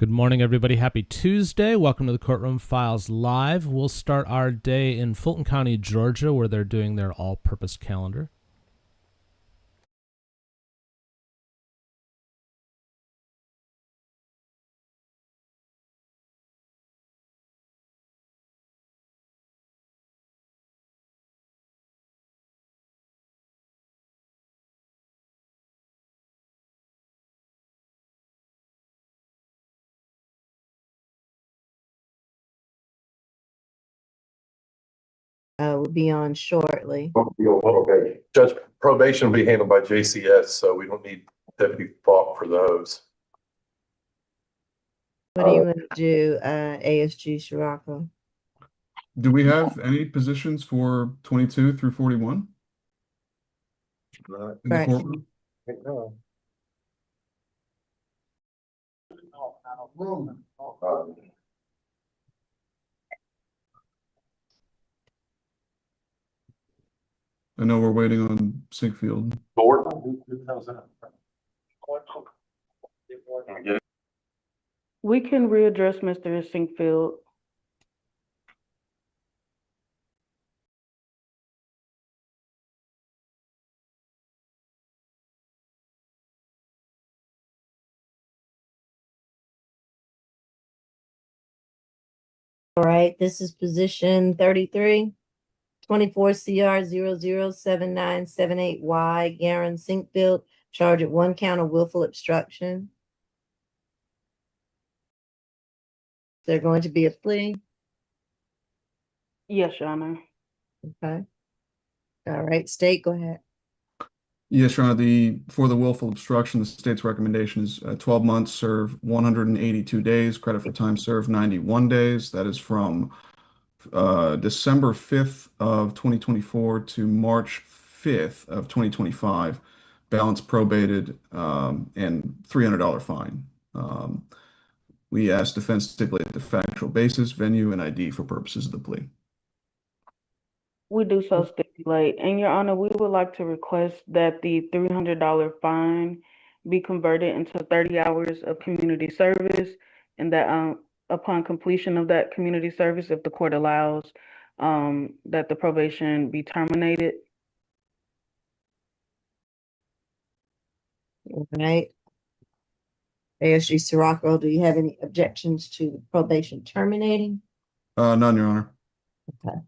Good morning, everybody. Happy Tuesday. Welcome to the Courtroom Files Live. We'll start our day in Fulton County, Georgia, where they're doing their all-purpose calendar. Will be on shortly. Okay. Judge, probation will be handled by JCS, so we don't need Deputy Falk for those. What do you want to do, ASG Scirocco? Do we have any positions for 22 through 41 in the Right. courtroom? I know we're waiting on Sinkfield. We can readdress Mr. Sinkfield. All right, this is position 33, 24 CR 007978Y, Garen Sinkfield, charged at 1 count of willful obstruction. They're going to be a plea. Yes, Your Honor. Okay. All right, State, go ahead. Yes, Your Honor, for the willful obstruction, the state's recommendation is 12 months, serve 182 days, credit for time served 91 days. That is from December 5th of 2024 to March 5th of 2025, balance probated, and $300 fine. We ask defense to stipulate the factual basis, venue, and ID for purposes of the plea. We do so stipulate. And Your Honor, we would like to request that the $300 fine be converted into 30 hours of community service, and that upon completion of that community service, if the court allows, that the probation be terminated. All right. ASG Scirocco, do you have any objections to the probation terminating? None, Your Honor. Okay.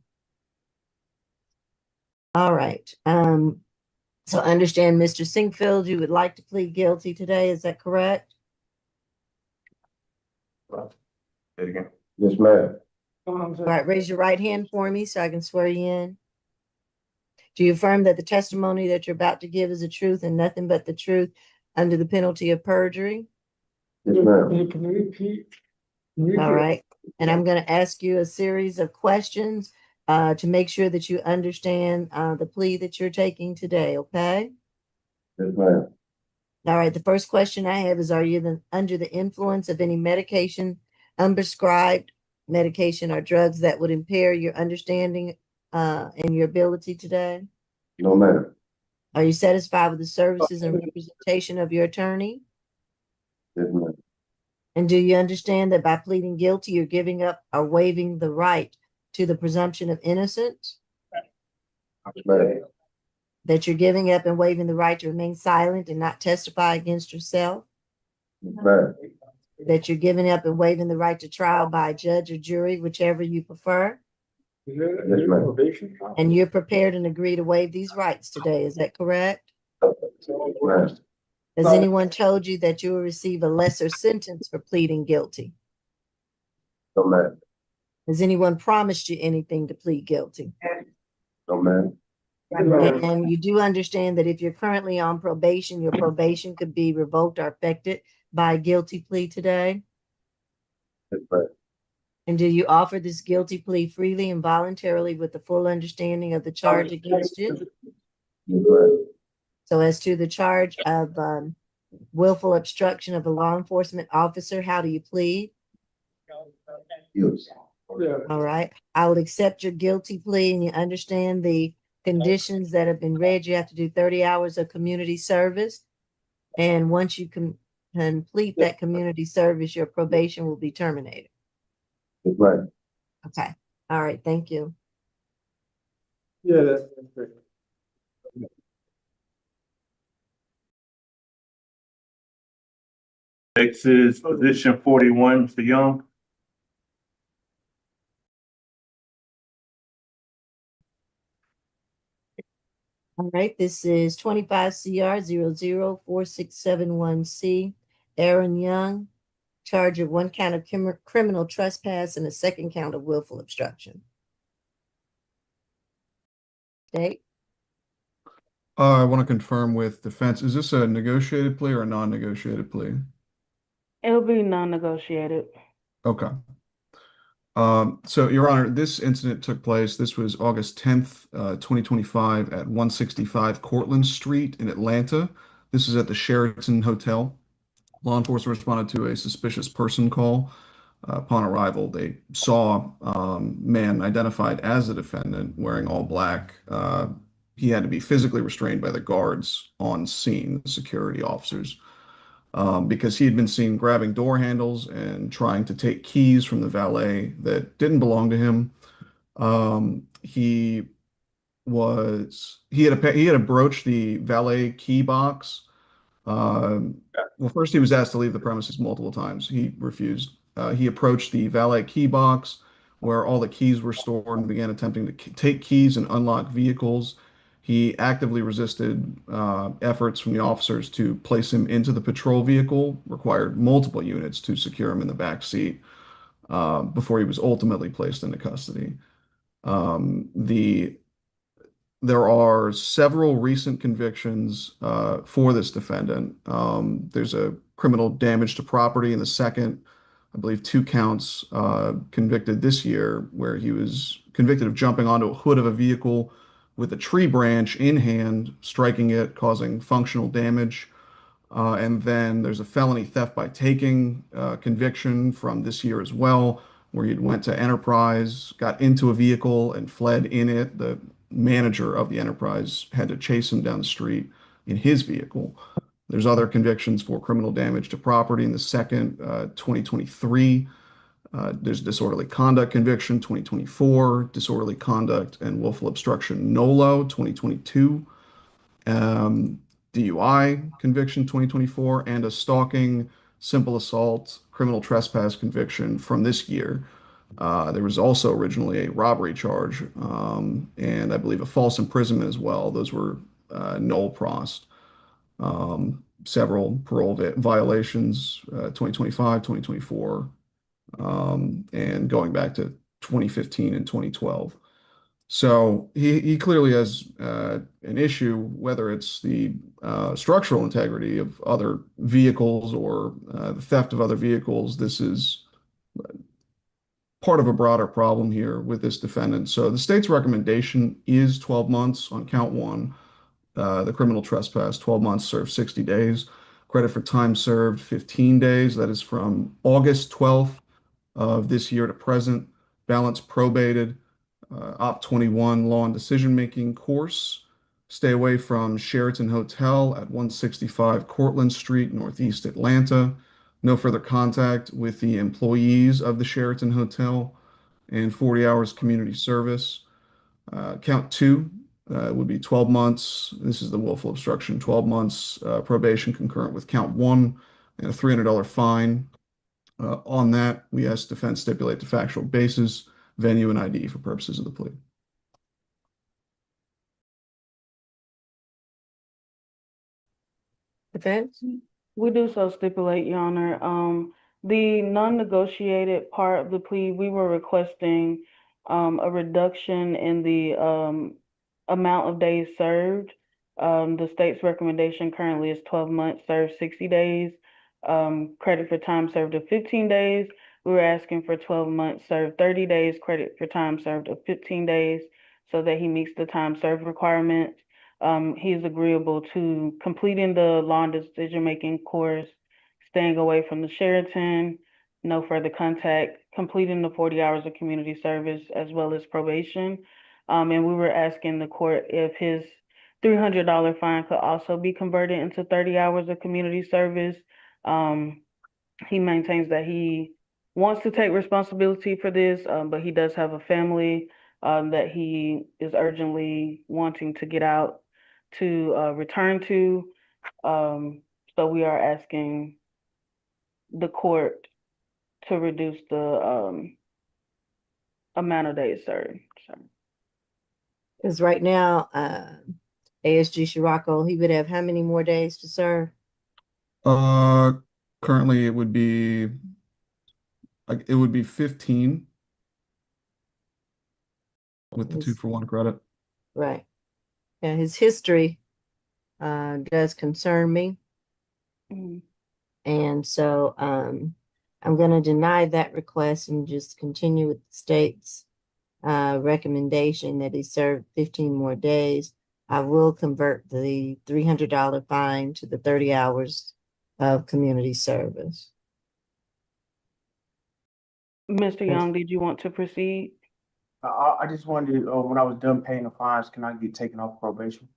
All right. So understand, Mr. Sinkfield, you would like to plead guilty today, is that correct? Say it again. Yes, ma'am. All right, raise your right hand for me so I can swear you in. Do you affirm that the testimony that you're about to give is the truth and nothing but the truth under the penalty of perjury? Yes, ma'am. Can you repeat? All right. And I'm going to ask you a series of questions to make sure that you understand the plea that you're taking today, okay? Yes, ma'am. All right, the first question I have is, are you under the influence of any medication, unprescribed medication or drugs that would impair your understanding and your ability today? No, ma'am. Are you satisfied with the services and representation of your attorney? Yes, ma'am. And do you understand that by pleading guilty, you're giving up or waiving the right to the presumption of innocence? Yes, ma'am. That you're giving up and waiving the right to remain silent and not testify against yourself? Yes, ma'am. That you're giving up and waiving the right to trial by a judge or jury, whichever you prefer? Yes, ma'am. And you're prepared and agree to waive these rights today, is that correct? Yes, ma'am. Has anyone told you that you will receive a lesser sentence for pleading guilty? No, ma'am. Has anyone promised you anything to plead guilty? No, ma'am. And you do understand that if you're currently on probation, your probation could be revoked or affected by a guilty plea today? Yes, ma'am. And do you offer this guilty plea freely and voluntarily with the full understanding of the charge against you? Yes, ma'am. So as to the charge of willful obstruction of a law enforcement officer, how do you plead? Yes. All right. I will accept your guilty plea, and you understand the conditions that have been read. You have to do 30 hours of community service. And once you complete that community service, your probation will be terminated. Right. Okay. All right. Thank you. Yeah, that's great. Next is position 41, Mr. Young. All right. This is 25 CR 004671C. Aaron Young, charge of one count of criminal trespass and a second count of willful obstruction. Okay. I want to confirm with defense, is this a negotiated plea or a non-negotiated plea? It'll be non-negotiated. Okay. So Your Honor, this incident took place, this was August 10th, 2025 at 165 Cortlandt Street in Atlanta. This is at the Sheraton Hotel. Law enforcement responded to a suspicious person call. Upon arrival, they saw a man identified as the defendant wearing all black. He had to be physically restrained by the guards on scene, the security officers, because he had been seen grabbing door handles and trying to take keys from the valet that didn't belong to him. He had approached the valet key box. Well, first he was asked to leave the premises multiple times. He refused. He approached the valet key box where all the keys were stored and began attempting to take keys and unlock vehicles. He actively resisted efforts from the officers to place him into the patrol vehicle, required multiple units to secure him in the back seat before he was ultimately placed into custody. There are several recent convictions for this defendant. There's a criminal damage to property in the second, I believe, 2 counts convicted this year, where he was convicted of jumping onto a hood of a vehicle with a tree branch in hand, striking it, causing functional damage. And then there's a felony theft by taking conviction from this year as well, where he went to Enterprise, got into a vehicle and fled in it. The manager of the Enterprise had to chase him down the street in his vehicle. There's other convictions for criminal damage to property in the second, 2023. There's disorderly conduct conviction, 2024, disorderly conduct and willful obstruction nolo, 2022. DUI conviction 2024, and a stalking, simple assault, criminal trespass conviction from this year. There was also originally a robbery charge, and I believe a false imprisonment as well. Those were nolle prost. Several parole violations, 2025, 2024, and going back to 2015 and 2012. So he clearly has an issue, whether it's the structural integrity of other vehicles or the theft of other vehicles. This is part of a broader problem here with this defendant. So the state's recommendation is 12 months on count one, the criminal trespass, 12 months served 60 days. Credit for time served 15 days. That is from August 12th of this year to present. Balance probated. Op 21 law and decision making course. Stay away from Sheraton Hotel at 165 Cortlandt Street, Northeast Atlanta. No further contact with the employees of the Sheraton Hotel, and 40 hours community service. Count two would be 12 months. This is the willful obstruction, 12 months probation concurrent with count one and a $300 fine. On that, we ask defense stipulate the factual basis, venue, and ID for purposes of the plea. Defense? We do so stipulate, Your Honor. The non-negotiated part of the plea, we were requesting a reduction in the amount of days served. The state's recommendation currently is 12 months served 60 days. Credit for time served of 15 days. We were asking for 12 months served 30 days, credit for time served of 15 days, so that he meets the time served requirement. He is agreeable to completing the law and decision-making course, staying away from the Sheraton, no further contact, completing the 40 hours of community service as well as probation. And we were asking the court if his $300 fine could also be converted into 30 hours of community service, He maintains that he wants to take responsibility for this, but he does have a family that he is urgently wanting to get out to return to. So we are asking the court to reduce the amount of days served. Because right now, ASG Scirocco, he would have how many more days to serve? Currently it would be 15 with the His- 2-for-1 credit. Right. Yeah, his history does concern me. Mhm. And so I'm going to deny that request and just continue with the state's recommendation that he serve 15 more days. I will convert the $300 fine to the 30 hours of community service. Mr. Young, did you want to proceed? I just wanted, when I was done paying the fines, can I get taken off probation?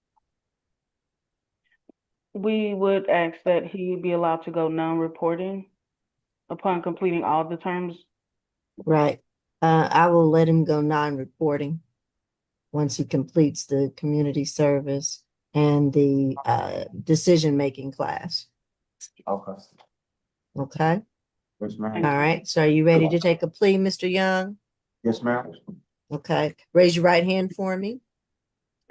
We would ask that he be allowed to go non-reporting upon completing all the terms. Right. I will let him go non-reporting once he completes the community service and the decision-making class. Okay. Okay. Yes, All ma'am. right. So are you ready to take a plea, Mr. Young? Yes, ma'am. Okay. Raise your right hand for me.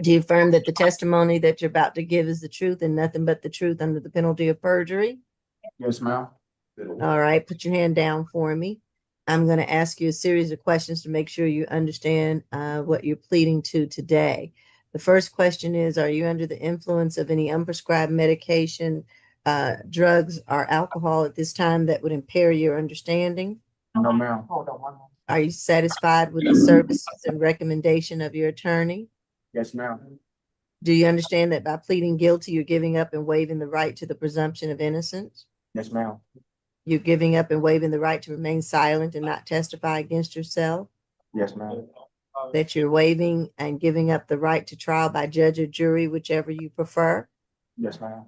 Do you affirm that the testimony that you're about to give is the truth and nothing but the truth under the penalty of perjury? Yes, ma'am. All right. Put your hand down for me. I'm going to ask you a series of questions to make sure you understand what you're pleading to today. The first question is, are you under the influence of any unprescribed medication, drugs, or alcohol at this time that would impair your understanding? No, ma'am. Are you satisfied with the services and recommendation of your attorney? Yes, ma'am. Do you understand that by pleading guilty, you're giving up and waiving the right to the presumption of innocence? Yes, ma'am. You're giving up and waiving the right to remain silent and not testify against yourself? Yes, ma'am. That you're waiving and giving up the right to trial by judge or jury, whichever you prefer? Yes, ma'am.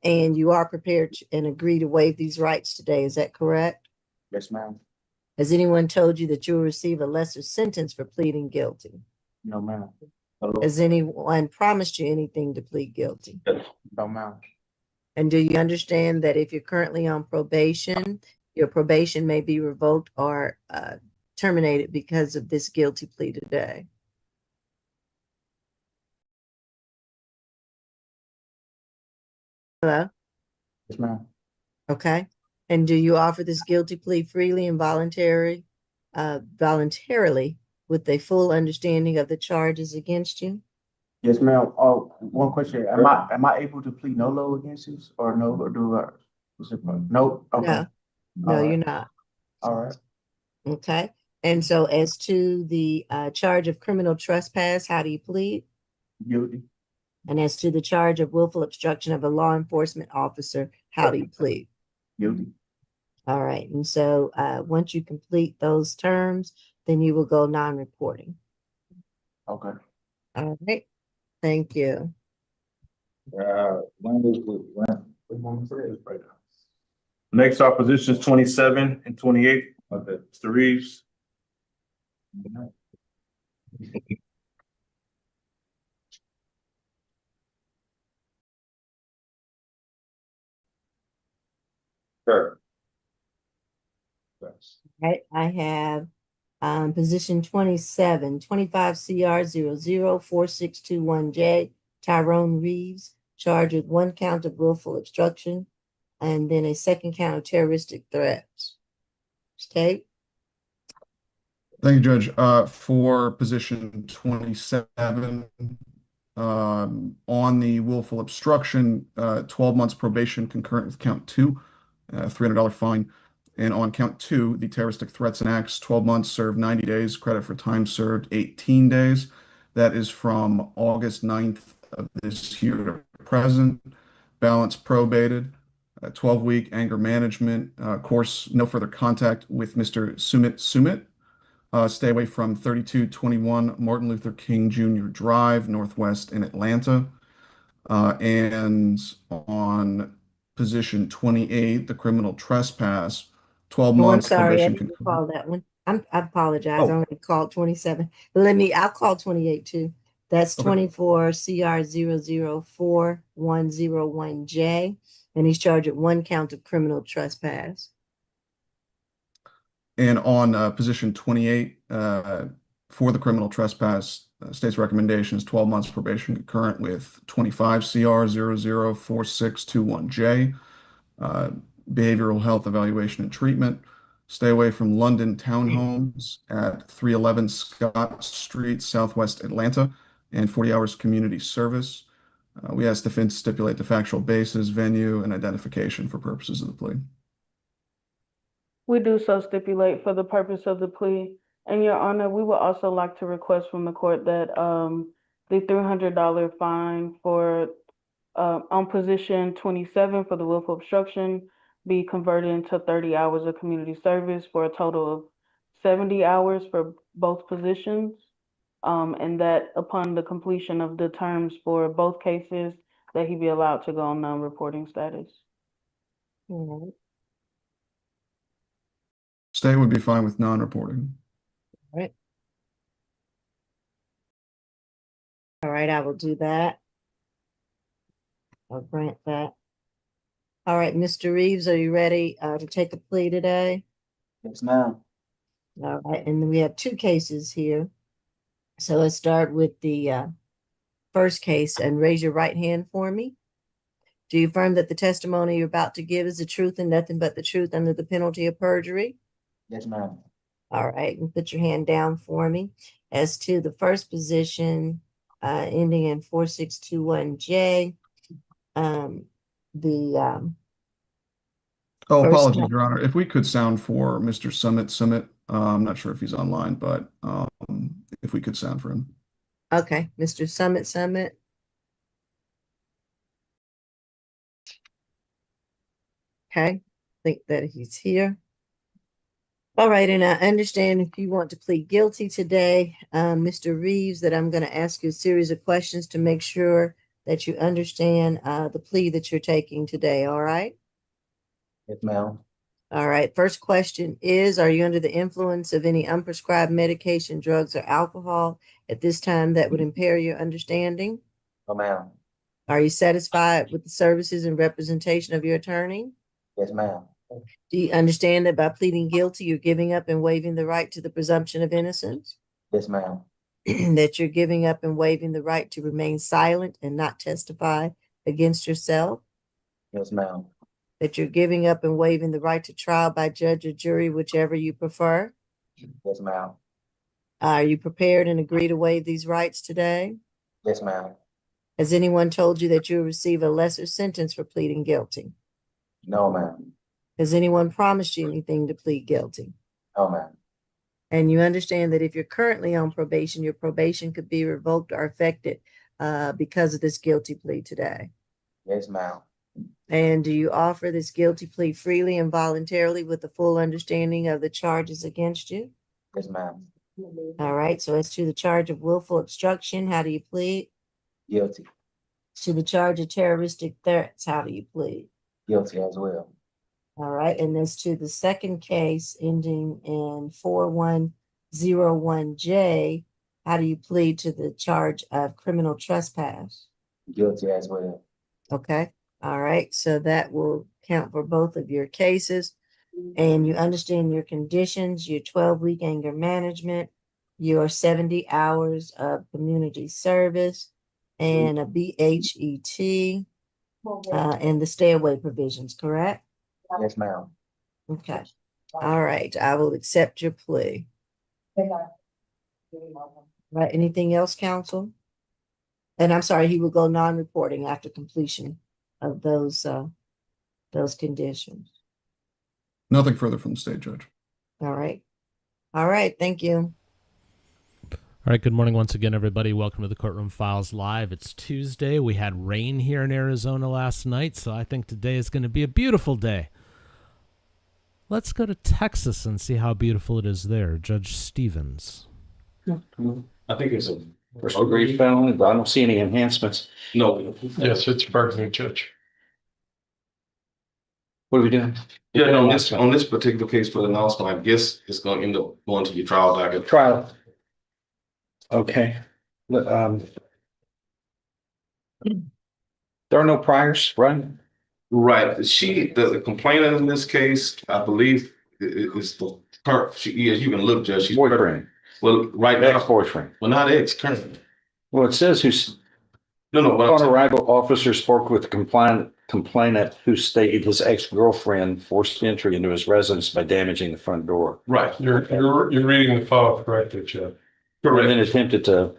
And you are prepared and agree to waive these rights today, is that correct? Yes, ma'am. Has anyone told you that you will receive a lesser sentence for pleading guilty? No, ma'am. Has anyone promised you anything to plead guilty? No, ma'am. And do you understand that if you're currently on probation, your probation may be revoked or terminated because of this guilty plea today? Hello? Yes, ma'am. Okay. And do you offer this guilty plea freely and voluntarily with a full understanding of the charges against you? Yes, ma'am. Oh, one question. Am I able to plead no against this or no, or do I? No? Okay. No, no, All right. you're not. All right. Okay. And so as to the charge of criminal trespass, how do you plead? Guilty. And as to the charge of willful obstruction of a law enforcement officer, how do you plead? Guilty. All right. And so once you complete those terms, then you will go non-reporting. Okay. All right. Thank you. Next, our positions 27 and 28. Mr. Reeves. Sure. Right. I have position 27, 25 CR 004621J, Tyrone Reeves, charged with one count of willful obstruction and then a second count of terroristic threats. Okay. Thank you, Judge. For position 27, on the willful obstruction, 12 months probation concurrent with count 2, $300 fine. And on count 2, the terroristic threats and acts, 12 months served 90 days, credit for time served 18 days. That is from August 9th of this year to present. Balance probated, 12-week anger management. Course, no further contact with Mr. Sumit. Stay away from 3221 Martin Luther King Jr. Drive, Northwest in Atlanta. And on position 28, the criminal trespass, 12 Oh, I'm months sorry, I probation didn't concurrent. call that one. I apologize. I Oh. only called 27. I'll call 28 too. That's Okay. 24 CR 004-101J, and he's charged with 1 count of criminal trespass. And on position 28, for the criminal trespass, state's recommendation is 12 months probation concurrent with 25 CR 004621J, behavioral health evaluation and treatment. Stay away from London townhomes at 311 Scott Street, Southwest Atlanta, and 40 hours community service. We ask defense stipulate the factual basis, venue, and identification for purposes of the plea. We do so stipulate for the purpose of the plea. And Your Honor, we would also like to request from the court that the $300 fine for on position 27 for the willful obstruction be converted into 30 hours of community service for a total of 70 hours for both positions. And that upon the completion of the terms for both cases, that he be allowed to go on non-reporting status. All right. State would be fine with non-reporting. All right, I will do that. I'll grant that. All right, Mr. Reeves, are you ready to take a plea today? Yes, ma'am. All right, and we have 2 cases here. So let's start with the first case and raise your right hand for me. Do you affirm that the testimony you're about to give is the truth and nothing but the truth under the penalty of perjury? Yes, ma'am. All right, and put your hand down for me. As to the first position, ending in 4621J, Oh, First apologies, one. Your Honor. If we could sound for Mr. Summit, I'm not sure if he's online, but if we could sound for him. Okay, Mr. Summit. Okay, I think that he's here. All right, and I understand if you want to plead guilty today, Mr. Reeves, that I'm going to ask you a series of questions to make sure that you understand the plea that you're taking today, all right? Yes, ma'am. All right, first question is, are you under the influence of any unprescribed medication, drugs, or alcohol at this time that would impair your understanding? No, ma'am. Are you satisfied with the services and representation of your attorney? Yes, ma'am. Do you understand that by pleading guilty, you're giving up and waiving the right to the presumption of innocence? Yes, ma'am. That you're giving up and waiving the right to remain silent and not testify against yourself? Yes, ma'am. That you're giving up and waiving the right to trial by judge or jury, whichever you prefer? Yes, ma'am. Are you prepared and agree to waive these rights today? Yes, ma'am. Has anyone told you that you'll receive a lesser sentence for pleading guilty? No, ma'am. Has anyone promised you anything to plead guilty? No, ma'am. And you understand that if you're currently on probation, your probation could be revoked or affected because of this guilty plea today. Yes, ma'am. And do you offer this guilty plea freely and voluntarily with the full understanding of the charges against you? Yes, ma'am. All right, so as to the charge of willful obstruction, how do you plead? Guilty. To the charge of terroristic threats, how do you plead? Guilty as well. All right, and as to the second case ending in 4101J, how do you plead to the charge of criminal trespass? Guilty as well. Okay, all right, so that will count for both of your cases. And you understand your conditions, your 12-week anger management, your 70 hours of community service, and a BHET, and the stay away provisions, correct? Yes, ma'am. Okay, all right, I will accept your plea. Right, anything else, counsel? And I'm sorry, he will go non-reporting after completion of those conditions. Nothing further from the state, Judge. All right, thank you. All right, good morning once again, everybody. Welcome to the Courtroom Files Live. It's Tuesday. We had rain here in Arizona last night, so I think today is going to be a beautiful day. Let's go to Texas and see how beautiful it is there. Judge Stevens. I think it's a first degree felony, but I don't see any enhancements. No, yes, it's burglary, Judge. What are we doing? Yeah, on this particular case for the announcement, I guess it's gonna end up going to your trial docket. Trial. Okay. There are no priors, right? Right, the complainant in this case, I believe, is the current, you can look, Judge, she's. Boyfriend, Well, right now, ex-boyfriend. well, not ex, current. Well, it says who's, No, on arrival, officers spoke with the complainant who stated his ex-girlfriend forced entry into his residence by damaging the front door. right, You're reading the file correctly, Jeff. And then correct. attempted to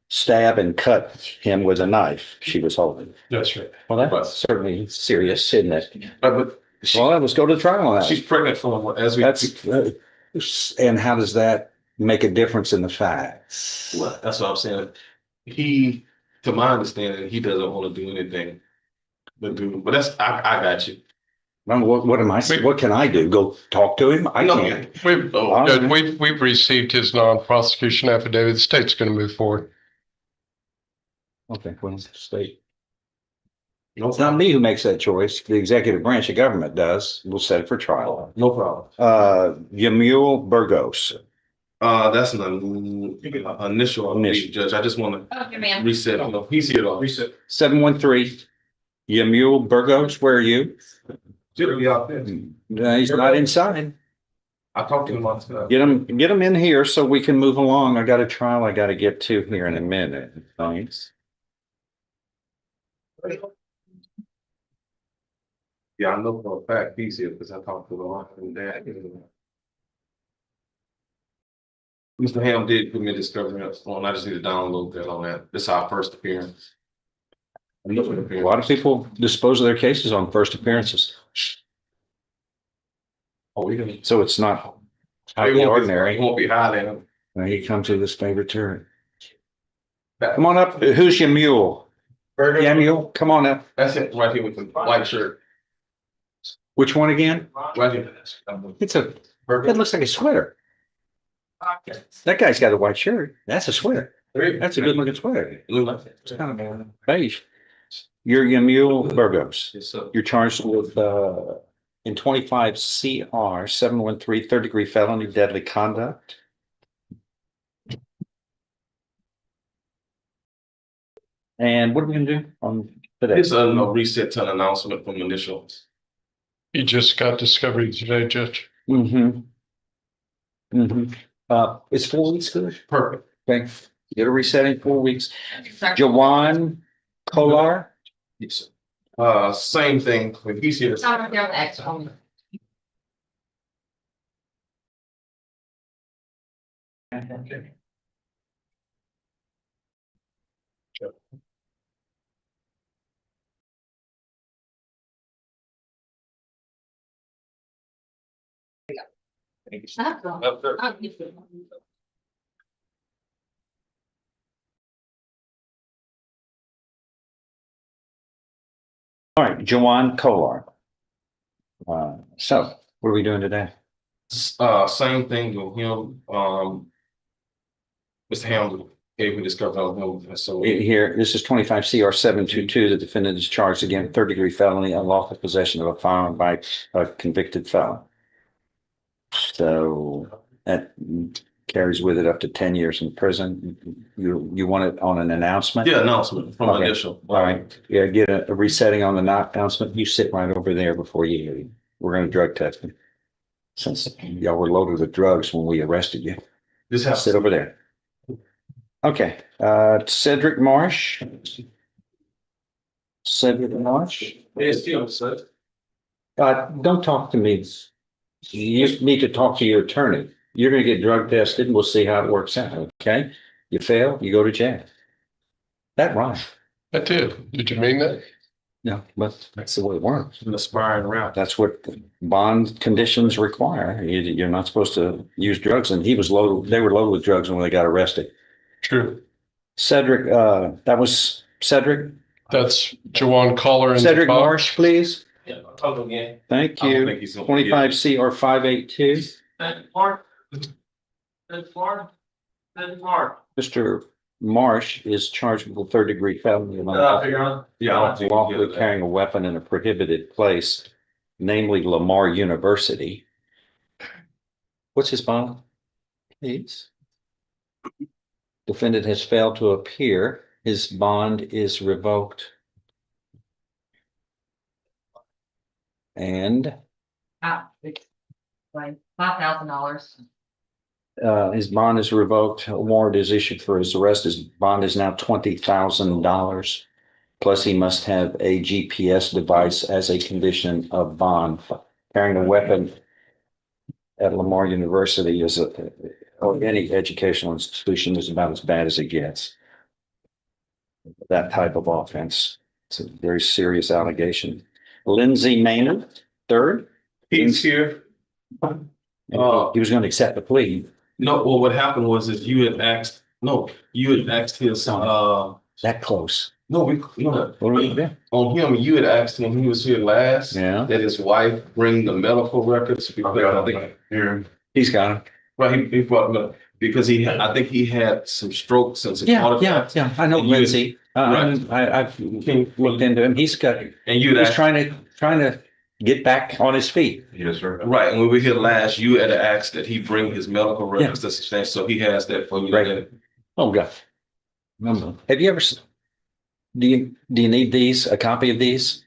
stab and cut him with a knife she was holding. That's right. Well, that's certainly serious, isn't it? But Well, let's go to trial on she's that. pregnant from, as we. That's, and how does that make a difference in the facts? Well, that's what I'm saying. He, to my understanding, he doesn't want to do anything. But that's, I got you. Well, what am I, what can I do? Go talk to him? I No, can't. We've received his non-prosecution affidavit. The state's going to move forward. Okay, well, state. It's not me who makes that choice. The executive branch of government does. We'll set it for trial. No problem. Yamul Burgos. That's an initial, Judge. I just want to reset. No, he's here to reset. 713. Yamul Burgos, where are you? Should be out there. No, he's not inside. I talked to him on stuff. Get him in here so we can move along. I got a trial I got to get to here in a minute. Thanks. Yeah, I know for a fact he's here because I talked to the wife and dad. Mr. Ham did give me a discovery on, I just need to download that on that. This is our first appearance. A lot of people dispose of their cases on first appearances. Oh, we can. So it's not out of the It ordinary. won't be high then. Now he comes with his favorite turn. Come on up. Who's your mule? Yeah, mule. Come on up. That's it, right here with the white shirt. Which one again? Right here. It looks like a sweater. That guy's got a white shirt. That's a sweater. That's a good looking sweater. It's kind of beige. You're Yamul Burgos. Yes, sir. You're charged with in 25 CR 713 third degree felony deadly conduct. And what are we gonna do on today? It's a reset to an announcement from initials. He just got discovery today, Judge. Mm-hmm. Mm-hmm. It's 4 weeks good? Perfect. Okay. Get a reset in 4 weeks. Jawan Kolar. Yes, sir. Same thing. When he's here. All right, Jawan Kolar. So what are we doing today? Same thing with him. Mr. Ham gave me discovery on him. So Here, this is 25 CR 722. The defendant is charged again, third degree felony, unlawful possession of a firearm by a convicted felon. So that carries with it up to 10 years in prison. You want it on an announcement? yeah, announcement from Okay. initial. All right. Yeah, get a resetting on the announcement. You sit right over there before you. We're going to drug test him. Since y'all were loaded with drugs when we arrested you. This happens. Sit over there. Okay, Cedric Marsh. Cedric Marsh. Yes, still, sir. Don't talk to me. You need to talk to your attorney. You're gonna get drug tested and we'll see how it works out, okay? You fail, you go to jail. That right? I did. Did you mean that? No, but that's the way it works. An aspiring route. That's what bond conditions require. You're not supposed to use drugs, and they were loaded with drugs when they got arrested. True. Cedric, that was Cedric. That's Jawan Collar and Cedric Marsh, please. Yeah, I'll talk again. Thank I don't you. think he's gonna- 25 CR 582. Mr. Marsh is charged with third degree felony. Yeah, I don't think he Lawfully did that. carrying a weapon in a prohibited place. namely Lamar University. What's his bond? Please. Defendant has failed to appear. His bond is revoked. And Like $5,000. his bond is revoked. A warrant is issued for his arrest. His bond is now $20,000. Plus, he must have a GPS device as a condition of bond. Carrying a weapon at Lamar University is or any educational institution is about as bad as it gets. That type of offense. It's a very serious allegation. Lindsay Maynard, third. He's here. He was going to accept the plea. No, well, what happened was is you had asked his, That close. no, What do we do? on him, you had asked him, he was here last. Yeah. That his wife bring the medical records because I think here, He's got it. right, he brought them up because I think he had some strokes and some Yeah. artifacts. I know And you- Lindsay. Right. I've looked into him. He's And you had he's asked, trying to get back on his feet. yes, sir. Right, and when we were here last, you had asked that he bring his medical records to substantiate, so he has that for you. Right. Oh, God. Have you ever, do you need these, a copy of these?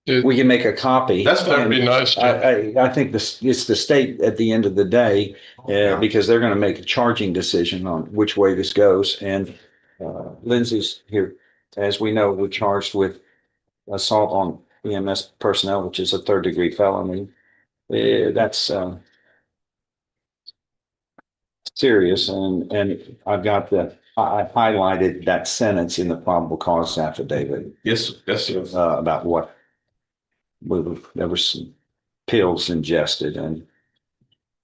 We can make a copy. That's That'd be nice. I think it's the state at the end of the day, because they're going to make a charging decision on which way this goes. And Lindsay's here, as we know, we're charged with assault on EMS personnel, which is a third-degree felony. That's serious, and I've got I highlighted that sentence in the probable cause affidavit Yes, sir. about what there were some pills ingested and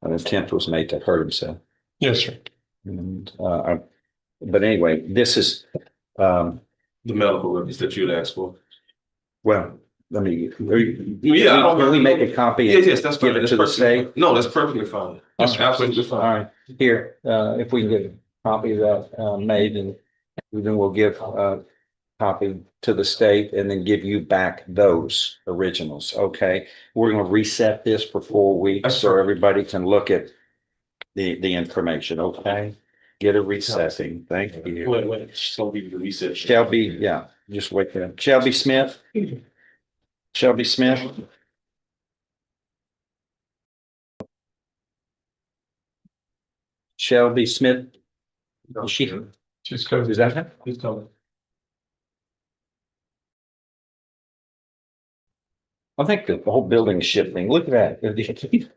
an attempt was made to hurt himself. Yes, sir. And but anyway, this is The medical records that you had asked for. well. Let me. Yeah. Can we make a copy? Yes, that's fine. Give it That's to the perfectly state. fine. No, that's perfectly fine. That's All right. absolutely All fine. right, here, if we can get a copy of that made, and then we'll give a copy to the state and then give you back those originals, okay? We're gonna reset this for 4 weeks That's so perfect. everybody can look at the information, okay? Get a resetting, thank you. Wait, she's gonna give you the reset. Shelby, yeah, just wait there. Shelby Smith? Shelby Smith? Shelby Smith? Is she? She's coming. Is that her? He's coming. I think the whole building is shifting. Look at that.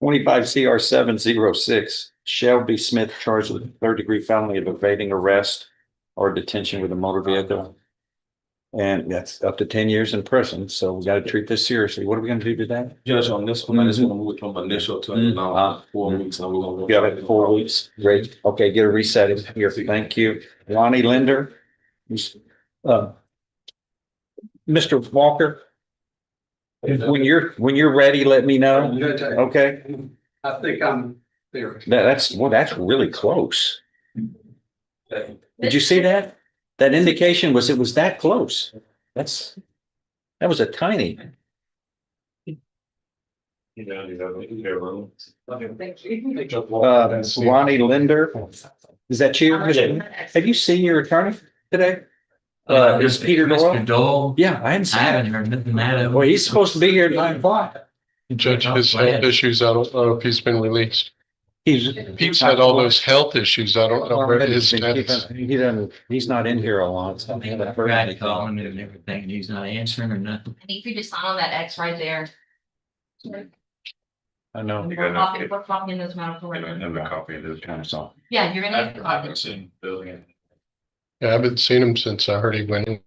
25 CR 706, Shelby Smith charged with third-degree felony of evading arrest or detention with a motor vehicle. And that's up to 10 years in prison. So we got to treat this seriously. What are we going to do today? Judge, on this one, I just want to move it from initial to now 4 Mhm. weeks, and we're gonna. You got it 4 weeks. Great. Okay, get a reset here. Thank you. Lonnie Linder. Mr. Walker. When you're ready, let me know. Okay. I think I'm there. That's really close. Did you see that? That indication was, it was that close. That was a tiny. Lonnie Linder, is that you? Have you seen your attorney today? Is Peter Mr. Doyle? Dole? Yeah, I hadn't I seen haven't him. heard nothing out of Well, him. he's supposed to be here at 9 o'clock. Judge, his health issues, I don't know if he's been released. He's He's had all those health issues. I don't know where his status. He's not in here a lot. So I haven't I heard tried anything. calling him and everything, and he's not answering or nothing. I think if you just sign on that X right there. I know. We're copying those medical records. copy of this kind of song. Yeah, you're gonna. get a copy. Yeah, I haven't seen him since I heard he went in.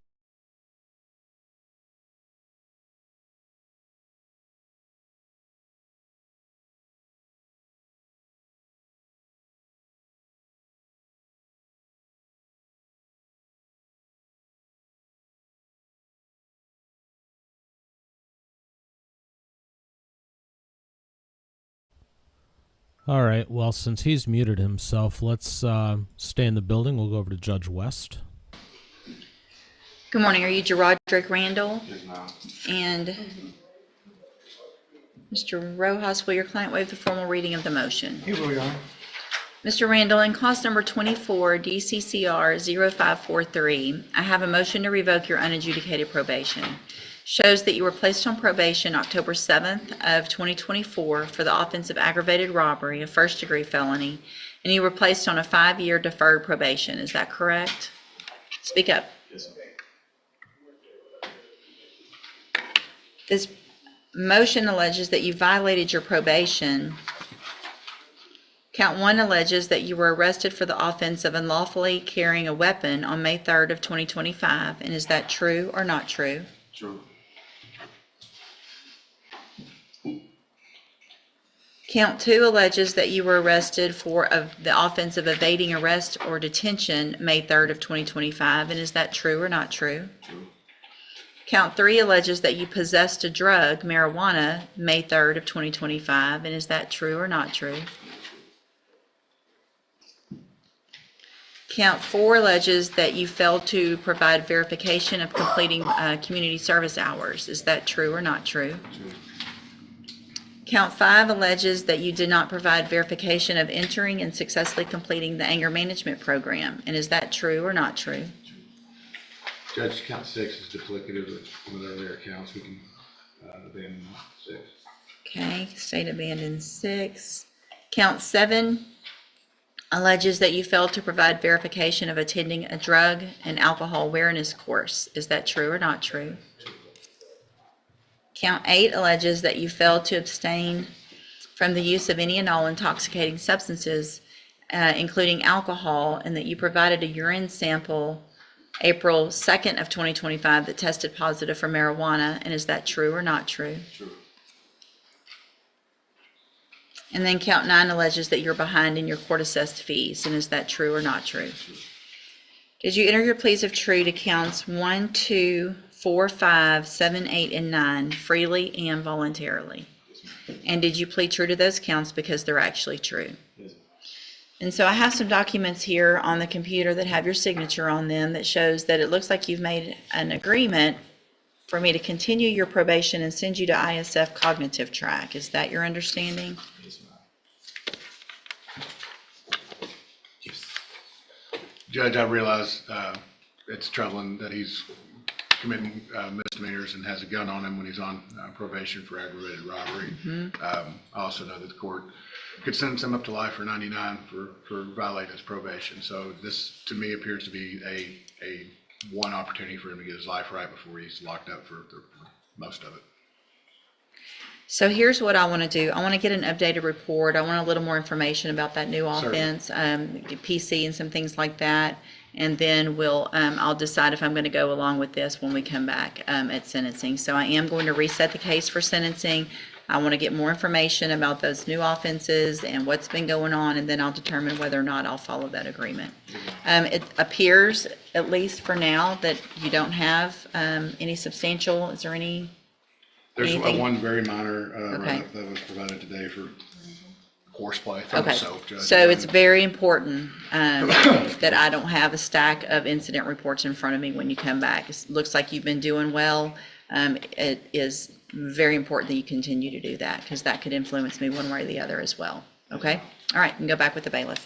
All right. Well, since he's muted himself, let's stay in the building. We'll go over to Judge West. Good morning. Are you Gerardrick Randall? Yes, ma'am. And Mr. Rojas, will your client waive the formal reading of the motion? Here we are. Mr. Randall, in cause number 24 DCCR 0543, I have a motion to revoke your unadjudicated probation. Shows that you were placed on probation October 7th of 2024 for the offense of aggravated robbery, a first-degree felony, and you were placed on a 5-year deferred probation. Is that correct? Speak up. Yes, ma'am. This motion alleges that you violated your probation. Count 1 alleges that you were arrested for the offense of unlawfully carrying a weapon on May 3rd of 2025, and is that true or not true? True. Count 2 alleges that you were arrested for the offense of evading arrest or detention May 3rd of 2025, and is that true or not true? True. Count 3 alleges that you possessed a drug, marijuana, May 3rd of 2025, and is that true or not true? Count 4 alleges that you failed to provide verification of completing community service hours. Is that true or not true? True. Count 5 alleges that you did not provide verification of entering and successfully completing the anger management program. And is that true or not true? Judge, count 6 is duplicative of earlier counts. We can abandon 6. Okay, state abandoned 6. Count 7 alleges that you failed to provide verification of attending a drug and alcohol awareness course. Is that true or not true? Count 8 alleges that you failed to abstain from the use of any and all intoxicating substances, including alcohol, and that you provided a urine sample April 2nd of 2025 that tested positive for marijuana. And is that true or not true? True. And then count 9 alleges that you're behind in your court-assessed fees. And is that true or not true? Did you enter your pleas of true to counts 1, 2, 4, 5, 7, 8, and 9 freely and voluntarily? And did you plead true to those counts because they're actually true? Yes. And so I have some documents here on the computer that have your signature on them that shows that it looks like you've made an agreement for me to continue your probation and send you to ISF cognitive track. Is that your understanding? Yes, ma'am. Judge, I realize it's troubling that he's committing misdemeanors and has a gun on him when he's on probation for aggravated robbery. I also know that the court could sentence him up to life for 99 for violating his probation. So this, to me, appears to be a one opportunity for him to get his life right before he's locked up for most of it. So here's what I want to do. I want to get an updated report. I want a little more information about that new offense, PC and some things like that. And then I'll decide if I'm going to go along with this when we come back at sentencing. So I am going to reset the case for sentencing. I want to get more information about those new offenses and what's been going on, and then I'll determine whether or not I'll follow that agreement. It appears, at least for now, that you don't have any substantial, is there any? There's Anything? one very minor Okay. write-up that was provided today for horseplay. Okay, Soap, Judge. so it's very important that I don't have a stack of incident reports in front of me when you come back. It looks like you've been doing well. It is very important that you continue to do that, because that could influence me one way or the other as well. Okay? All right, you can go back with the bailiff.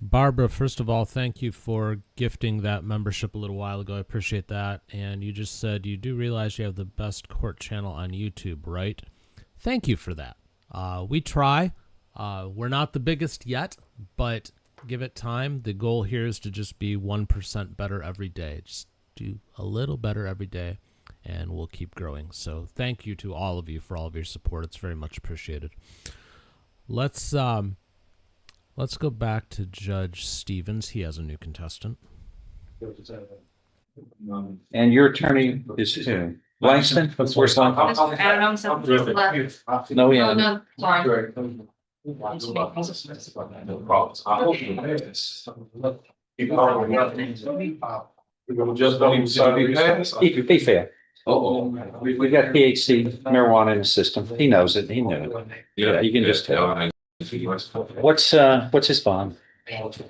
Barbara, first of all, thank you for gifting that membership a little while ago. I appreciate that. And you just said you do realize you have the best court channel on YouTube, right? Thank you for that. We try. We're not the biggest yet, but give it time. The goal here is to just be 1% better every day. Just do a little better every day, and we'll keep growing. So thank you to all of you for all of your support. It's very much appreciated. Let's go back to Judge Stevens. He has a new contestant. And your attorney is who? Langston? Where's Langston? Mr. Adams, left. No, we Oh, haven't. no, sorry. He failed. We got THC marijuana in the system. He knows it. He knew it. Yeah, you can just tell. What's his bond? Hold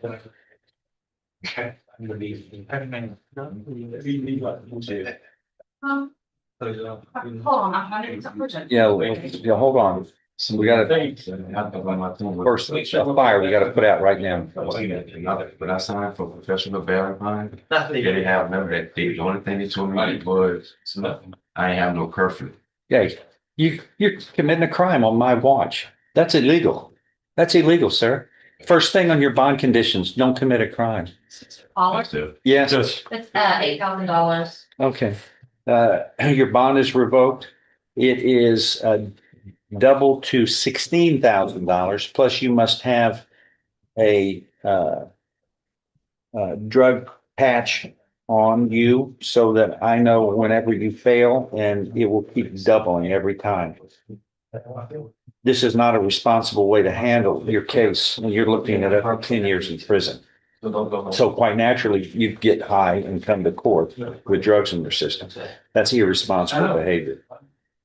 on, I'm trying to get some project. Yeah, hold on. We got first a fire we got to put out right now. When I signed for professional bail bond, they didn't have none of that. The only thing they told me was I ain't have no curfew. Yeah, you're committing a crime on my watch. That's illegal. That's illegal, sir. First thing on your bond conditions, don't commit a crime. Yes. It's $8,000. Okay. Your bond is revoked. It is double to $16,000. Plus, you must have a drug patch on you so that I know whenever you fail, and it will keep doubling every time. This is not a responsible way to handle your case when you're looking at up to 10 years in prison. So quite naturally, you get high and come to court with drugs in your system. That's irresponsible behavior.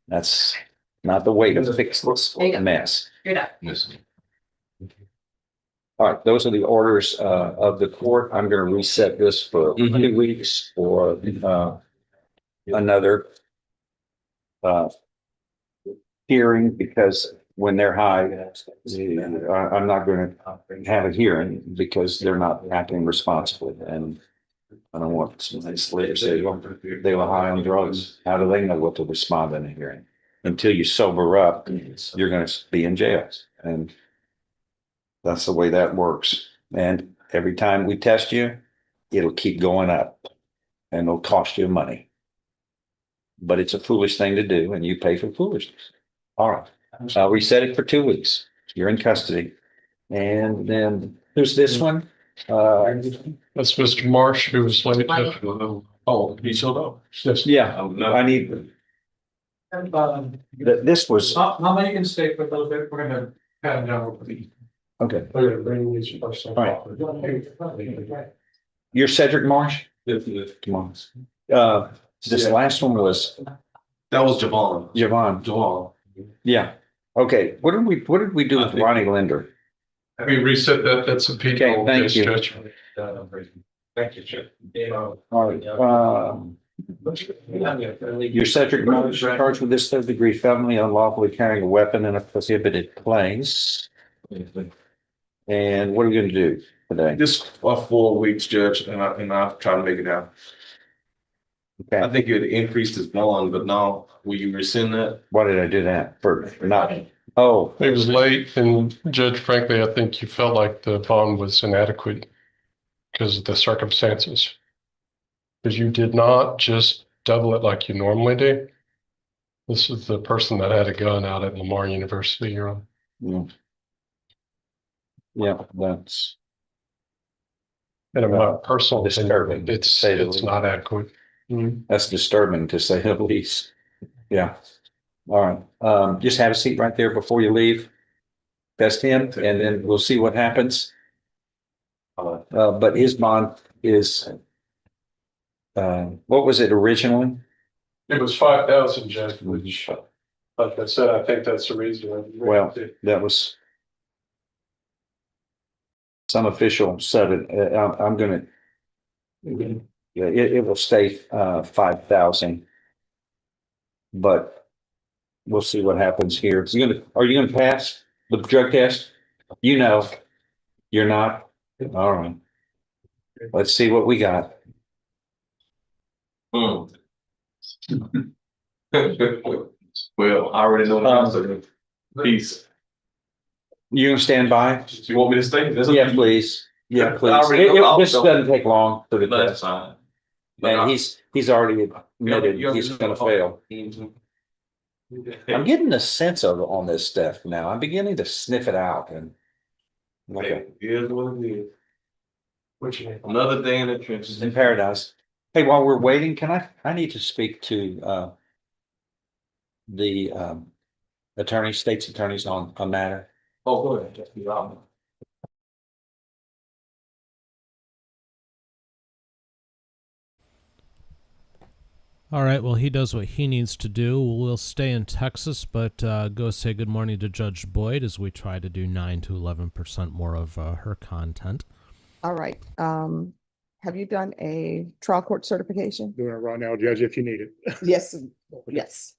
That's not the way to fix this mess. You're done. All right, those are the orders of the court. I'm going to reset this for 2 weeks or another hearing, because when they're high, I'm not going to have a hearing because they're not acting responsibly. And I don't want somebody to say they were high on drugs. How do they know what to respond in a hearing? Until you sober up, you're going to be in jail. And that's the way that works. And every time we test you, it'll keep going up and it'll cost you money. But it's a foolish thing to do, and you pay for foolishness. All right. I'll reset it for 2 weeks. You're in custody. And then who's this one? That's Mr. Marsh, who was late. Oh, he showed up. Yes. Yeah, I need. This was. How many can stay for those? We're gonna have down with the. Okay. We're gonna bring these first. All right. You're Cedric Marsh? Come on. This last one was. That was Javon. Javon. Yeah. Okay. What did we do with Ronnie Linder? We reset that. That's a people. Okay, thank you. Judge. Thank you, Judge. All right. You're Cedric Marsh, charged with this third-degree felony, unlawfully carrying a weapon in a prohibited place. And what are we going to do today? This 4 weeks, Judge, and I'll try to make it happen. Okay. I think it increased his bond, but now will you rescind that? Why did I do that? For not. Oh, It was late, and Judge, frankly, I think you felt like the bond was inadequate because of the circumstances. Because you did not just double it like you normally do. This is the person that had a gun out at Lamar University, Your Honor. yeah, that's And in my personal disturbing, opinion, to say the it's least. not adequate. That's disturbing, to say the least. Yeah. All right. Just have a seat right there before you leave. Test him, and then we'll see what happens. But his bond is, what was it originally? It was 5,000, Judge, which, like I said, I think that's the reason. Well, that was some official said it. I'm gonna. It will stay 5,000, but we'll see what happens here. Are you gonna pass the drug test? You know, you're not. All right. Let's see what we got. Well, I already know the answer. Peace. You gonna stand by? You want me to stay? Yeah, please. Yeah, I please. already know. This doesn't take long for the That's test. fine. And he's already admitted he's gonna fail. I'm getting the sense of on this stuff now. I'm beginning to sniff it out and. Okay. It is what it is. Another day in the trenches. In paradise. Hey, while we're waiting, I need to speak to, the, state's attorneys on a matter. Oh, go ahead. Just be honest. All right, well, he does what he needs to do. We'll stay in Texas, but go say good morning to Judge Boyd as we try to do 9 to 11% more of her content. All right. Have you done a trial court certification? Doing it right now, Judge, if you need it. Yes, yes.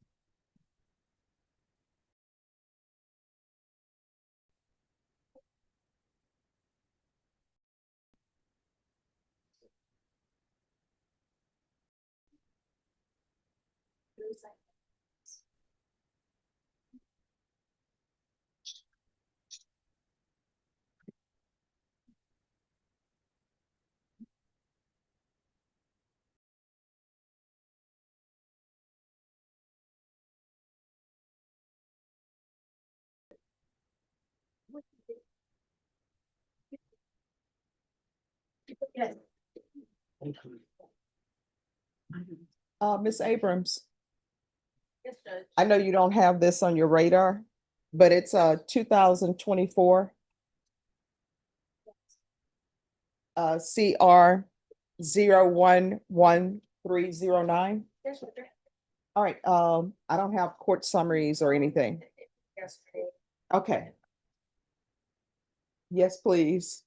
Ms. Abrams, Yes, Judge. I know you don't have this on your radar, but it's 2024 CR 011309. Yes, Judge. All right, I don't have court summaries or anything. Yes. Okay. Yes, please.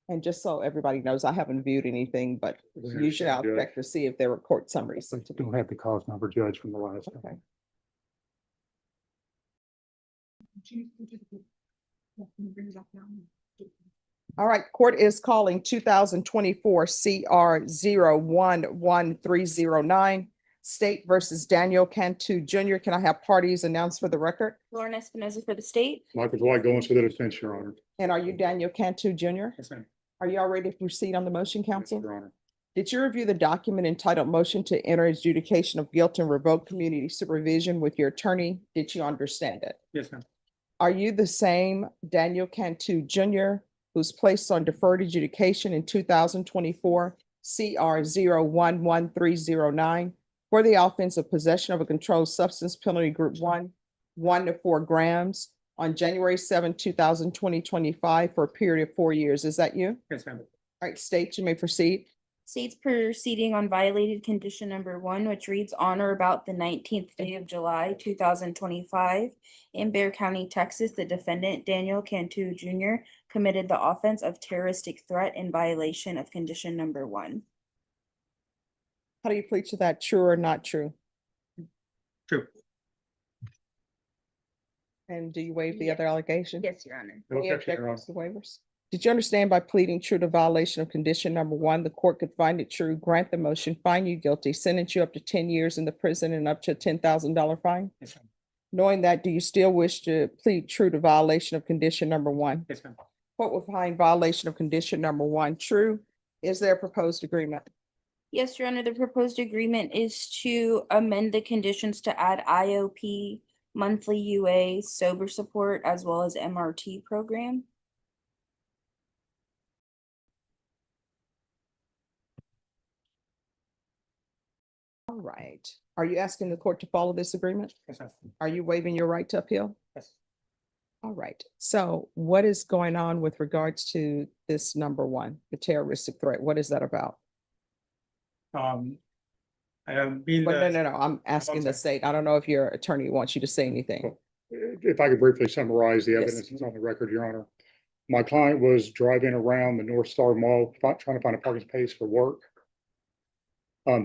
And just so everybody knows, I haven't viewed anything, but usually I'll check to see if there were court summaries. Don't have the cause number, Judge, from the last. Okay. All right, court is calling 2024 CR 011309, State versus Daniel Cantu Jr. Can I have parties announced for the record? Lauren Espinoza for the state. Michael Dwight going for the defense, Your Honor. And are you Daniel Cantu Jr.? Yes, ma'am. Are you all ready to proceed on the motion, counsel? Yes, Your Honor. Did you review the document entitled Motion to Enter Adjudication of Guilt and Revoke Community Supervision with your attorney? Did you understand it? Yes, ma'am. Are you the same Daniel Cantu Jr. who's placed on deferred adjudication in 2024 CR 011309 for the offense of possession of a controlled substance penalty group 1 to 4 grams on January 7, 2025 for a period of 4 years? Is that you? Yes, ma'am. All right, state, you may proceed. State's proceeding on violated condition number 1, which reads on or about the 19th day of July, 2025. In Bexar County, Texas, the defendant, Daniel Cantu Jr., committed the offense of terroristic threat in violation of condition number 1. How do you plead to that? True or not true? True. And do you waive the other allegation? Yes, Your Honor. No Any objection, Your Honor. objections to waivers? Did you understand by pleading true to violation of condition number 1, the court could find it true, grant the motion, find you guilty, sentence you up to 10 years in the prison and up to a $10,000 fine? Yes, ma'am. Knowing that, do you still wish to plead true to violation of condition number 1? Yes, ma'am. Court will find violation of condition number 1 true. Is there a proposed agreement? Yes, Your Honor, the proposed agreement is to amend the conditions to add IOP, monthly UA, sober support, as well as MRT program. All right. Are you asking the court to follow this agreement? Yes, ma'am. Are you waiving your right to appeal? Yes. All right. So what is going on with regards to this number 1, the terroristic threat? What is that about? I have been. But no. I'm asking the state. I don't know if your attorney wants you to say anything. If I could briefly summarize the Yes. evidence that's on the record, Your Honor. My client was driving around the North Star Mall, trying to find a parking space for work.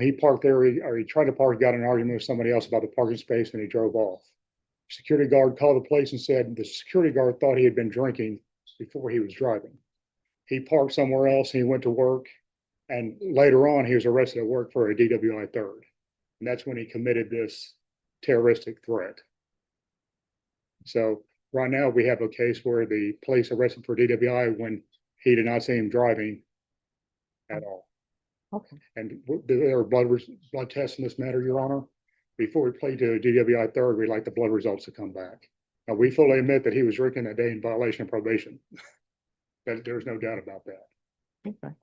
He parked there, he tried to park, got in an argument with somebody else about the parking space, and he drove off. Security guard called the police and said the security guard thought he had been drinking before he was driving. He parked somewhere else and he went to work. And later on, he was arrested at work for a DWI third. And that's when he committed this terroristic threat. So right now we have a case where the police arrested for DWI when he did not see him driving at all. Okay. And there are blood tests in this matter, Your Honor. before we plead to DWI third, we'd like the blood results to come back. Now, we fully admit that he was drinking that day in violation of probation. There's no doubt about that. Okay.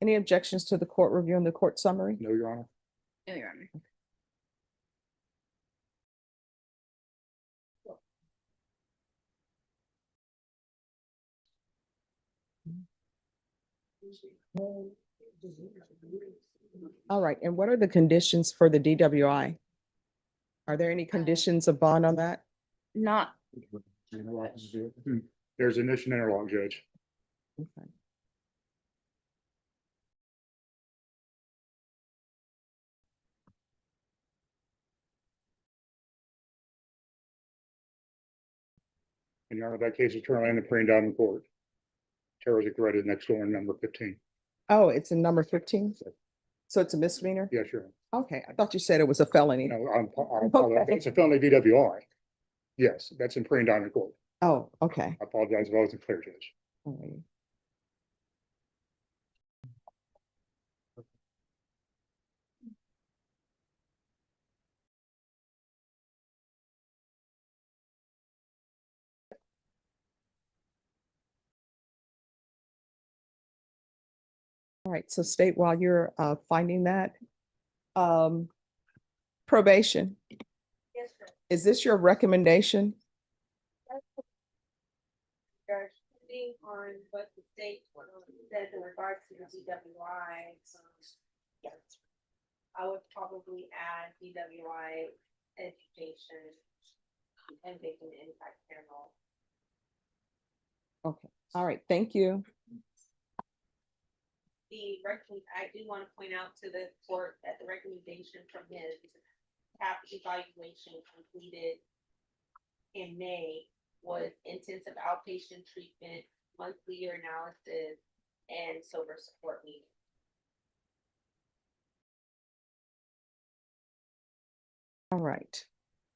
Any objections to the court reviewing the court summary? No, Your Honor. No, Your Honor. All right, and what are the conditions for the DWI? Are there any conditions of bond on that? Not, There's ignition interlock, Judge. Okay. And Your Honor, that case is currently in the pre-indictment court. Terrorism threat is next door in number 15. Oh, it's in number 15? So it's a misdemeanor? Yes, Your Honor. Okay, I thought you said it was a felony. No, I apologize. It's a felony DWI. Yes, that's in pre-indictment court. Oh, okay. I apologize if I wasn't clear, Judge. All right. All right, so state while you're finding that, probation, Yes, sir. is this your recommendation? Depending on what the state says in regards to the DWI, yes, I would probably add DWI education and making an impact panel. Okay, all right, thank you. I do want to point out to the court that the recommendation from his CAP evaluation completed in May was intensive outpatient treatment, monthly urinalysis, and sober support meeting. All right.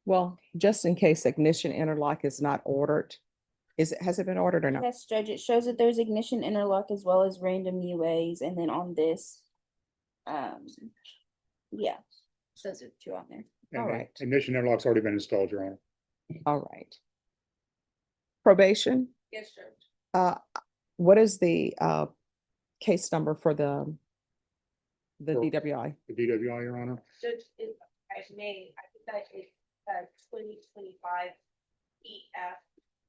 Well, just in case ignition interlock is not ordered, has it been ordered or not? yes, Judge, it shows that there's ignition interlock as well as random UAs, and then on this, yeah, those are two on there. And All right. ignition interlock's already been installed, Your Honor. All right. Probation, Yes, sir. what is the case number for the DWI? The DWI, Your Honor. Judge, if I may, I think that is 2025 EF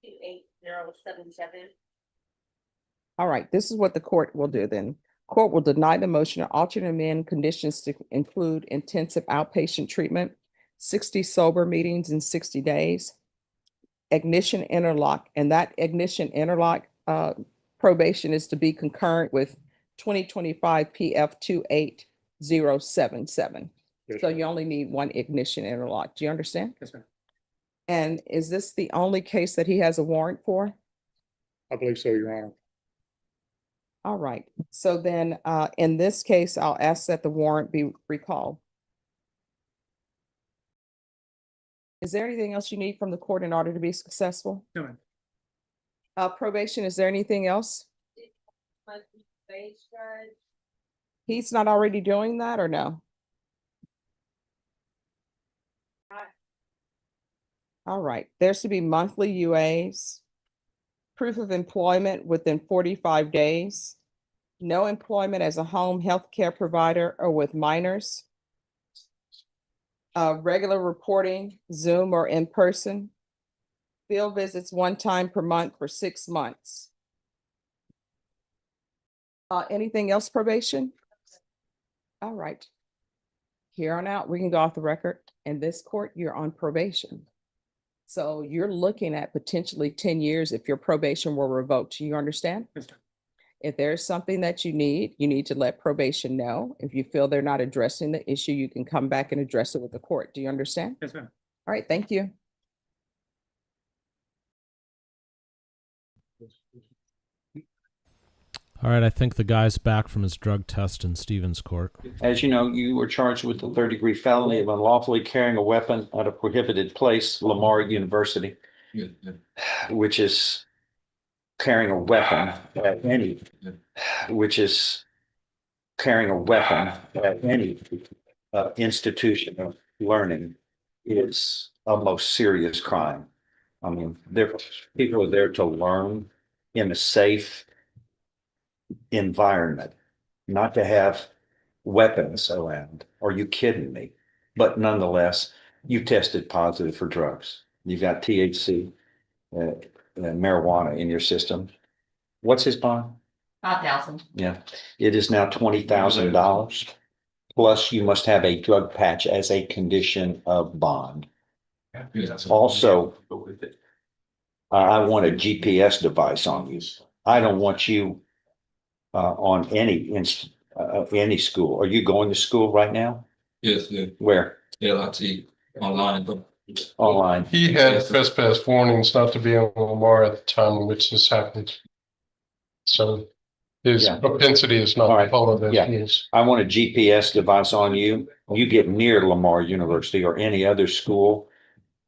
28077. All right, this is what the court will do then. Court will deny the motion to alter and amend conditions to include intensive outpatient treatment, 60 sober meetings in 60 days, ignition interlock, and that ignition interlock probation is to be concurrent with 2025 PF 28077. So you only need one ignition interlock. Do you understand? Yes, ma'am. And is this the only case that he has a warrant for? I believe so, Your Honor. All right, so then in this case, I'll ask that the warrant be recalled. Is there anything else you need from the court in order to be successful? No, ma'am. Probation, is there anything else? Monthly base, Judge. He's not already doing that or no? All right, there's to be monthly UAs, proof of employment within 45 days, no employment as a home health care provider or with minors, regular reporting, Zoom or in person, field visits one time per month for 6 months. Anything else, probation? All right. Here on out, we can go off the record. In this court, you're on probation. So you're looking at potentially 10 years if your probation were revoked. You understand? Yes, ma'am. If there's something that you need to let probation know. If you feel they're not addressing the issue, you can come back and address it with the court. Do you understand? Yes, ma'am. All right, thank you. All right, I think the guy's back from his drug test in Stevens Court. As you know, you were charged with the third-degree felony of unlawfully carrying a weapon at a prohibited place, Lamar University, which is carrying a weapon at any, which is carrying a weapon at any institution of learning is a most serious crime. I mean, people are there to learn in a safe environment, not to have weapons around. Are you kidding me? But nonetheless, you tested positive for drugs. You've got THC, marijuana in your system. What's his bond? 5,000. Yeah, it is now $20,000. Plus, you must have a drug patch as a condition of bond. Also, I want a GPS device on you. I don't want you on any school. Are you going to school right now? Yes, yeah. Where? LIT online. Online. He had trespass warnings not to be on Lamar at the time in which this happened. So his Yeah. propensity is not All to right. follow those Yeah. rules. I want a GPS device on you. You get near Lamar University or any other school,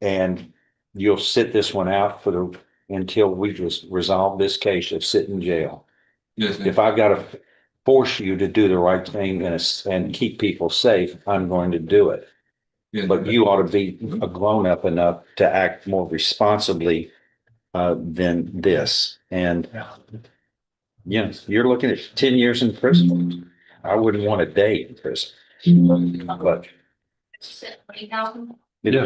and you'll sit this one out until we just resolve this case of sit in jail. Yes, If I've got to force you to do the right thing and keep people safe, I'm going to do it. yes. But you ought to be a grown up enough to act more responsibly than this. And you're looking at 10 years in prison. I wouldn't want a day in prison. But it's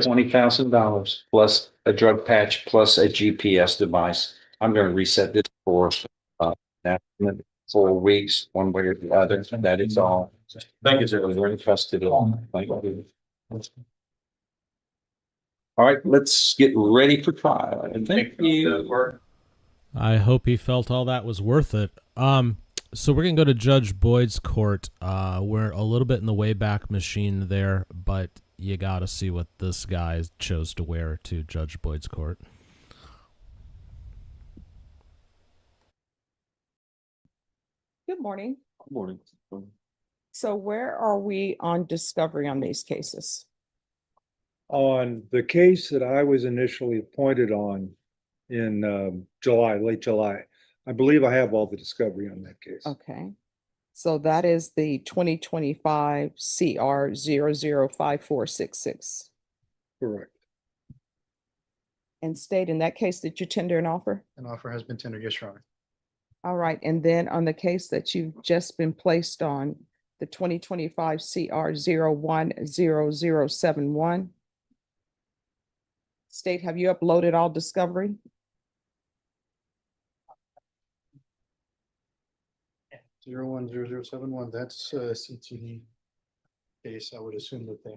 $20,000 plus a drug patch plus a GPS device. I'm going to reset this for 4 weeks, one way or the other. That is all. Thank you, sir. We're interested in. Thank you. All right, let's get ready for trial. And thank you. I hope he felt all that was worth it. So we're gonna go to Judge Boyd's court. We're a little bit in the Wayback Machine there, but you gotta see what this guy chose to wear to Judge Boyd's court. Good morning. Good morning. So where are we on discovery on these cases? On the case that I was initially appointed on in July, late July, I believe I have all the discovery on that case. Okay. So that is the 2025 CR 005466. Correct. And state in that case, did you tender an offer? An offer has been tendered, yes, Your Honor. All right. And then on the case that you've just been placed on, the 2025 CR 010071. State, have you uploaded all discovery? 010071, that's CTE case, I would assume that they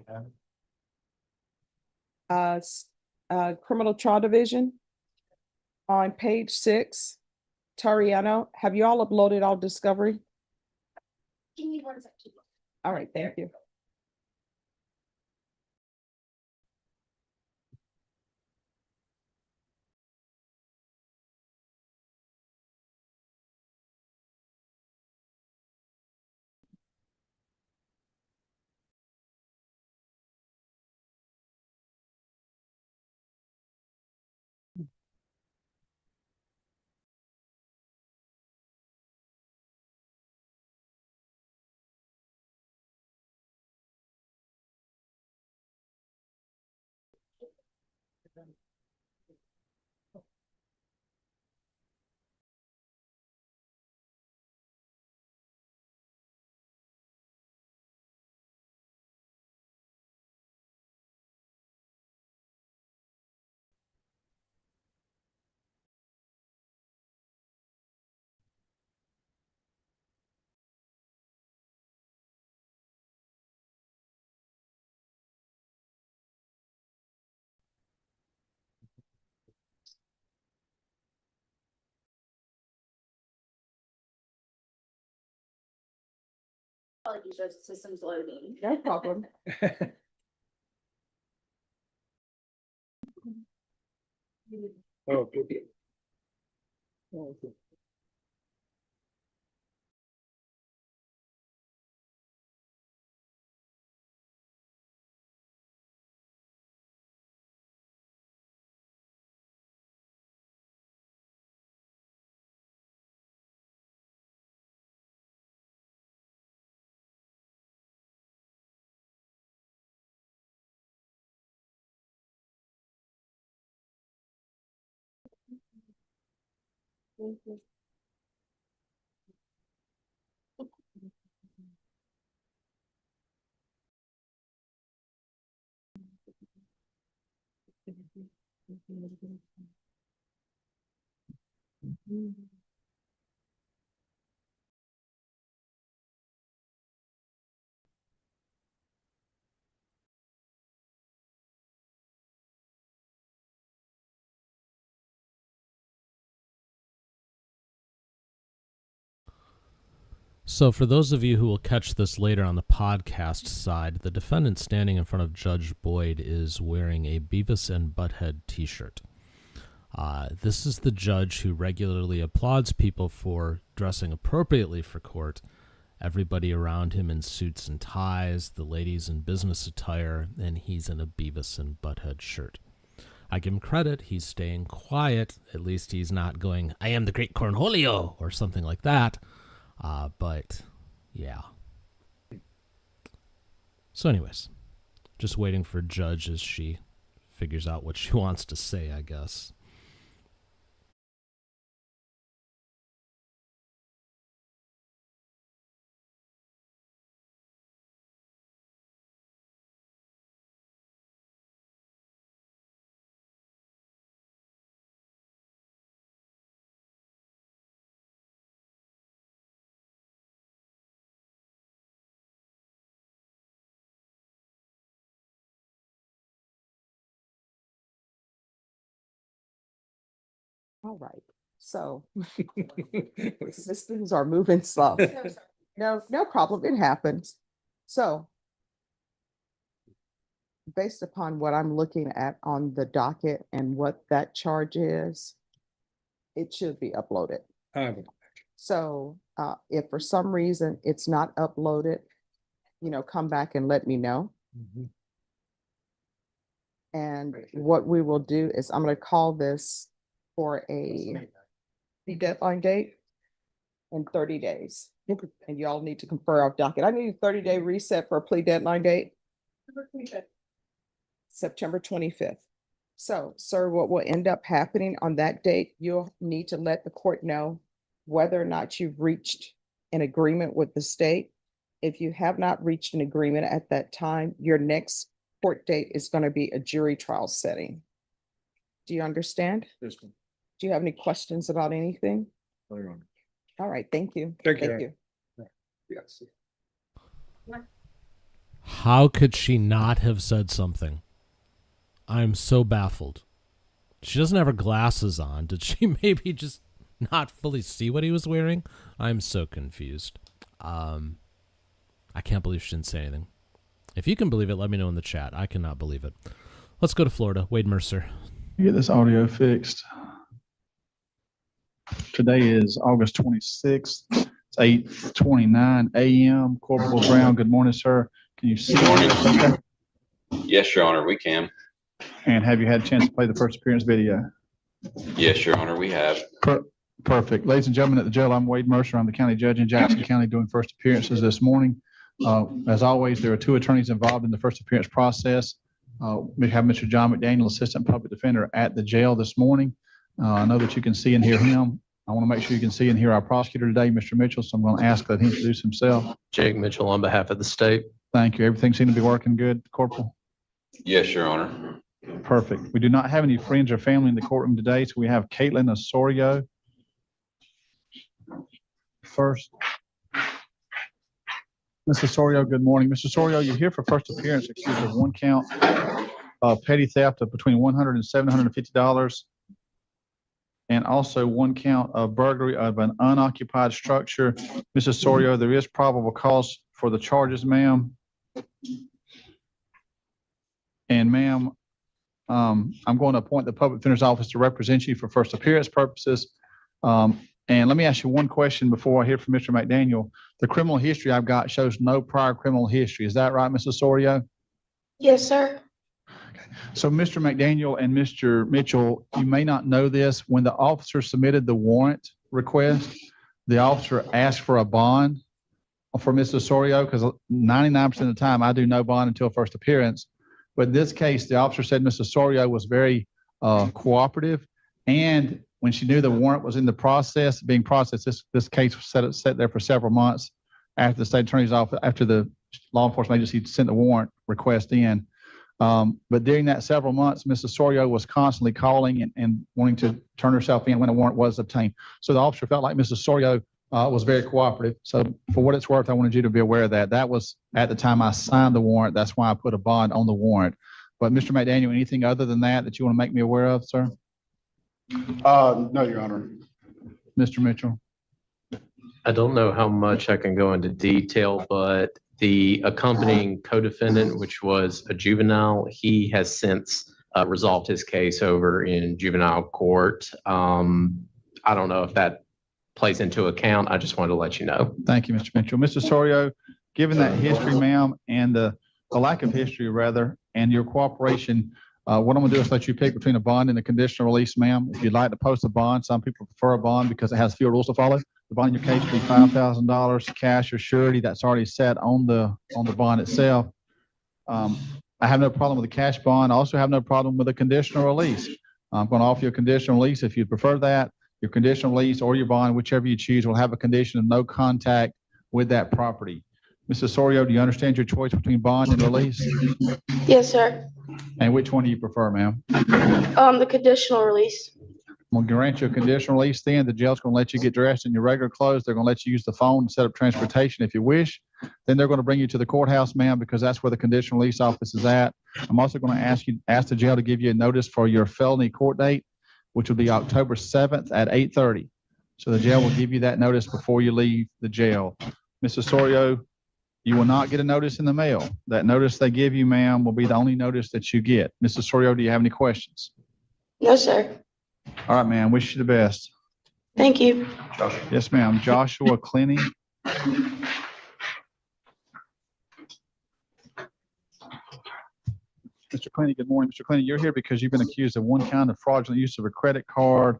have. Criminal Trial Division. On page 6, Tariano, have you all uploaded all discovery? Give me 1 second. All right, thank you. Apologies, the system's loading. No problem. Oh, good. Oh, okay. So for those of you who will catch this later on the podcast side, the defendant standing in front of Judge Boyd is wearing a Beavis and Butthead t-shirt. This is the judge who regularly applauds people for dressing appropriately for court. Everybody around him in suits and ties, the ladies in business attire, and he's in a Beavis and Butthead shirt. I give him credit. He's staying quiet. At least he's not going, "I am the great Cornholio," or something like that. But yeah. So anyways, just waiting for Judge as she figures out what she wants to say, I guess. All right, so systems are moving slow. No problem, it happens. So based upon what I'm looking at on the docket and what that charge is, it should be uploaded. So if for some reason it's not uploaded, come back and let me know. And what we will do is I'm going to call this for a deadline date in 30 days. And y'all need to confer our docket. I need a 30-day reset for a plea deadline date. September 25th. So, sir, what will end up happening on that date, you'll need to let the court know whether or not you've reached an agreement with the state. If you have not reached an agreement at that time, your next court date is going to be a jury trial setting. Do you understand? Yes, ma'am. Do you have any questions about anything? Later on. All right, thank you. Thank you. Yes. How could she not have said something? I'm so baffled. She doesn't have her glasses on. Did she maybe just not fully see what he was wearing? I'm so confused. I can't believe she didn't say anything. If you can believe it, let me know in the chat. I cannot believe it. Let's go to Florida. Wade Mercer. Get this audio fixed. Today is August 26th. It's 8:29 a.m. Corporal Brown, good morning, sir. Can you see us okay? Yes, Your Honor, we can. And have you had a chance to play the first appearance video? Yes, Your Honor, we have. Perfect. Ladies and gentlemen, at the jail, I'm Wade Mercer. I'm the county judge in Jackson County doing first appearances this morning. As always, there are two attorneys involved in the first appearance process. We have Mr. John McDaniel, Assistant Public Defender, at the jail this morning. I know that you can see and hear him. I want to make sure you can see and hear our prosecutor today, Mr. Mitchell, so I'm going to ask that he introduce himself. Jake Mitchell on behalf of the state. Thank you. Everything seemed to be working good, Corporal? Yes, Your Honor. Perfect. We do not have any friends or family in the courtroom today, so we have Caitlin Osorio first. Mr. Osorio, good morning. Mr. Osorio, you're here for first appearance accused of one count of petty theft of between $100 and $750, and also one count of burglary of an unoccupied structure. Mrs. Osorio, there is probable cause for the charges, ma'am. And ma'am, I'm going to appoint the public defender's office to represent you for first appearance purposes. And let me ask you one question before I hear from Mr. McDaniel. The criminal history I've got shows no prior criminal history. Is that right, Mrs. Osorio? Yes, sir. So Mr. McDaniel and Mr. Mitchell, you may not know this. When the officer submitted the warrant request, the officer asked for a bond for Mrs. Osorio, because 99% of the time I do no bond until first appearance. But in this case, the officer said Mrs. Osorio was very cooperative, and when she knew the warrant was in the process, being processed, this case was set there for several months after the state attorney's office, after the law enforcement agency sent the warrant request in. But during that several months, Ms. Osorio was constantly calling and wanting to turn herself in when a warrant was obtained. So the officer felt like Ms. Osorio was very cooperative. So for what it's worth, I wanted you to be aware of that. That was at the time I signed the warrant. That's why I put a bond on the warrant. But Mr. McDaniel, anything other than that you want to make me aware of, sir? No, Your Honor. Mr. Mitchell? I don't know how much I can go into detail, but the accompanying co-defendant, which was a juvenile, he has since resolved his case over in juvenile court. I don't know if that plays into account. I just wanted to let you know. Thank you, Mr. Mitchell. Mr. Osorio, given that history, ma'am, and the lack of history, rather, and your cooperation, what I'm going to do is let you pick between a bond and a conditional release, ma'am. If you'd like to post a bond, some people prefer a bond because it has fewer rules to follow. The bond in your case would be $5,000 cash or surety. That's already set on the bond itself. I have no problem with a cash bond. I also have no problem with a conditional release. I'm going to offer you a conditional release if you prefer that. Your conditional release or your bond, whichever you choose, will have a condition of no contact with that property. Mrs. Osorio, do you understand your choice between bond and release? Yes, sir. And which one do you prefer, ma'am? The conditional release. We'll grant you a conditional release then. The jail's going to let you get dressed in your regular clothes. They're going to let you use the phone to set up transportation if you wish. Then they're going to bring you to the courthouse, ma'am, because that's where the conditional release office is at. I'm also going to ask the jail to give you a notice for your felony court date, which will be October 7th at 8:30. So the jail will give you that notice before you leave the jail. Mrs. Osorio, you will not get a notice in the mail. That notice they give you, ma'am, will be the only notice that you get. Mrs. Osorio, do you have any questions? No, sir. All right, ma'am. Wish you the best. Thank you. Yes, ma'am. Joshua Clenny. Mr. Clenny, good morning. Mr. Clenny, you're here because you've been accused of one count of fraudulent use of a credit card.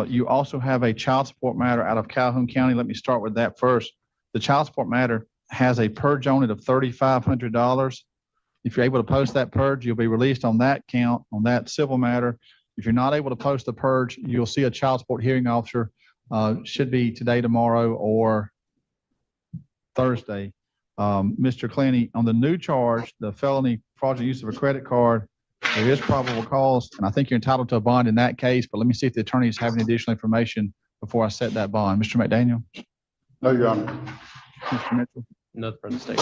You also have a child support matter out of Calhoun County. Let me start with that first. The child support matter has a purge on it of $3,500. If you're able to post that purge, you'll be released on that count, on that civil matter. If you're not able to post the purge, you'll see a child support hearing officer. Should be today, tomorrow, or Thursday. Mr. Clenny, on the new charge, the felony fraudulent use of a credit card, there is probable cause, and I think you're entitled to a bond in that case, but let me see if the attorneys have any additional information before I set that bond. Mr. McDaniel? No, Your Honor. Mr. Mitchell? Nothing for the state.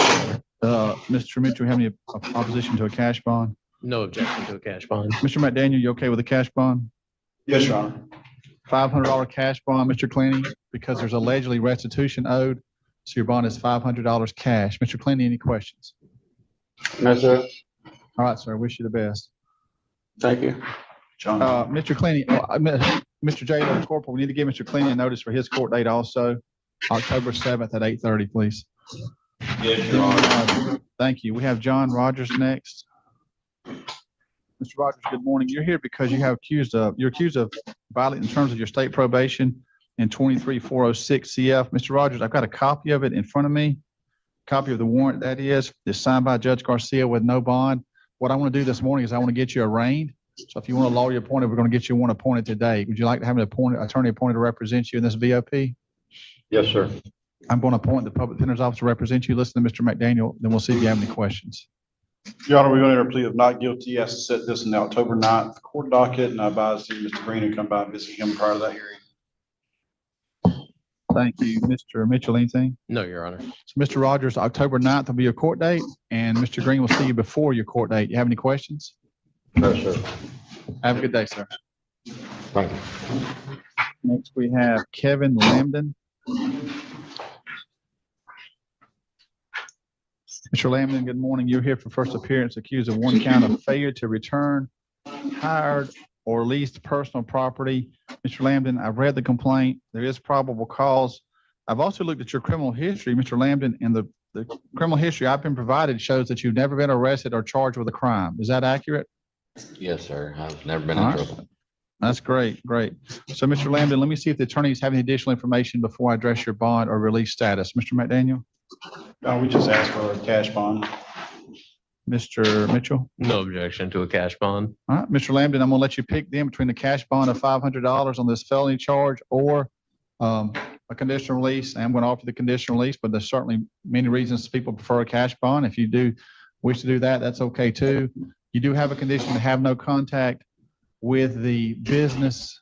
Mr. Mitchell, you have any opposition to a cash bond? No objection to a cash bond. Mr. McDaniel, you okay with a cash bond? Yes, Your Honor. $500 cash bond, Mr. Clenny, because there's allegedly restitution owed. So your bond is $500 cash. Mr. Clenny, any questions? No, sir. All right, sir. Wish you the best. Thank you. John. Mr. Clenny, Mr. J. Corporal, we need to give Mr. Clenny a notice for his court date also, October 7th at 8:30, please. Yes, Your Honor. Thank you. We have John Rogers next. Mr. Rogers, good morning. You're here because you're accused of violating the terms of your state probation in 23406 CF. Mr. Rogers, I've got a copy of it in front of me. Copy of the warrant, that is signed by Judge Garcia with no bond. What I want to do this morning is I want to get you arraigned. So if you want a lawyer appointed, we're going to get you one appointed today. Would you like to have an attorney appointed to represent you in this VOP? Yes, sir. I'm going to appoint the public defender's office to represent you. Listen to Mr. McDaniel, then we'll see if you have any questions. Your Honor, we're going to enter a plea of not guilty. He has to set this in the October 9th court docket, and I advise you, Mr. Green, to come by and visit him prior to that hearing. Thank you. Mr. Mitchell, anything? No, Your Honor. So Mr. Rogers, October 9th will be your court date, and Mr. Green will see you before your court date. You have any questions? No, sir. Have a good day, sir. Thank you. Next, we have Kevin Lambden. Mr. Lambden, good morning. You're here for first appearance accused of one count of failure to return hired or leased personal property. Mr. Lambden, I've read the complaint. There is probable cause. I've also looked at your criminal history, Mr. Lambden, and the criminal history I've been provided shows that you've never been arrested or charged with a crime. Is that accurate? Yes, sir. I've never been in trouble. That's great. Great. So, Mr. Lambden, let me see if the attorneys have any additional information before I address your bond or release status. Mr. McDaniel? We just asked for a cash bond. Mr. Mitchell? No objection to a cash bond. All right, Mr. Lambden, I'm gonna let you pick them between the cash bond of $500 on this felony charge or a conditional release. I'm gonna offer the conditional release, but there's certainly many reasons people prefer a cash bond. If you do wish to do that, that's okay too. You do have a condition to have no contact with the business.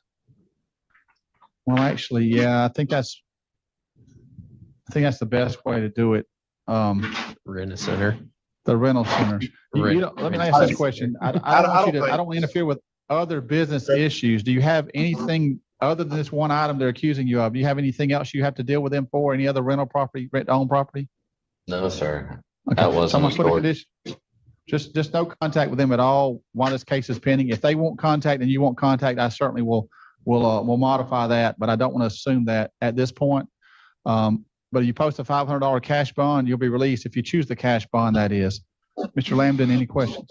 Well, actually, yeah, I think that's the best way to do it. Rent center. The rental centers. You don't, let me ask this question. I don't want to interfere with other business issues. Do you have anything other than this one item they're accusing you of? Do you have anything else you have to deal with them for? Any other rental property, rent-owned property? No, sir. Okay. That wasn't Someone put a stored. condition. Just no contact with them at all while this case is pending. If they want contact and you want contact, I certainly will modify that, but I don't want to assume that at this point. But if you post a $500 cash bond, you'll be released if you choose the cash bond, that is. Mr. Lambden, any questions?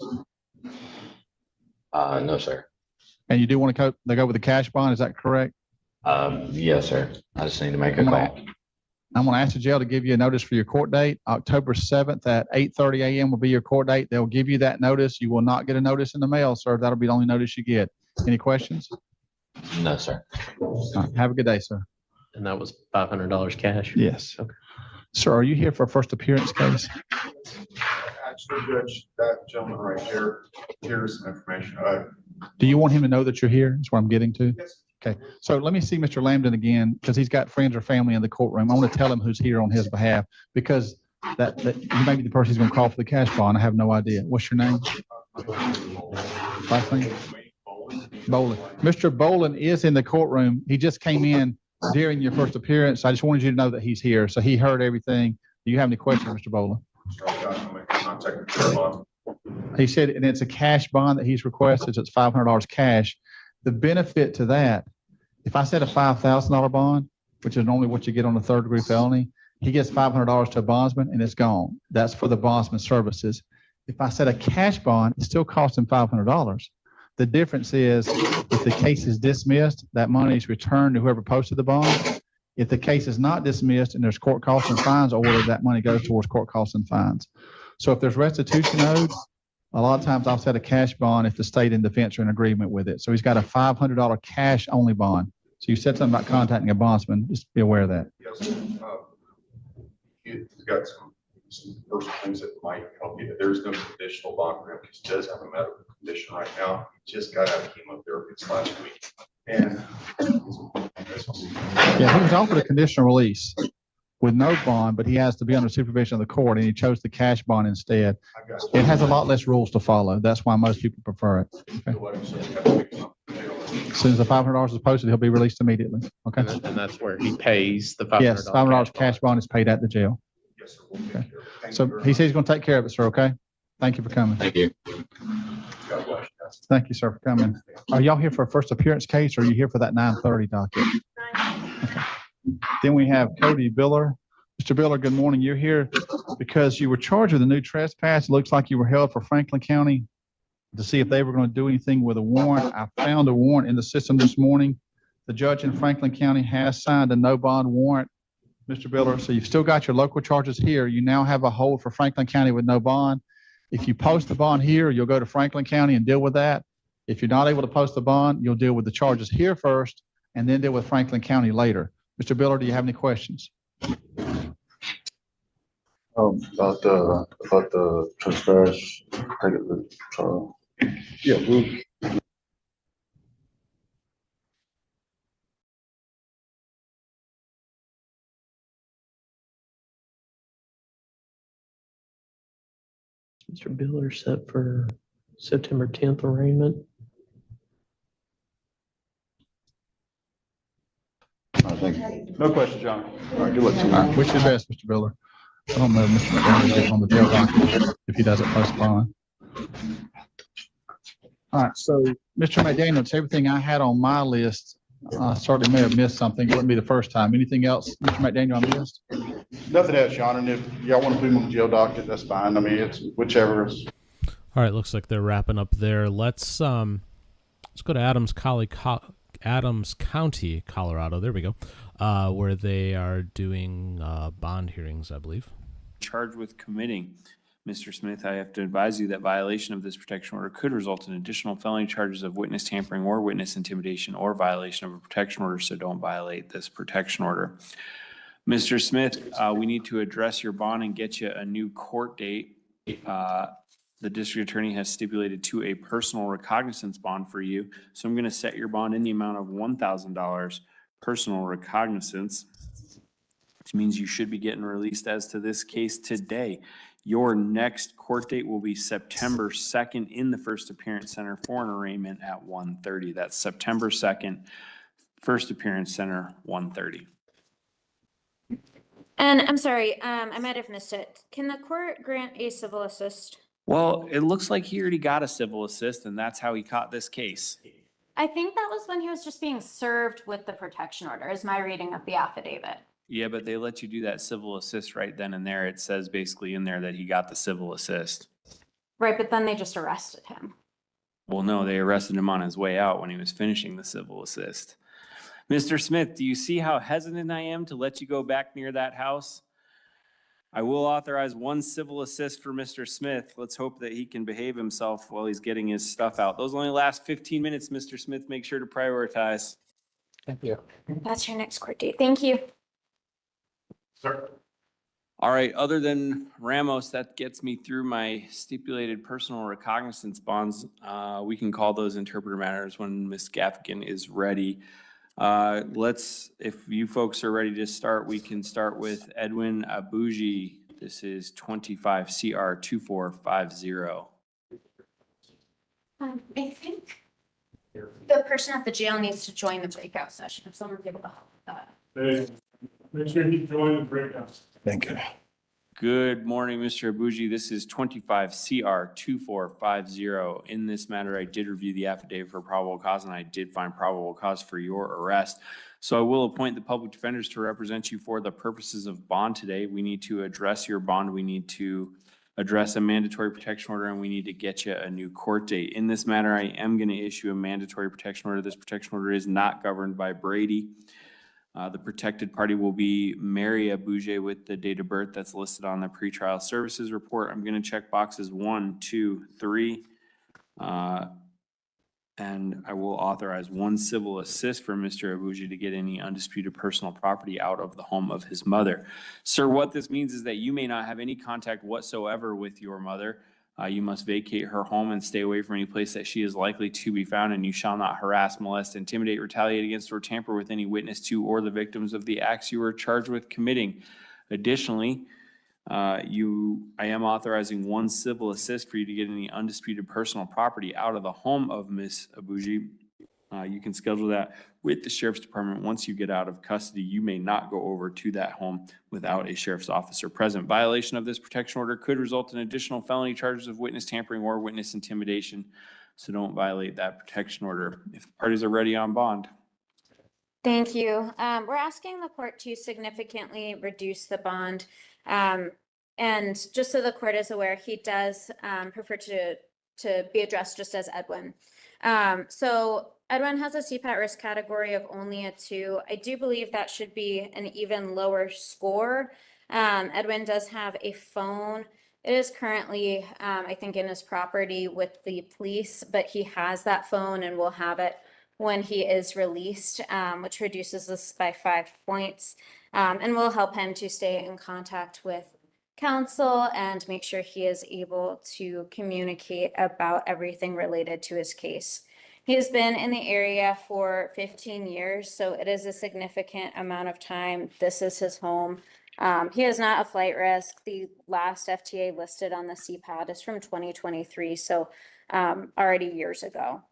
No, sir. And you do want to go with the cash bond, is that correct? Yes, sir. I just need to make a call. I'm going to ask the jail to give you a notice for your court date. October 7th at 8:30 a.m. will be your court date. They'll give you that notice. You will not get a notice in the mail, sir. That'll be the only notice you get. Any questions? No, sir. All right, have a good day, sir. And that was $500 cash? Yes. Okay. Sir, are you here for a first appearance case? Actually, Judge, that gentleman right here, here's some information. Do you want him to know that you're here? That's what I'm getting to. Yes. Okay. So let me see Mr. Lambden again, because he's got friends or family in the courtroom. I want to tell him who's here on his behalf, because that you may be the person who's going to call for the cash bond. I have no idea. What's your name? Last name? Bolin. Mr. Bolin is in the courtroom. He just came in during your first appearance. I just wanted you to know that he's here. So he heard everything. Do you have any questions, Mr. Bolin? He said, and it's a cash bond that he's requested. So it's $500 cash. The benefit to that, if I set a $5,000 bond, which is normally what you get on a third-degree felony, he gets $500 to a bondsman and it's gone. That's for the bondsman services. If I set a cash bond, it still costs him $500. The difference is if the case is dismissed, that money is returned to whoever posted the bond. If the case is not dismissed and there's court costs and fines ordered, that money goes towards court costs and fines. So if there's restitution owed, a lot of times I'll set a cash bond if the state and defense are in agreement with it. So he's got a $500 cash only bond. So you said something about contacting a bondsman, just be aware of that. Yes, he's got some personal things that might help you. There's no conditional bond for him because he does have a medical condition right now. He just got out of chemotherapy this last week. And yeah, he was offered a conditional release with no bond, but he has to be under supervision of the court, and he chose the cash bond instead. It has a lot less rules to follow. That's why most people prefer it. Okay. As soon as the $500 is posted, he'll be released immediately. Okay. And that's where he pays the $500. Yes, $500 cash bond is paid at the jail. yes, sir, Okay. So he says he's going to take care of it, sir. Okay. Thank you for coming. Thank you. God bless you. Thank you, sir, for coming. Are y'all here for a first appearance case, or are you here for that 9:30 docket? Okay. Then we have Cody Biller. Mr. Biller, good morning. You're here because you were charged with a new trespass. It looks like you were held for Franklin County to see if they were going to do anything with a warrant. I found a warrant in the system this morning. The judge in Franklin County has signed a no bond warrant, Mr. Biller. So you've still got your local charges here. You now have a hold for Franklin County with no bond. If you post the bond here, you'll go to Franklin County and deal with that. If you're not able to post the bond, you'll deal with the charges here first and then deal with Franklin County later. Mr. Biller, do you have any questions? About the trespass, take it to trial. Yeah. Mr. Biller set for September 10th arraignment. No questions, John. All right, good luck to you. All right, wish you the best, Mr. Biller. I don't know if Mr. McDaniel is getting on the jail docket if he doesn't post bond. All right, so Mr. McDaniel, it's everything I had on my list. I certainly may have missed something. It wouldn't be the first time. Anything else, Mr. McDaniel, I missed? Nothing else, John, and if y'all want to put him on the jail docket, that's fine. I mean, it's whichever is. All right, looks like they're wrapping up there. Let's go to Adams County, Colorado. There we go, where they are doing bond hearings, I believe. Charged with committing. Mr. Smith, I have to advise you that violation of this protection order could result in additional felony charges of witness tampering or witness intimidation or violation of a protection order, so don't violate this protection order. Mr. Smith, we need to address your bond and get you a new court date. The district attorney has stipulated to a personal recognizance bond for you, so I'm going to set your bond in the amount of $1,000 personal recognizance, which means you should be getting released as to this case today. Your next court date will be September 2nd in the First Appearance Center for an arraignment at 1:30. That's September 2nd, First Appearance Center, 1:30. And I'm sorry, I might have missed it. Can the court grant a civil assist? Well, it looks like he already got a civil assist, and that's how he caught this case. I think that was when he was just being served with the protection order, is my reading of the affidavit. Yeah, but they let you do that civil assist right then and there. It says basically in there that he got the civil assist. Right, but then they just arrested him. Well, no, they arrested him on his way out when he was finishing the civil assist. Mr. Smith, do you see how hesitant I am to let you go back near that house? I will authorize one civil assist for Mr. Smith. Let's hope that he can behave himself while he's getting his stuff out. Those only last 15 minutes, Mr. Smith. Make sure to prioritize. Thank you. That's your next court date. Thank you. Sir. All right, other than Ramos, that gets me through my stipulated personal recognizance bonds. We can call those interpreter matters when Ms. Gaffigan is ready. If you folks are ready to start, we can start with Edwin Abuji. This is 25 CR 2450. I think the person at the jail needs to join the breakout session, if someone's able to help with that. Make sure you join the breakout. Thank you. Good morning, Mr. Abuji. This is 25 CR 2450. In this matter, I did review the affidavit for probable cause, and I did find probable cause for your arrest. So I will appoint the public defenders to represent you for the purposes of bond today. We need to address your bond. We need to address a mandatory protection order, and we need to get you a new court date. In this matter, I am going to issue a mandatory protection order. This protection order is not governed by Brady. The protected party will be Mary Abuji with the date of birth that's listed on the pretrial services report. I'm going to check boxes 1, 2, 3. And I will authorize one civil assist for Mr. Abuji to get any undisputed personal property out of the home of his mother. Sir, what this means is that you may not have any contact whatsoever with your mother. You must vacate her home and stay away from any place that she is likely to be found, and you shall not harass, molest, intimidate, retaliate against, or tamper with any witness to or the victims of the acts you are charged with committing. Additionally, I am authorizing one civil assist for you to get any undisputed personal property out of the home of Ms. Abuji. You can schedule that with the sheriff's department. Once you get out of custody, you may not go over to that home without a sheriff's officer present. Violation of this protection order could result in additional felony charges of witness tampering or witness intimidation. So don't violate that protection order. If parties are ready on bond. Thank you. We're asking the court to significantly reduce the bond. And just so the court is aware, he does prefer to be addressed just as Edwin. So Edwin has a CPAT risk category of only a 2. I do believe that should be an even lower score. Edwin does have a phone. It is currently, I think, in his property with the police, but he has that phone and will have it when he is released, which reduces this by 5 points, and will help him to stay in contact with counsel and make sure he is able to communicate about everything related to his case. He has been in the area for 15 years, so it is a significant amount of time. This is his home. He is not a flight risk. The last FTA listed on the CPAT is from 2023, so already years ago.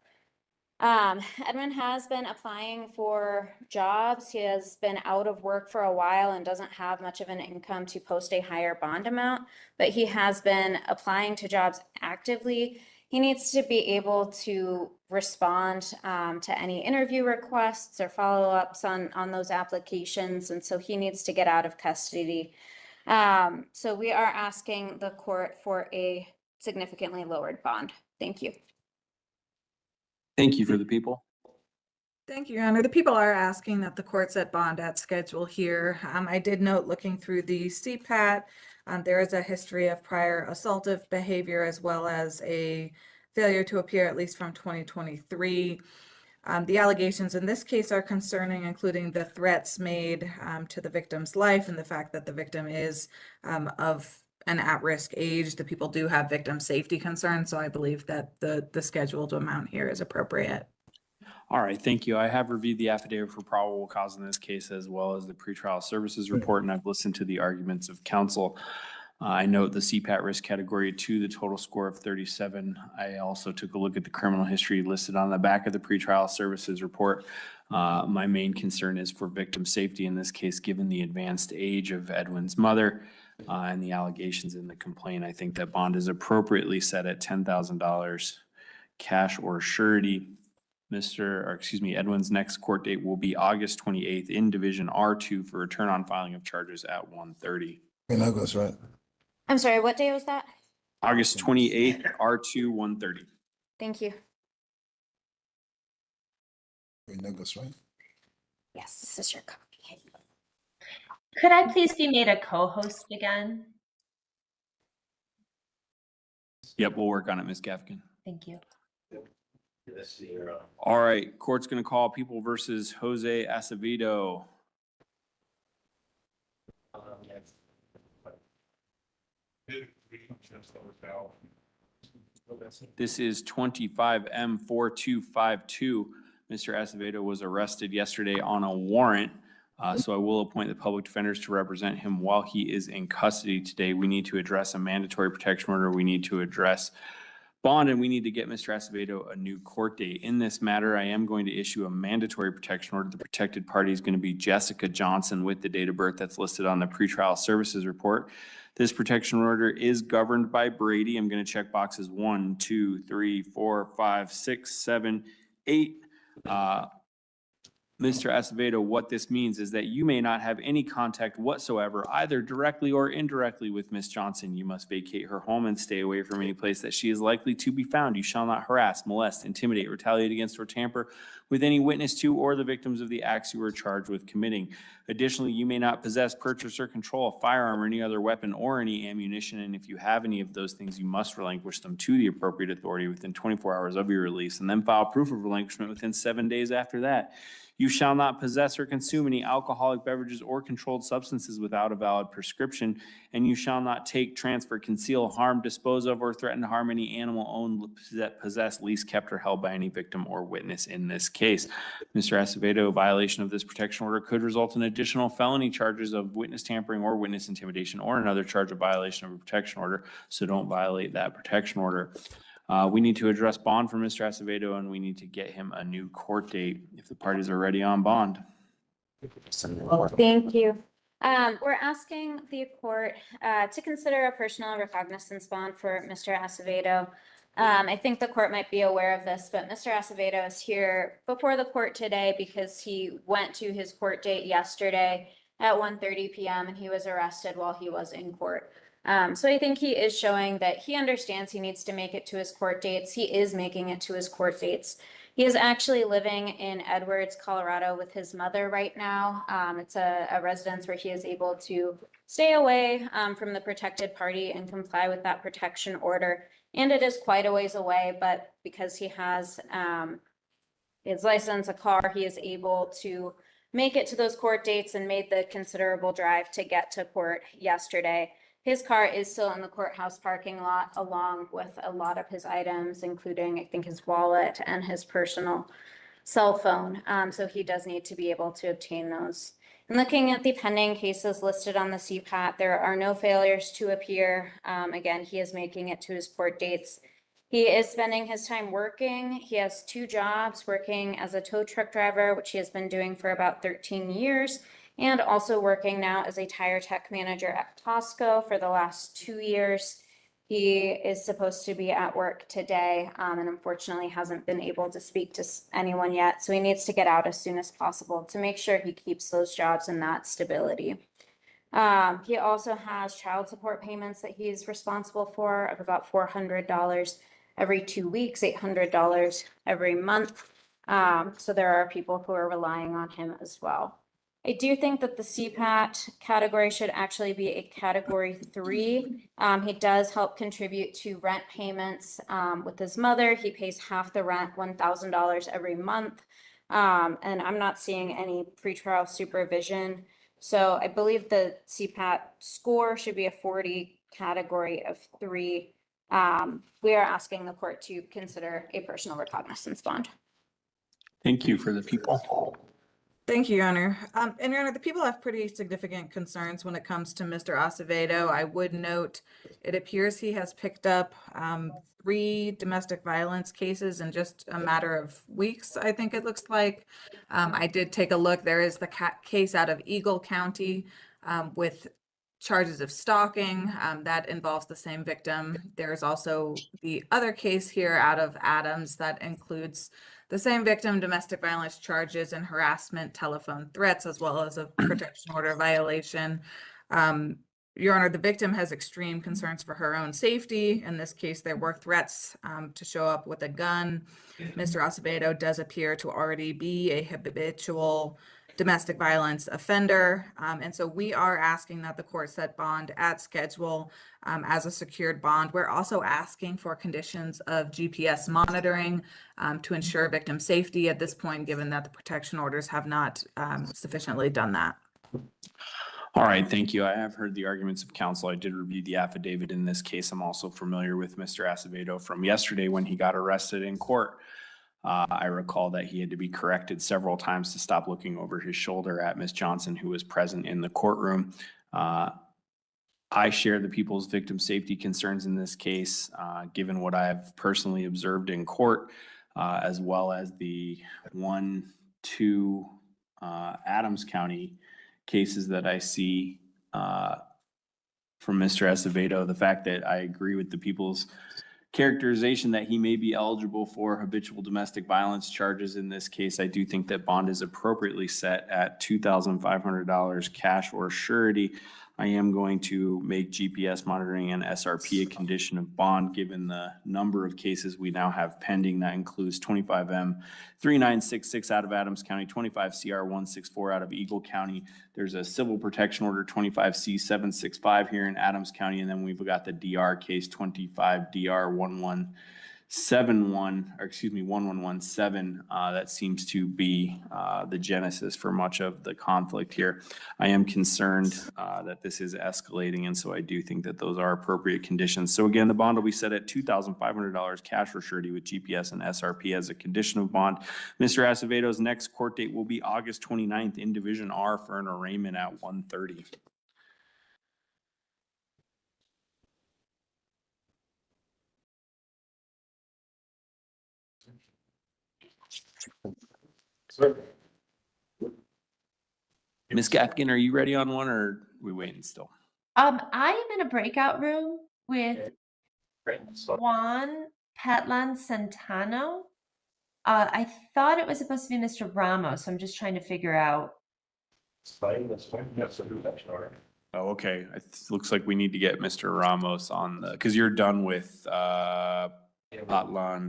Edwin has been applying for jobs. He has been out of work for a while and doesn't have much of an income to post a higher bond amount, but he has been applying to jobs actively. He needs to be able to respond to any interview requests or follow-ups on those applications, and so he needs to get out of custody. So we are asking the court for a significantly lowered bond. Thank you. Thank you for the people. Thank you, Your Honor. The people are asking that the court set bond at schedule here. I did note looking through the CPAT, There is a history of prior assaultive behavior as well as a failure to appear, at least from 2023. The allegations in this case are concerning, including the threats made to the victim's life and the fact that the victim is of an at-risk age. The people do have victim safety concerns, so I believe that the scheduled amount here is appropriate. All right, thank you. I have reviewed the affidavit for probable cause in this case as well as the pretrial services report, and I've listened to the arguments of counsel. I note the CPAT risk category 2, the total score of 37. I also took a look at the criminal history listed on the back of the pretrial services report. My main concern is for victim safety in this case, given the advanced age of Edwin's mother and the allegations in the complaint. I think that bond is appropriately set at $10,000 cash or surety. Edwin's next court date will be August 28th in Division R2 for return on filing of charges at 1:30. That's right. I'm sorry, what day was that? August 28th, R2, 1:30. Thank you. That's right. Yes, this is your copy. Could I please be made a co-host again? Yep, we'll work on it, Ms. Gaffigan. Thank you. All right, court's going to call People versus Jose Acevedo. This is 25M4252. Mr. Acevedo was arrested yesterday on a warrant, so I will appoint the public defenders to represent him while he is in custody today. We need to address a mandatory protection order. We need to address bond, and we need to get Mr. Acevedo a new court date. In this matter, I am going to issue a mandatory protection order. The protected party is going to be Jessica Johnson with the date of birth that's listed on the pretrial services report. This protection order is governed by Brady. I'm going to check boxes 1, 2, 3, 4, 5, 6, 7, 8. Mr. Acevedo, what this means is that you may not have any contact whatsoever, either directly or indirectly, with Ms. Johnson. You must vacate her home and stay away from any place that she is likely to be found. You shall not harass, molest, intimidate, retaliate against, or tamper with any witness to or the victims of the acts you are charged with committing. Additionally, you may not possess, purchase, or control a firearm or any other weapon or any ammunition, and if you have any of those things, you must relinquish them to the appropriate authority within 24 hours of your release, and then file proof of relinquishment within 7 days after that. You shall not possess or consume any alcoholic beverages or controlled substances without a valid prescription, and you shall not take, transfer, conceal, harm, dispose of, or threaten to harm any animal owned, possessed, leased, kept, or held by any victim or witness in this case. Mr. Acevedo, a violation of this protection order could result in additional felony charges of witness tampering or witness intimidation or another charge of violation of a protection order, so don't violate that protection order. We need to address bond for Mr. Acevedo, and we need to get him a new court date if the parties are ready on bond. Thank you. We're asking the court to consider a personal recognizance bond for Mr. Acevedo. I think the court might be aware of this, but Mr. Acevedo is here before the court today because he went to his court date yesterday at 1:30 p.m. and he was arrested while he was in court. So I think he is showing that he understands he needs to make it to his court dates. He is making it to his court dates. He is actually living in Edwards, Colorado with his mother right now. It's a residence where he is able to stay away from the protected party and comply with that protection order. And it is quite a ways away, but because he has his license, a car, he is able to make it to those court dates and made the considerable drive to get to court yesterday. His car is still in the courthouse parking lot along with a lot of his items, including, I think, his wallet and his personal cell phone. So he does need to be able to obtain those. And looking at the pending cases listed on the CPAT, there are no failures to appear. Again, he is making it to his court dates. He is spending his time working. He has 2 jobs, working as a tow truck driver, which he has been doing for about 13 years. And also working now as a tire tech manager at Costco for the last 2 years. He is supposed to be at work today and unfortunately hasn't been able to speak to anyone yet. So he needs to get out as soon as possible to make sure he keeps those jobs and that stability. He also has child support payments that he's responsible for of about $400 every 2 weeks, $800 every month. So there are people who are relying on him as well. I do think that the CPAT category should actually be a category 3. He does help contribute to rent payments with his mother. He pays half the rent, $1,000 every month. And I'm not seeing any pretrial supervision. So I believe the CPAT score should be a 40 category of 3. We are asking the court to consider a personal recognizance bond. Thank you for the people. Thank you, Your Honor. And Your Honor, the people have pretty significant concerns when it comes to Mr. Acevedo. I would note it appears he has picked up 3 domestic violence cases in just a matter of weeks, I think it looks like. I did take a look. There is the case out of Eagle County with charges of stalking that involves the same victim. There's also the other case here out of Adams that includes the same victim, domestic violence charges and harassment, telephone threats, as well as a protection order violation. Your Honor, the victim has extreme concerns for her own safety. In this case, there were threats to show up with a gun. Mr. Acevedo does appear to already be a habitual domestic violence offender. And so we are asking that the court set bond at schedule as a secured bond. We're also asking for conditions of GPS monitoring to ensure victim safety at this point, given that the protection orders have not sufficiently done that. All right, thank you. I have heard the arguments of counsel. I did review the affidavit in this case. I'm also familiar with Mr. Acevedo from yesterday when he got arrested in court. I recall that he had to be corrected several times to stop looking over his shoulder at Ms. Johnson, who was present in the courtroom. I share the people's victim safety concerns in this case, given what I've personally observed in court, as well as the 2 Adams County cases that I see from Mr. Acevedo. The fact that I agree with the people's characterization that he may be eligible for habitual domestic violence charges in this case, I do think that bond is appropriately set at $2,500 cash or surety. I am going to make GPS monitoring and SRP a condition of bond, given the number of cases we now have pending. That includes 25M 3966 out of Adams County, 25 CR 164 out of Eagle County. There's a civil protection order 25C 765 here in Adams County, and then we've got the DR case 25 DR 1117. That seems to be the genesis for much of the conflict here. I am concerned that this is escalating, and so I do think that those are appropriate conditions. So again, the bond will be set at $2,500 cash or surety with GPS and SRP as a condition of bond. Mr. Acevedo's next court date will be August 29th in Division R for an arraignment at 1:30. Ms. Gafkin, are you ready on one, or are we waiting still? I am in a breakout room with Juan Petlan Centano. I thought it was supposed to be Mr. Ramos. I'm just trying to figure out. Oh, okay. It looks like we need to get Mr. Ramos on the, because you're done with Patlan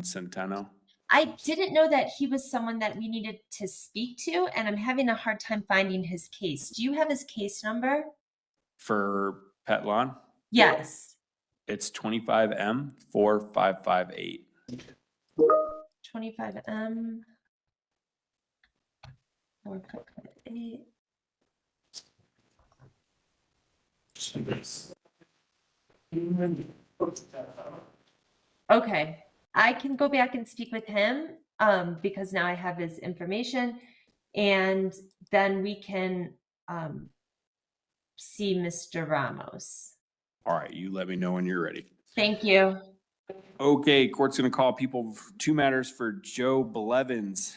Centeno. I didn't know that he was someone that we needed to speak to, and I'm having a hard time finding his case. Do you have his case number? For Petlan? Yes. It's 25M 4558. 25M 4558. Okay. I can go back and speak with him because now I have his information, and then we can see Mr. Ramos. All right, you let me know when you're ready. Thank you. Okay, court's going to call people 2 matters for Joe Blevins.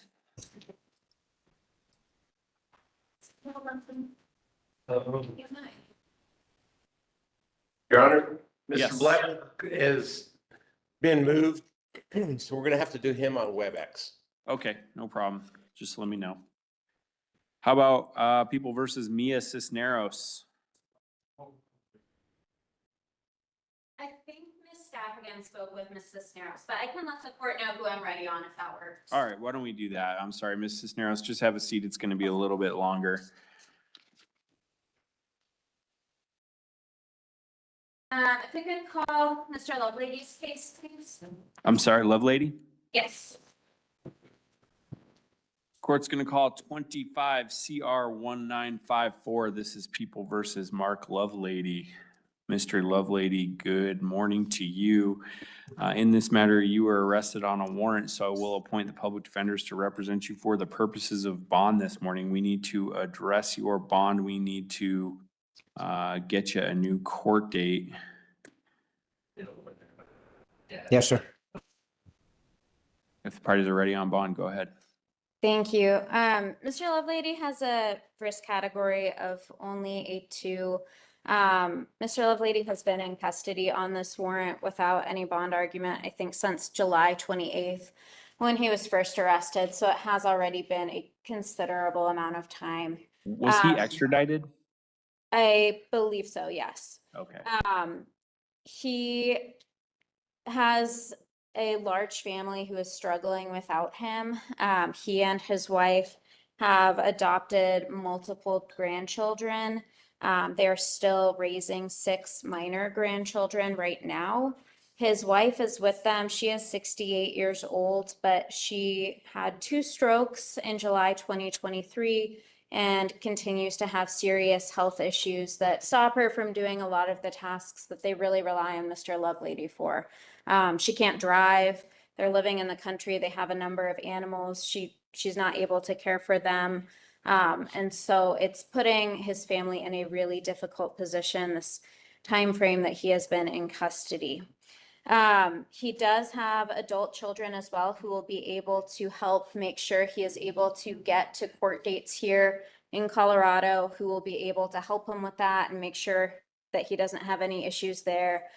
Your Honor, Mr. Yes. Blevins has been moved, so we're going to have to do him on WebEx. Okay, no problem. Just let me know. How about people versus Mia Cisneros? I think Ms. Staffigan spoke with Ms. Cisneros, but I can let the court know who I'm ready on if that works. All right, why don't we do that? I'm sorry, Ms. Cisneros, just have a seat. It's going to be a little bit longer. If we could call Mr. Lovelady's case, please. I'm sorry, Lovelady? Yes. Court's going to call 25 CR 1954. This is People versus Mark Lovelady. Mr. Lovelady, good morning to you. In this matter, you were arrested on a warrant, so I will appoint the public defenders to represent you for the purposes of bond this morning. We need to address your bond. We need to get you a new court date. Yes, sir. If the parties are ready on bond, go ahead. Thank you. Mr. Lovelady has a risk category of only a 2. Mr. Lovelady has been in custody on this warrant without any bond argument, I think since July 28th when he was first arrested. So it has already been a considerable amount of time. Was he extradited? I believe so, yes. Okay. He has a large family who is struggling without him. He and his wife have adopted multiple grandchildren. They're still raising 6 minor grandchildren right now. His wife is with them. She is 68 years old, but she had 2 strokes in July 2023 and continues to have serious health issues that stop her from doing a lot of the tasks that they really rely on Mr. Lovelady for. She can't drive. They're living in the country. They have a number of animals. She's not able to care for them. And so it's putting his family in a really difficult position, this time frame that he has been in custody. He does have adult children as well who will be able to help make sure he is able to get to court dates here in Colorado, who will be able to help him with that and make sure that he doesn't have any issues there.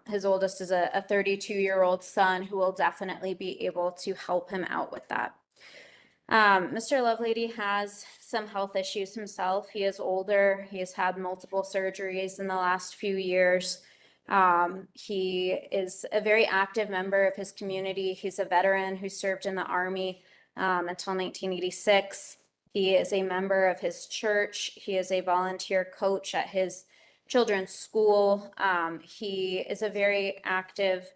His oldest is a 32-year-old son who will definitely be able to help him out with that. Mr. Lovelady has some health issues himself. He is older. He has had multiple surgeries in the last few years. He is a very active member of his community. He's a veteran who served in the Army until 1986. He is a member of his church. He is a volunteer coach at his children's school. He is a very active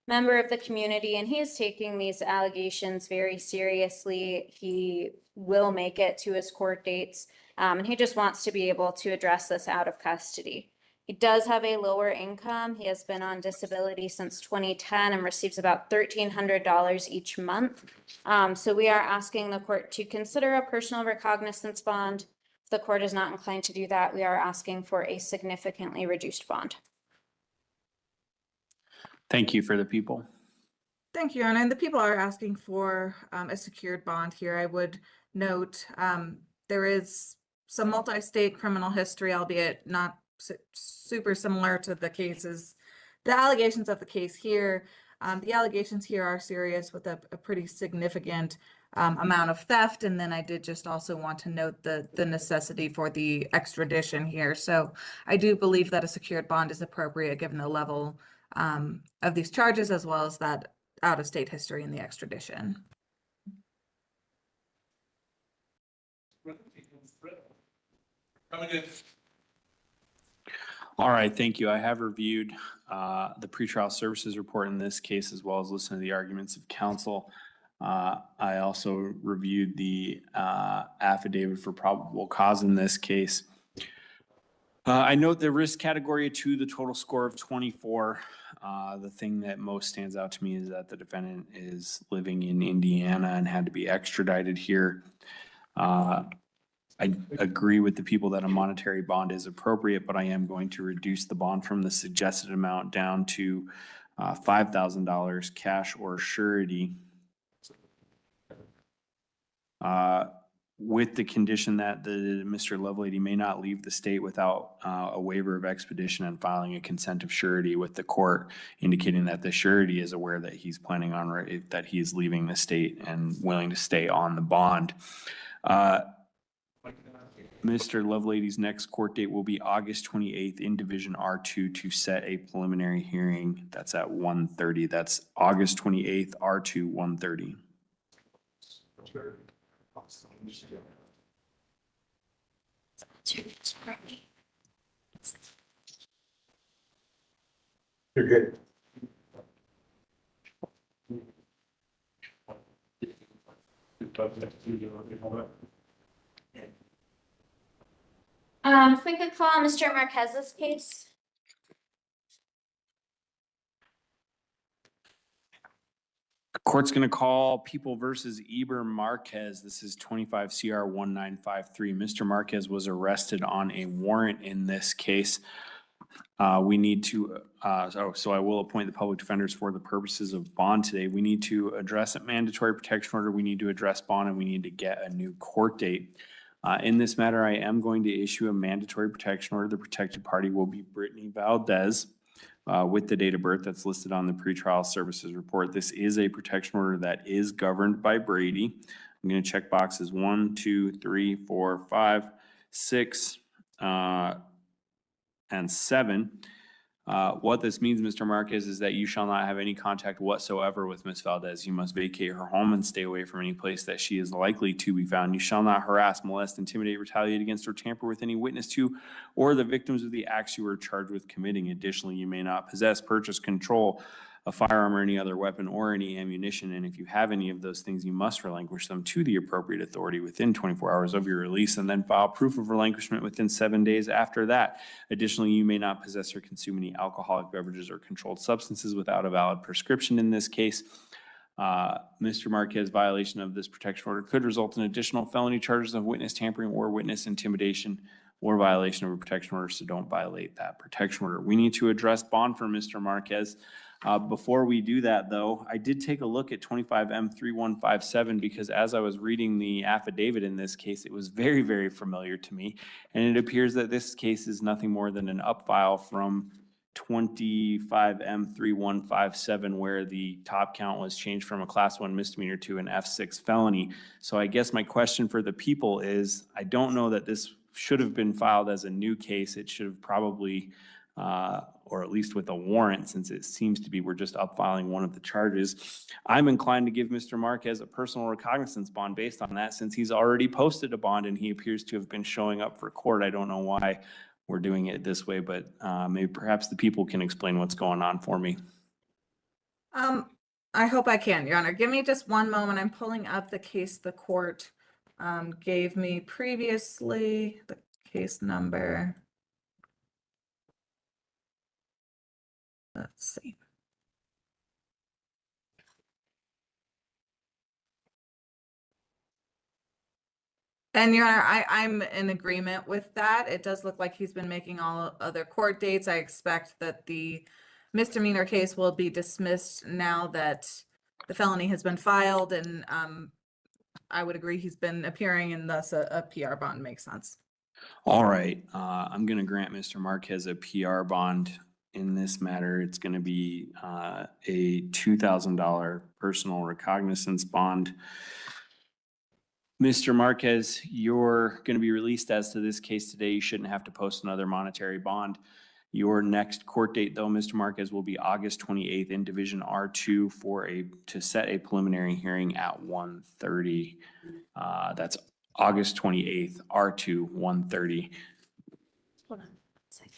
member of the community, and he is taking these allegations very seriously. He will make it to his court dates, and he just wants to be able to address this out of custody. He does have a lower income. He has been on disability since 2010 and receives about $1,300 each month. So we are asking the court to consider a personal recognizance bond. If the court is not inclined to do that, we are asking for a significantly reduced bond. Thank you for the people. Thank you, Anna. And the people are asking for a secured bond here. I would note there is some multi-state criminal history, albeit not super similar to the cases. The allegations of the case here, the allegations here are serious with a pretty significant amount of theft. And then I did just also want to note the necessity for the extradition here. So I do believe that a secured bond is appropriate given the level of these charges, as well as that out-of-state history in the extradition. All right, thank you. I have reviewed the pretrial services report in this case, as well as listened to the arguments of counsel. I also reviewed the affidavit for probable cause in this case. I note the risk category 2, the total score of 24. The thing that most stands out to me is that the defendant is living in Indiana and had to be extradited here. I agree with the people that a monetary bond is appropriate, but I am going to reduce the bond from the suggested amount down to $5,000 cash or surety, with the condition that Mr. Lovelady may not leave the state without a waiver of expedition and filing a consent of surety with the court, indicating that the surety is aware that he's planning on that he is leaving the state and willing to stay on the bond. Mr. Lovelady's next court date will be August 28th in Division R2 to set a preliminary hearing. That's at 1:30. That's August 28th, R2, 1:30. You're good. If we could call Mr. Marquez's case. The court's going to call People versus Eber Marquez. This is 25 CR 1953. Mr. Marquez was arrested on a warrant in this case. We need to, so I will appoint the public defenders for the purposes of bond today. We need to address a mandatory protection order. We need to address bond, and we need to get a new court date. In this matter, I am going to issue a mandatory protection order. The protected party will be Brittany Valdez with the date of birth that's listed on the pretrial services report. This is a protection order that is governed by Brady. I'm going to check boxes 1, 2, 3, 4, 5, 6, and 7. What this means, Mr. Marquez, is that you shall not have any contact whatsoever with Ms. Valdez. You must vacate her home and stay away from any place that she is likely to be found. You shall not harass, molest, intimidate, retaliate against, or tamper with any witness to or the victims of the acts you are charged with committing. Additionally, you may not possess, purchase, control a firearm or any other weapon or any ammunition. And if you have any of those things, you must relinquish them to the appropriate authority within 24 hours of your release, and then file proof of relinquishment within 7 days after that. Additionally, you may not possess or consume any alcoholic beverages or controlled substances without a valid prescription. In this case, Mr. Marquez's violation of this protection order could result in additional felony charges of witness tampering or witness intimidation or violation of a protection order, so don't violate that protection order. We need to address bond for Mr. Marquez. Before we do that, though, I did take a look at 25M3157 because as I was reading the affidavit in this case, it was very, very familiar to me. And it appears that this case is nothing more than an upfile from 25M3157, where the top count was changed from a Class 1 misdemeanor to an F6 felony. So I guess my question for the people is, I don't know that this should have been filed as a new case. It should have probably or at least with a warrant, since it seems to be we're just upfiling one of the charges. I'm inclined to give Mr. Marquez a personal recognizance bond based on that, since he's already posted a bond and he appears to have been showing up for court. I don't know why we're doing it this way, but maybe perhaps the people can explain what's going on for me. I hope I can, Your Honor. Give me just one moment. I'm pulling up the case the court gave me previously, the case number. Let's see. And Your Honor, I'm in agreement with that. It does look like he's been making all other court dates. I expect that the misdemeanor case will be dismissed now that the felony has been filed, and I would agree he's been appearing, and thus a PR bond makes sense. All right, I'm going to grant Mr. Marquez a PR bond. In this matter, it's going to be a $2,000 personal recognizance bond. Mr. Marquez, you're going to be released as to this case today. You shouldn't have to post another monetary bond. Your next court date, though, Mr. Marquez, will be August 28th in Division R2 to set a preliminary hearing at 1:30. That's August 28th, R2, 1:30. Hold on one second.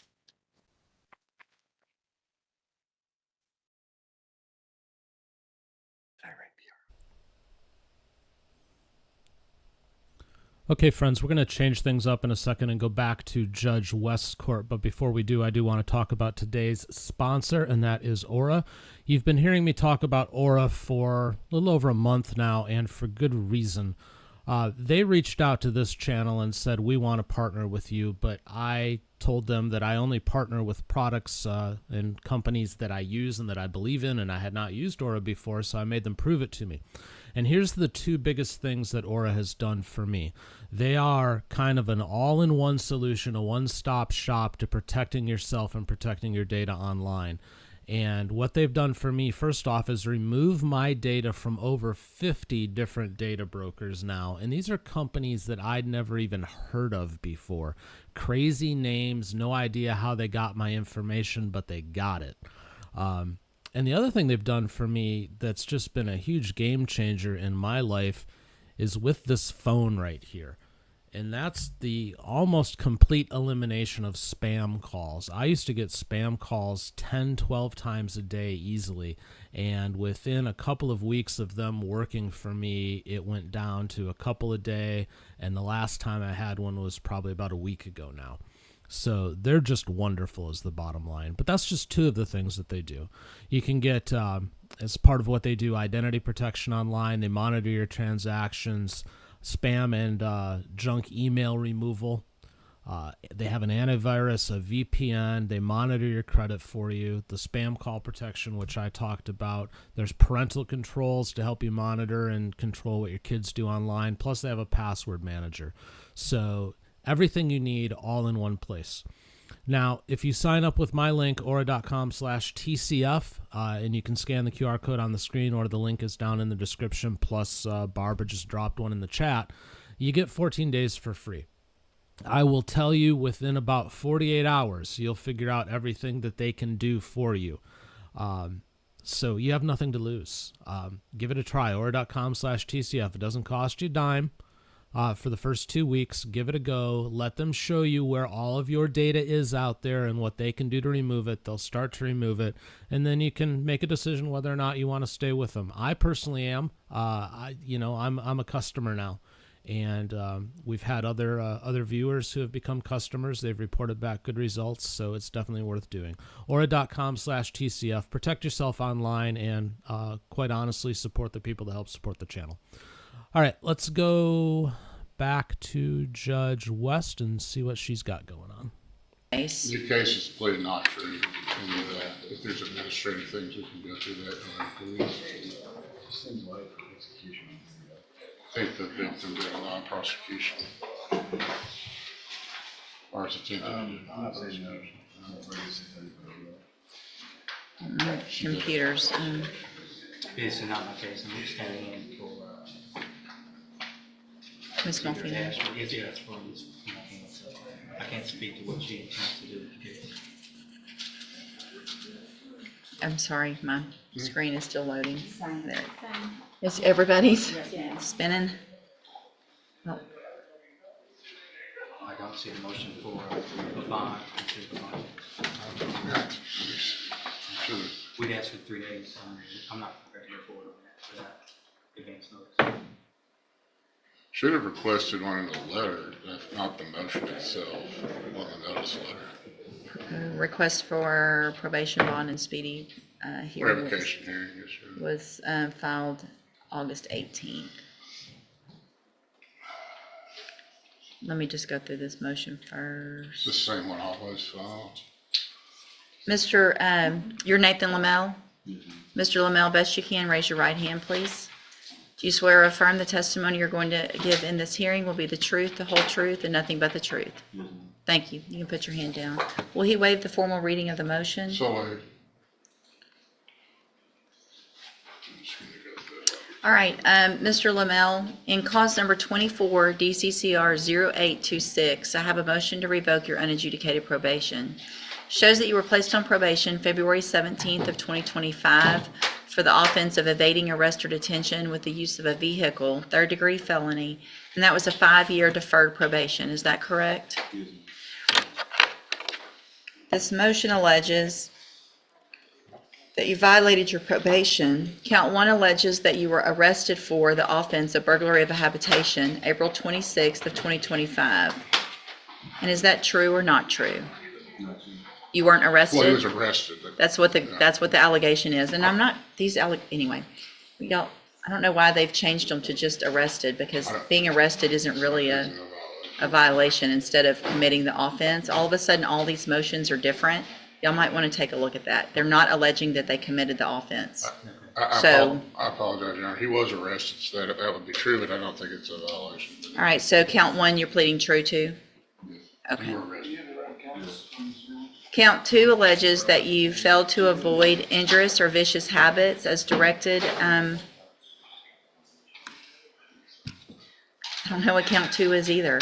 Okay, friends, we're going to change things up in a second and go back to Judge West's court. But before we do, I do want to talk about today's sponsor, and that is Aura. You've been hearing me talk about Aura for a little over a month now, and for good reason. They reached out to this channel and said, we want to partner with you, but I told them that I only partner with products and companies that I use and that I believe in, and I had not used Aura before, so I made them prove it to me. And here's the two biggest things that Aura has done for me. They are kind of an all-in-one solution, a one-stop shop to protecting yourself and protecting your data online. And what they've done for me, first off, is remove my data from over 50 different data brokers now. And these are companies that I'd never even heard of before. Crazy names, no idea how they got my information, but they got it. And the other thing they've done for me that's just been a huge game changer in my life is with this phone right here. and that's the almost complete elimination of spam calls. I used to get spam calls 10, 12 times a day easily, and within a couple of weeks of them working for me, it went down to a couple a day, and the last time I had one was probably about a week ago now. So they're just wonderful is the bottom line. But that's just two of the things that they do. You can get, as part of what they do, identity protection online. They monitor your transactions, spam and junk email removal. They have an antivirus, a VPN. They monitor your credit for you. The spam call protection, which I talked about. There's parental controls to help you monitor and control what your kids do online. Plus, they have a password manager. So everything you need all in one place. Now, if you sign up with my link, aura.com/TCF, and you can scan the QR code on the screen, or the link is down in the description, plus Barbara just dropped one in the chat, you get 14 days for free. I will tell you within about 48 hours, you'll figure out everything that they can do for you. So you have nothing to lose. Give it a try, aura.com/TCF. It doesn't cost you a dime. For the first 2 weeks, give it a go. Let them show you where all of your data is out there and what they can do to remove it. They'll start to remove it, and then you can make a decision whether or not you want to stay with them. I personally am. I'm a customer now, and we've had other viewers who have become customers. They've reported back good results, so it's definitely worth doing. Aura.com/TCF. Protect yourself online, and quite honestly, support the people that help support the channel. All right, let's go back to Judge West and see what she's got going on. Your case is pleaded not true. And if there's administrative things, we can go through that. Seems like execution. I think the victim did a long prosecution. Or is it computers. This is not my case. I'm just standing in for Ms. Muffin. Yes, yes, for Ms. Muffin. So I can't speak to what she intends to do with the case. I'm sorry, my screen is still loading. There. It's everybody's spinning. Oh. I don't see a motion for a bond. We'd ask for 3 days. I'm not prepared for that advance notice. Should have requested one in the letter, if not the motion itself, on the notice letter. Request for probation bond and speedy hearing Revocation hearing, yes, sir. was filed August 18th. Let me just go through this motion first. The same one always filed. Mr. You're Nathan Lamel? Mr. Lamel, best you can, raise your right hand, please. Do you swear or affirm the testimony you're going to give in this hearing will be the truth, the whole truth, and nothing but the truth? Thank you. You can put your hand down. Will he waive the formal reading of the motion? So waived. All right, Mr. Lamel, in cause number 24, DCCR 0826, I have a motion to revoke your unadjudicated probation. Shows that you were placed on probation February 17th of 2025 for the offense of evading arrest or detention with the use of a vehicle, third-degree felony, and that was a 5-year deferred probation. Is that correct? This motion alleges that you violated your probation. Count 1 alleges that you were arrested for the offense of burglary of a habitation, April 26th of 2025. And is that true or not true? You weren't arrested? Well, he was arrested. That's what the allegation is. And I'm not, anyway, I don't know why they've changed them to just arrested, because being arrested isn't really a violation instead of committing the offense. All of a sudden, all these motions are different. Y'all might want to take a look at that. They're not alleging that they committed the offense. I apologize, Your Honor. He was arrested, so that would be true, but I don't think it's a violation. All right, so count 1, you're pleading true to? Okay. You were arrested. Count 2 alleges that you failed to avoid injurious or vicious habits as directed. I don't know what count 2 is either.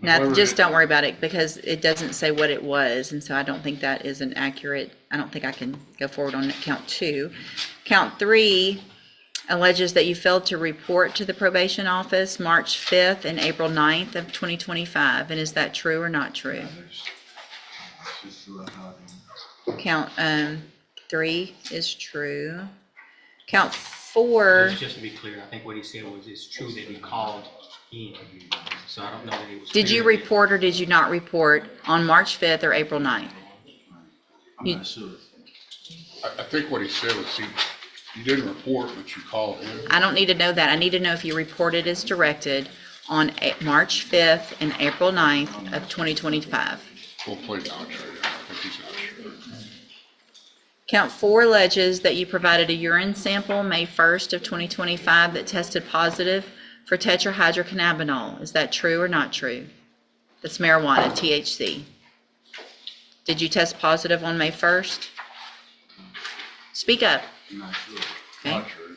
No, just don't worry about it, because it doesn't say what it was, and so I don't think that is an accurate, I don't think I can go forward on count 2. Count 3 alleges that you failed to report to the probation office March 5th and April 9th of 2025. And is that true or not true? Count 3 is true. Count 4. Just to be clear, I think what he said was it's true that he called in. So I don't know that it was. Did you clear. report or did you not report on March 5th or April 9th? I'm not sure. I think what he said was you didn't report, but you called in. I don't need to know that. I need to know if you reported as directed on March 5th and April 9th of 2025. We'll play not true. I think he's not sure. Count 4 alleges that you provided a urine sample May 1st of 2025 that tested positive for tetrahydrocannabinol. Is that true or not true? That's marijuana, THC. Did you test positive on May 1st? Speak up. I'm not sure. Okay. Not true.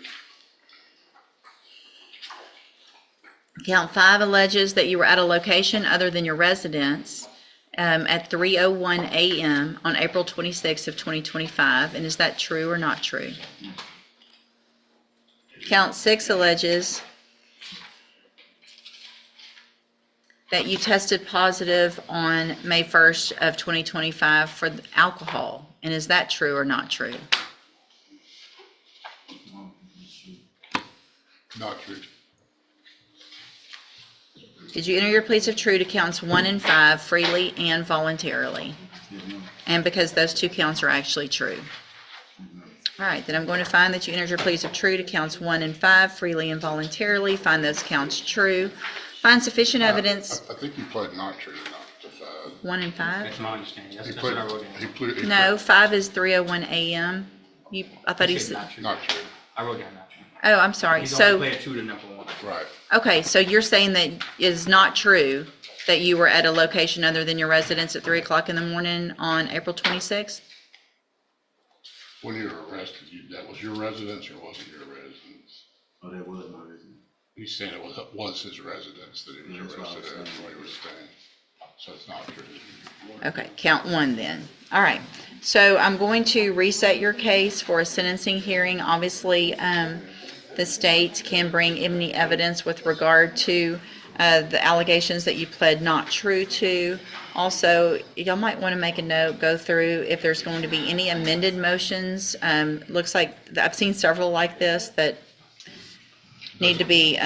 Count 5 alleges that you were at a location other than your residence at 3:01 a.m. on April 26th of 2025. And is that true or not true? Count 6 alleges that you tested positive on May 1st of 2025 for alcohol. And is that true or not true? Not true. Did you enter your pleas of true to counts 1 and 5 freely and voluntarily? And because those 2 counts are actually true. All right, then I'm going to find that you entered your pleas of true to counts 1 and 5 freely and voluntarily. Find those counts true. Find sufficient evidence. I think you played not true, not to 5. 1 and 5? That's my understanding. That's, He that's what I played, wrote down. he No, 5 is 3:01 a.m. I thought he said. Not true. Not true. I wrote down not true. Oh, I'm sorry. He's So, only played true to number 1. Right. okay, so you're saying that is not true that you were at a location other than your residence at 3 o'clock in the morning on April 26th? When you were arrested, that was your residence or wasn't your residence? Oh, that was my residence. He's saying it was his residence that he was arrested at, where he was staying. So it's not true. Okay, count 1 then. All right, so I'm going to reset your case for a sentencing hearing. Obviously, the state can bring any evidence with regard to the allegations that you pled not true to. Also, y'all might want to make a note, go through if there's going to be any amended motions. Looks like I've seen several like this that need to be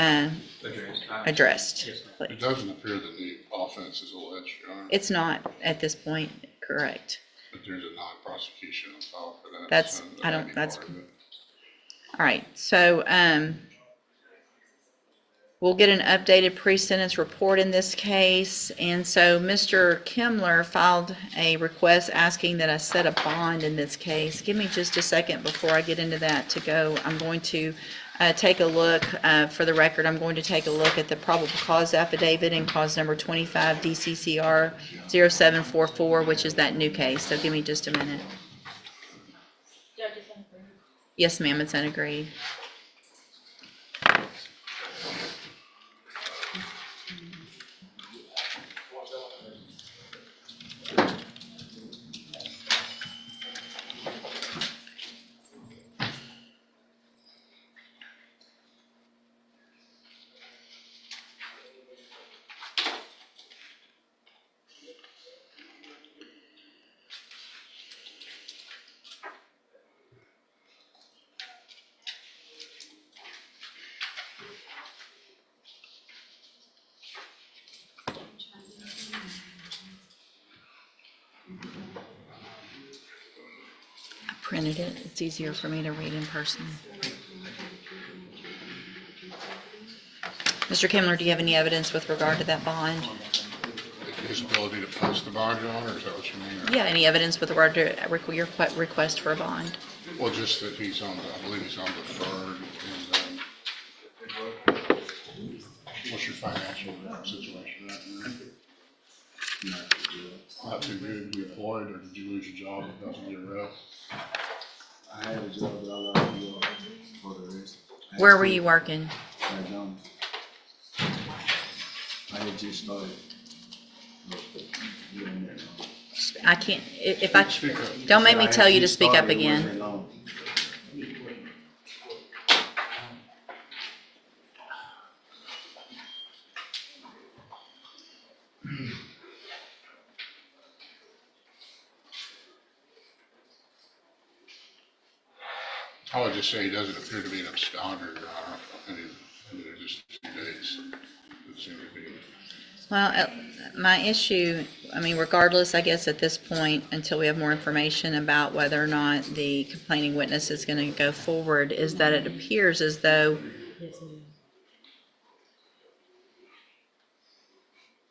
addressed. It doesn't appear that the offense is alleged, Your Honor, It's not at this point, correct? but there's a non-prosecution file for that. That's, so I that don't, may be that's, part of it. all right, so, we'll get an updated pre-sentence report in this case. And so Mr. Kimler filed a request asking that I set a bond in this case. Give me just a second before I get into that to go. I'm going to take a look, for the record, I'm going to take a look at the probable cause affidavit in cause number 25 DCCR 0744, which is that new case. So give me just a minute. Yes, ma'am, it's unagreed. Printed it. It's easier for me to read in person. Mr. Kimler, do you have any evidence with regard to that bond? His ability to post the bond, Your Honor, is that what you mean? Or- Yeah, any evidence with regard to your request for a bond? Well, just that he's on, I believe he's on deferred and, what's your financial situation right now? Not too good. You employed or did you lose your job because of your arrest? I had a job, but I lost the job for the rest. Where were you working? I had just started. I can't, if I, don't make me tell you to speak up again. I would just say he doesn't appear to be an absconder, and it's just 2 days. It seemed to be. Well, my issue, I mean, regardless, I guess at this point, until we have more information about whether or not the complaining witness is going to go forward, is that it appears as though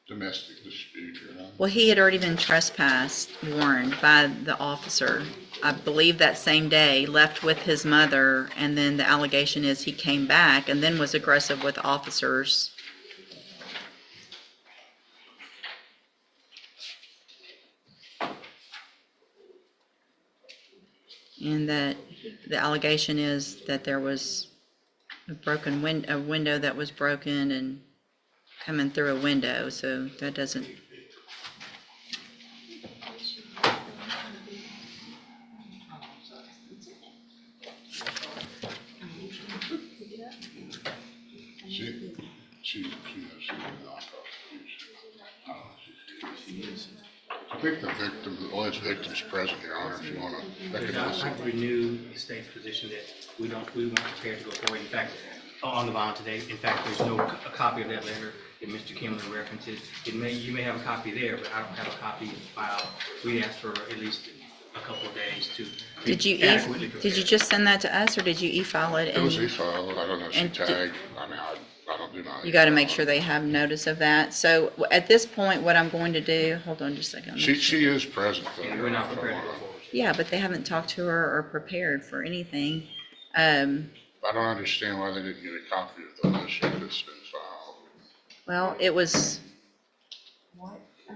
Domestic dispute, well, he had already been trespassed, warned by the officer. I believe that same day, left with his mother, and then the allegation is he came back and then was aggressive with officers. And that the allegation is that there was a window that was broken and coming through a window, so that doesn't. She I think the victim, the alleged victim's present, Your Honor, if you want to recognize I him. renew the state's position that we weren't prepared to go forward. In fact, on the bond today, in fact, there's no a copy of that letter that Mr. Kimlin references. You may have a copy there, but I don't have a copy in the file. We asked for at least a couple of days to Did you just send that to us, or did you e-file it? It was e-filed. I don't know if she tagged. I mean, I don't do my. You got to make sure they have notice of that. So at this point, what I'm going to do, hold on just a second. She is present, though. Yeah, we're not prepared to go forward. Yeah, but they haven't talked to her or prepared for anything. I don't understand why they didn't get a copy of the motion that's been filed. Well, it was.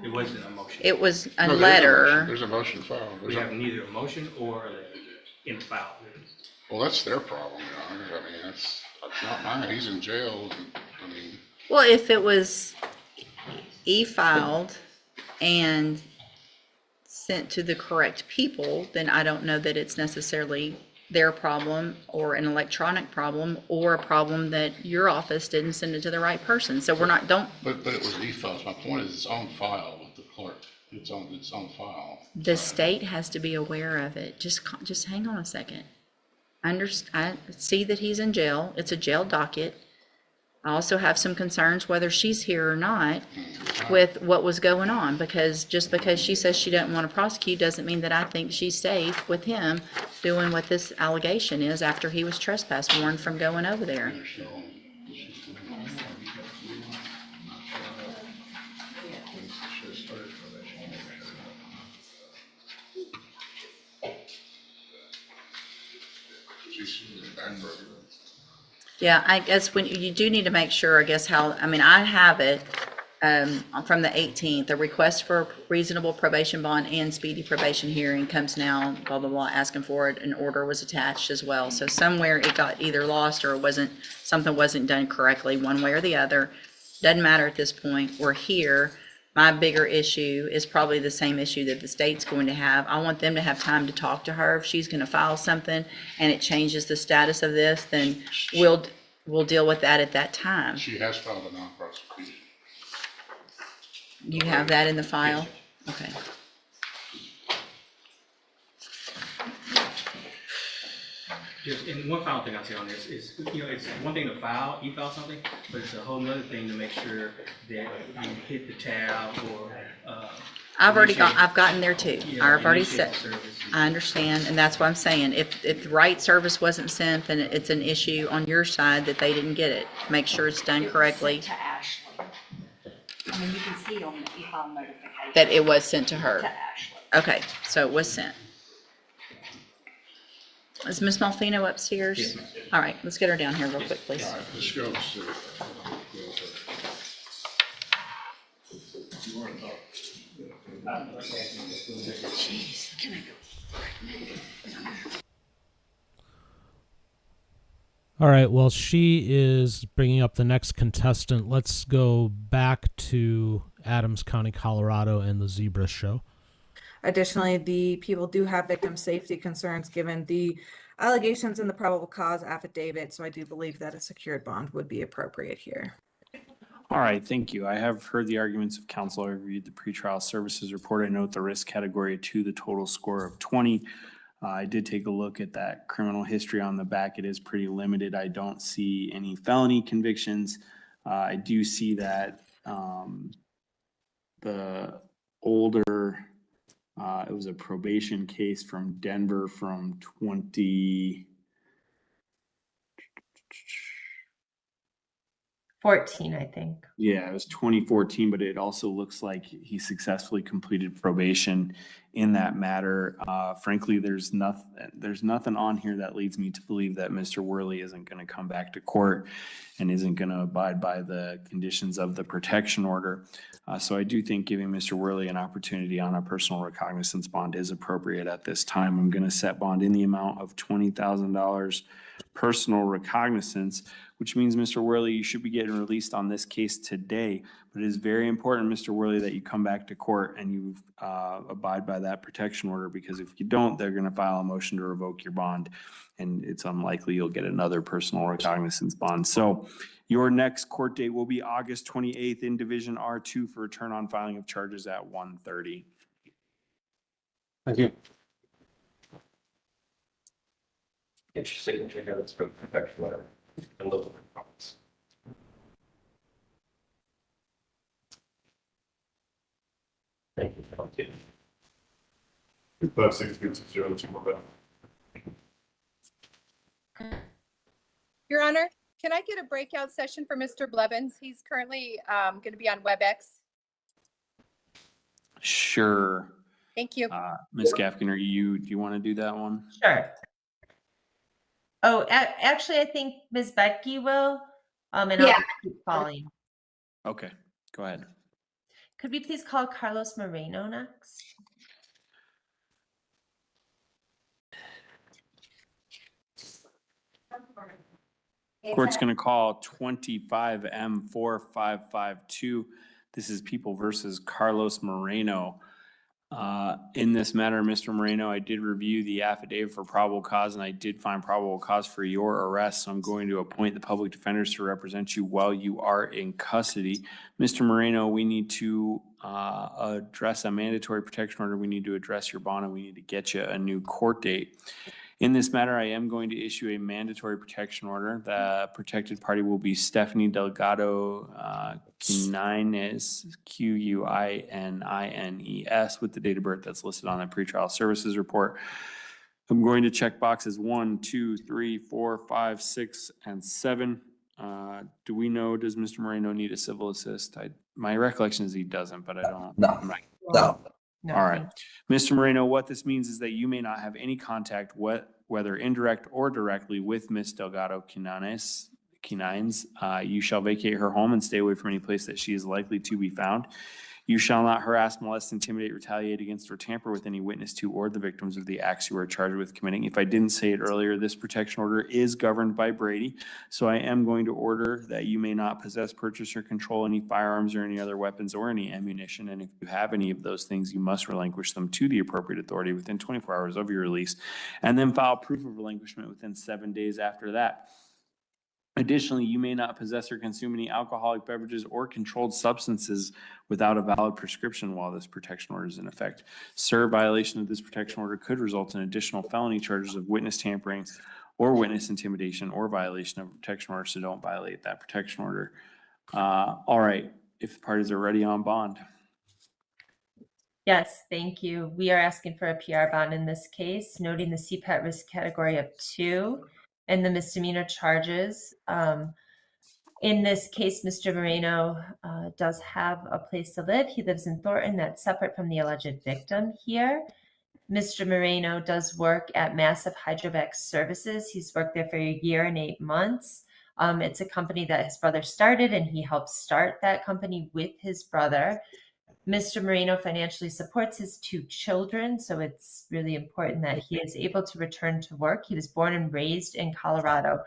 It wasn't a motion. It was a No, letter. There's a motion filed. We have neither a motion or a letter in the file. Well, that's their problem, Your Honor. I mean, that's not mine. He's in jail. I mean. Well, if it was e-filed and sent to the correct people, then I don't know that it's necessarily their problem or an electronic problem or a problem that your office didn't send it to the right person. So we're not, don't. But it was e-filed. My point is it's on file with the clerk. It's on file. The state has to be aware of it. Just hang on a second. I see that he's in jail. It's a jail docket. I also have some concerns whether she's here or not with what was going on, because just because she says she doesn't want to prosecute doesn't mean that I think she's safe with him doing what this allegation is after he was trespass warned from going over there. Yeah, I guess when you do need to make sure, I guess I have it from the 18th, a request for reasonable probation bond and speedy probation hearing comes now, blah, blah, blah, asking for it. An order was attached as well. So somewhere it got either lost or something wasn't done correctly one way or the other. Doesn't matter at this point. We're here. My bigger issue is probably the same issue that the state's going to have. I want them to have time to talk to her. If she's going to file something and it changes the status of this, then we'll deal with that at that time. She has filed a non-prosecution. You have that in the file? Okay. And one final thing I'll say on this is, it's one thing to e-file something, but it's a whole nother thing to make sure that you hit the tab or, I've gotten there too. Yeah, I've already initiate said, service. I understand, and that's what I'm saying. If the right service wasn't sent, then it's an issue on your side that they didn't get it. Make sure it's done correctly. To Ashley. I mean, you can see on the e-file notification. That it was sent to her. To Ashley. Okay, so it was sent. Is Miss Malfino upstairs? Yes, ma'am. All right, let's get her down here real quick, please. All right, let's go. Jeez, can I go? All right, well, she is bringing up the next contestant. Let's go back to Adams County, Colorado, and the Zebra Show. Additionally, the people do have victim safety concerns given the allegations in the probable cause affidavit, so I do believe that a secured bond would be appropriate here. All right, thank you. I have heard the arguments of counsel. I reviewed the pretrial services report. I note the risk category 2, the total score of 20. I did take a look at that criminal history on the back. It is pretty limited. I don't see any felony convictions. I do see that the older, it was a probation case from Denver from 14, I think. Yeah, it was 2014, but it also looks like he successfully completed probation in that matter. Frankly, there's nothing on here that leads me to believe that Mr. Worley isn't going to come back to court and isn't going to abide by the conditions of the protection order. So I do think giving Mr. Worley an opportunity on a personal recognizance bond is appropriate at this time. I'm going to set bond in the amount of $20,000 personal recognizance, which means, Mr. Worley, you should be getting released on this case today. But it is very important, Mr. Worley, that you come back to court and you abide by that protection order, because if you don't, they're going to file a motion to revoke your bond, and it's unlikely you'll get another personal recognizance bond. So your next court date will be August 28th in Division R2 for return on filing of charges at 1:30. Thank you. Get your signature notes from the protection letter and look. Thank you. Thank you. 256-0 Your Honor, can I get a breakout session for Mr. Blevins? He's currently going to be on WebEx. Sure. Thank you. Ms. Gafkin, do you want to do that one? Sure. Oh, actually, I think Ms. Becky will, and I'll just keep calling. Okay, go ahead. Could we please call Carlos Moreno next? Court's going to call 25M4552. This is People versus Carlos Moreno. In this matter, Mr. Moreno, I did review the affidavit for probable cause, and I did find probable cause for your arrest. So I'm going to appoint the public defenders to represent you while you are in custody. Mr. Moreno, we need to address a mandatory protection order. We need to address your bond, and we need to get you a new court date. In this matter, I am going to issue a mandatory protection order. The protected party will be Stephanie Delgado Quinines, Quinines, with the date of birth that's listed on the pretrial services report. I'm going to check boxes 1, 2, 3, 4, 5, 6, and 7. Do we know, does Mr. Moreno need a civil assist? My recollection is he doesn't, but I don't. No. No. All right. Mr. Moreno, what this means is that you may not have any contact, whether indirect or directly, with Ms. Delgado Quinines. You shall vacate her home and stay away from any place that she is likely to be found. You shall not harass, molest, intimidate, retaliate against, or tamper with any witness to or the victims of the acts you are charged with committing. If I didn't say it earlier, this protection order is governed by Brady. So I am going to order that you may not possess, purchase, or control any firearms or any other weapons or any ammunition. And if you have any of those things, you must relinquish them to the appropriate authority within 24 hours of your release, and then file proof of relinquishment within 7 days after that. Additionally, you may not possess or consume any alcoholic beverages or controlled substances without a valid prescription while this protection order is in effect. Sir, violation of this protection order could result in additional felony charges of witness tampering or witness intimidation or violation of a protection order, so don't violate that protection order. All right, if the parties are ready on bond. Yes, thank you. We are asking for a PR bond in this case, noting the CPAT risk category of 2 and the misdemeanor charges. In this case, Mr. Moreno does have a place to live. He lives in Thornton, that's separate from the alleged victim here. Mr. Moreno does work at Massive Hydrovac Services. He's worked there for 1 year and 8 months. It's a company that his brother started, and he helped start that company with his brother. Mr. Moreno financially supports his 2 children, so it's really important that he is able to return to work. He was born and raised in Colorado.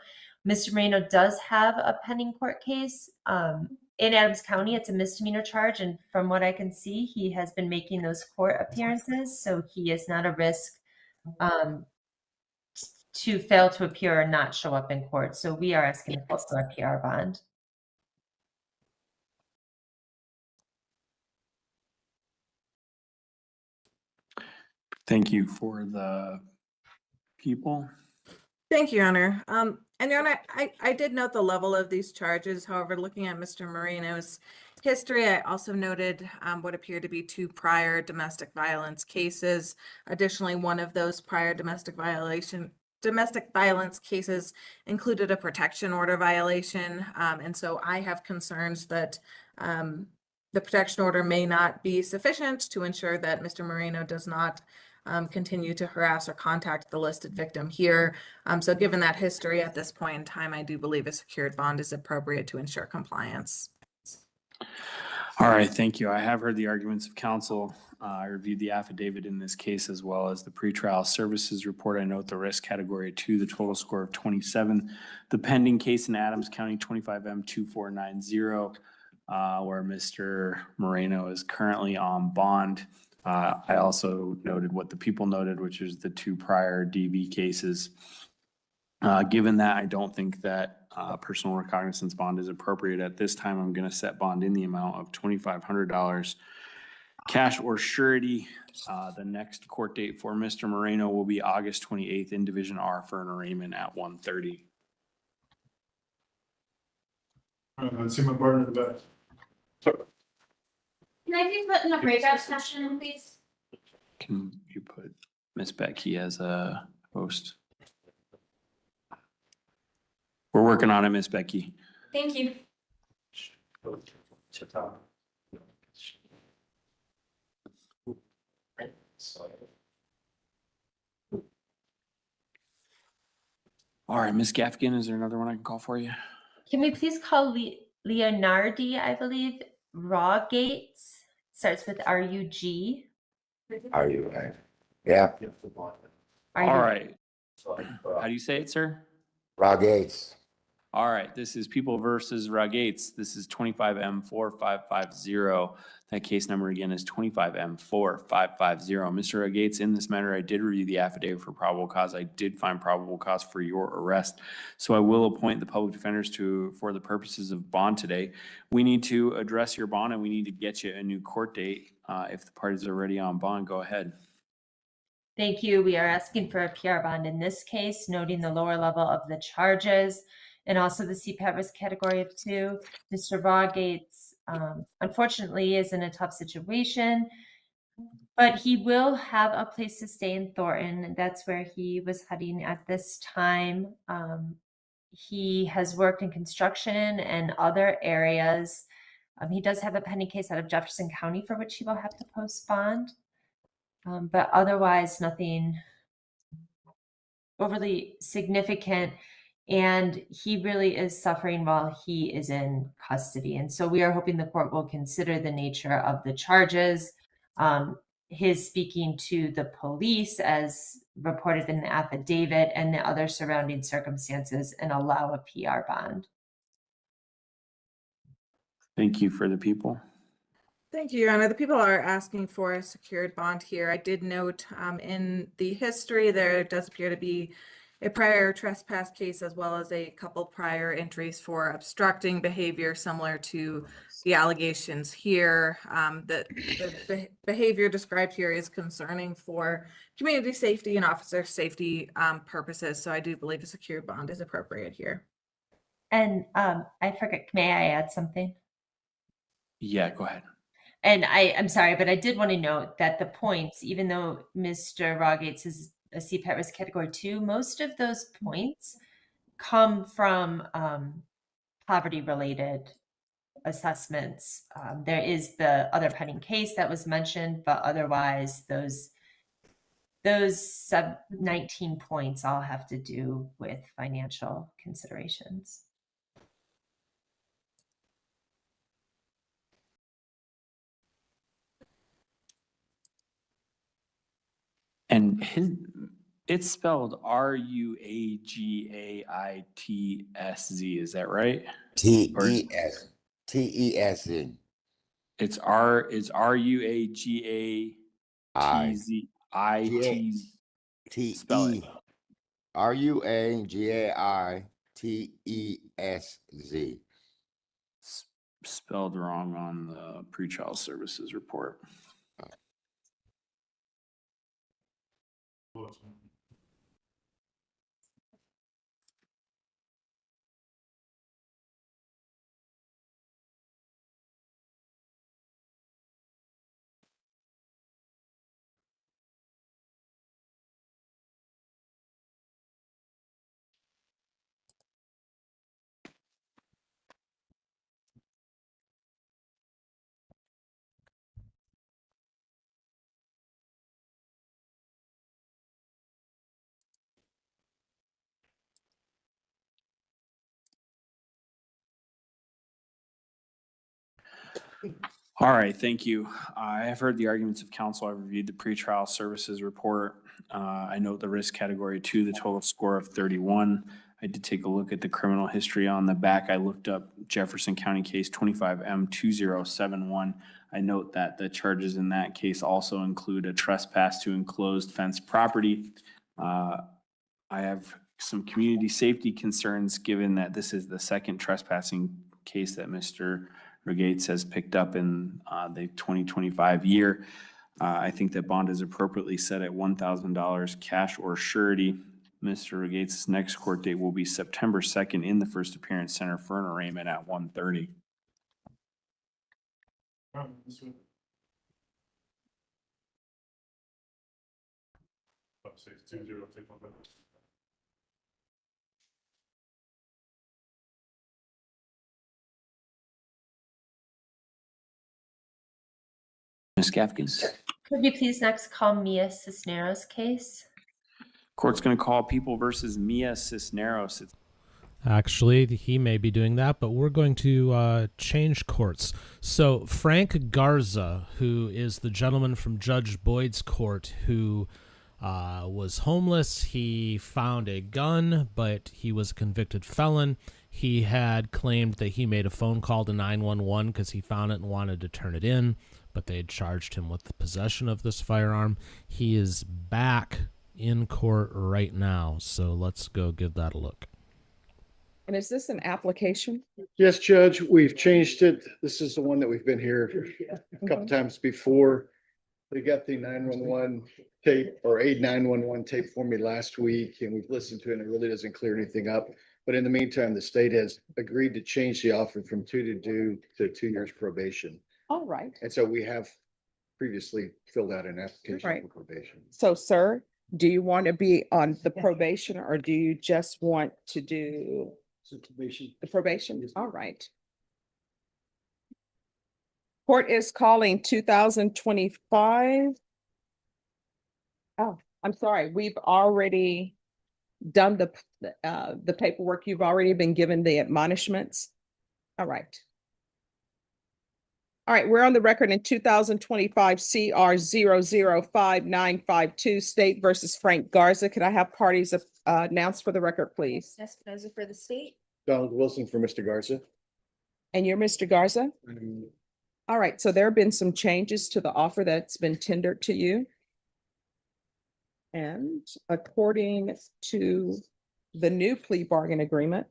Mr. Moreno does have a pending court case in Adams County. It's a misdemeanor charge, and from what I can see, he has been making those court appearances, so he is not a risk to fail to appear or not show up in court. So we are asking for a PR bond. Thank you for the people. Thank you, Your Honor. And Your Honor, I did note the level of these charges. However, looking at Mr. Moreno's history, I also noted what appeared to be 2 prior domestic violence cases. Additionally, one of those prior domestic violence cases included a protection order violation. And so I have concerns that the protection order may not be sufficient to ensure that Mr. Moreno does not continue to harass or contact the listed victim here. So given that history at this point in time, I do believe a secured bond is appropriate to ensure compliance. All right, thank you. I have heard the arguments of counsel. I reviewed the affidavit in this case as well as the pretrial services report. I note the risk category 2, the total score of 27. The pending case in Adams County 25M2490, where Mr. Moreno is currently on bond. I also noted what the people noted, which is the 2 prior DV cases. Given that, I don't think that personal recognizance bond is appropriate at this time. I'm going to set bond in the amount of $2,500, cash or surety. The next court date for Mr. Moreno will be August 28th in Division R for an arraignment at 1:30. I see my partner in the back. Can I be put in a breakout session, please? Can you put Miss Becky as a host? We're working on it, Miss Becky. Thank you. All right, Miss Gaffigan, is there another one I can call for you? Can we please call Leonardi, I believe, Raw Gates? Starts with R-U-G. Are you right? Yeah. All right. How do you say it, sir? Raw Gates. All right, this is People versus Ragates. This is 25M4550. That case number again is 25M4550. Mr. Ragates, in this matter, I did review the affidavit for probable cause. I did find probable cause for your arrest. So I will appoint the public defenders for the purposes of bond today. We need to address your bond and we need to get you a new court date. If the parties are ready on bond, go ahead. Thank you. We are asking for a PR bond in this case, noting the lower level of the charges and also the CPAT risk category of 2. Mr. Rawgates, unfortunately, is in a tough situation, but he will have a place to stay in Thornton. That's where he was heading at this time. He has worked in construction and other areas. He does have a pending case out of Jefferson County for which he will have to post bond. But otherwise, nothing overly significant. And he really is suffering while he is in custody. And so we are hoping the court will consider the nature of the charges, his speaking to the police as reported in the affidavit, and the other surrounding circumstances, and allow a PR bond. Thank you for the people. Thank you, Your Honor. The people are asking for a secured bond here. I did note in the history there does appear to be a prior trespass case as well as a couple prior entries for obstructing behavior similar to the allegations here. The behavior described here is concerning for community safety and officer safety purposes. So I do believe a secured bond is appropriate here. And I forget, may I add something? Yeah, go ahead. And I'm sorry, but I did want to note that the points, even though Mr. Rawgates is a CPAT risk category 2, most of those points come from poverty-related assessments. There is the other pending case that was mentioned, but otherwise those sub 19 points all have to do with financial considerations. And it's spelled R-U-A-G-A-I-T-S-Z. Is that right? T-E-S-Z. It's R-U-A-G-A-T-Z-I-T. Spell it. R-U-A-G-A-I-T-E-S-Z. Spelled wrong on the pretrial services report. All right, thank you. I have heard the arguments of counsel. I've reviewed the pretrial services report. I note the risk category 2, the total score of 31. I did take a look at the criminal history on the back. I looked up Jefferson County case 25M2071. I note that the charges in that case also include a trespass to enclosed fenced property. I have some community safety concerns given that this is the second trespassing case that Mr. Regates has picked up in the 2025 year. I think that bond is appropriately set at $1,000 cash or surety. Mr. Regates' next court date will be September 2nd in the First Appearance Center for an arraignment at 1:30. Ms. Gaffkins. Could you please next call Mia Cisneros' case? Court's going to call People versus Mia Cisneros. Actually, he may be doing that, but we're going to change courts. So Frank Garza, who is the gentleman from Judge Boyd's court who was homeless, he found a gun, but he was a convicted felon. He had claimed that he made a phone call to 911 because he found it and wanted to turn it in, but they had charged him with the possession of this firearm. He is back in court right now, so let's go give that a look. And is this an application? Yes, Judge, we've changed it. This is the one that we've been here a couple times before. They got the 911 tape or a 911 tape for me last week, and we've listened to it, and it really doesn't clear anything up. But in the meantime, the state has agreed to change the offer from 2 to due to 2 years probation. All right. And so we have previously filled out an application Right. for probation. So, sir, do you want to be on the probation or do you just want to do Probation. the probation? All right. Court is calling 2025. Oh, I'm sorry. We've already done the paperwork. You've already been given the admonishments. All right. All right, we're on the record in 2025 CR 005952, State versus Frank Garza. Could I have parties announced for the record, please? Espinoza for the state. Donald Wilson for Mr. Garza. And you're Mr. Garza? All right, so there have been some changes to the offer that's been tendered to you. And according to the new plea bargain agreement,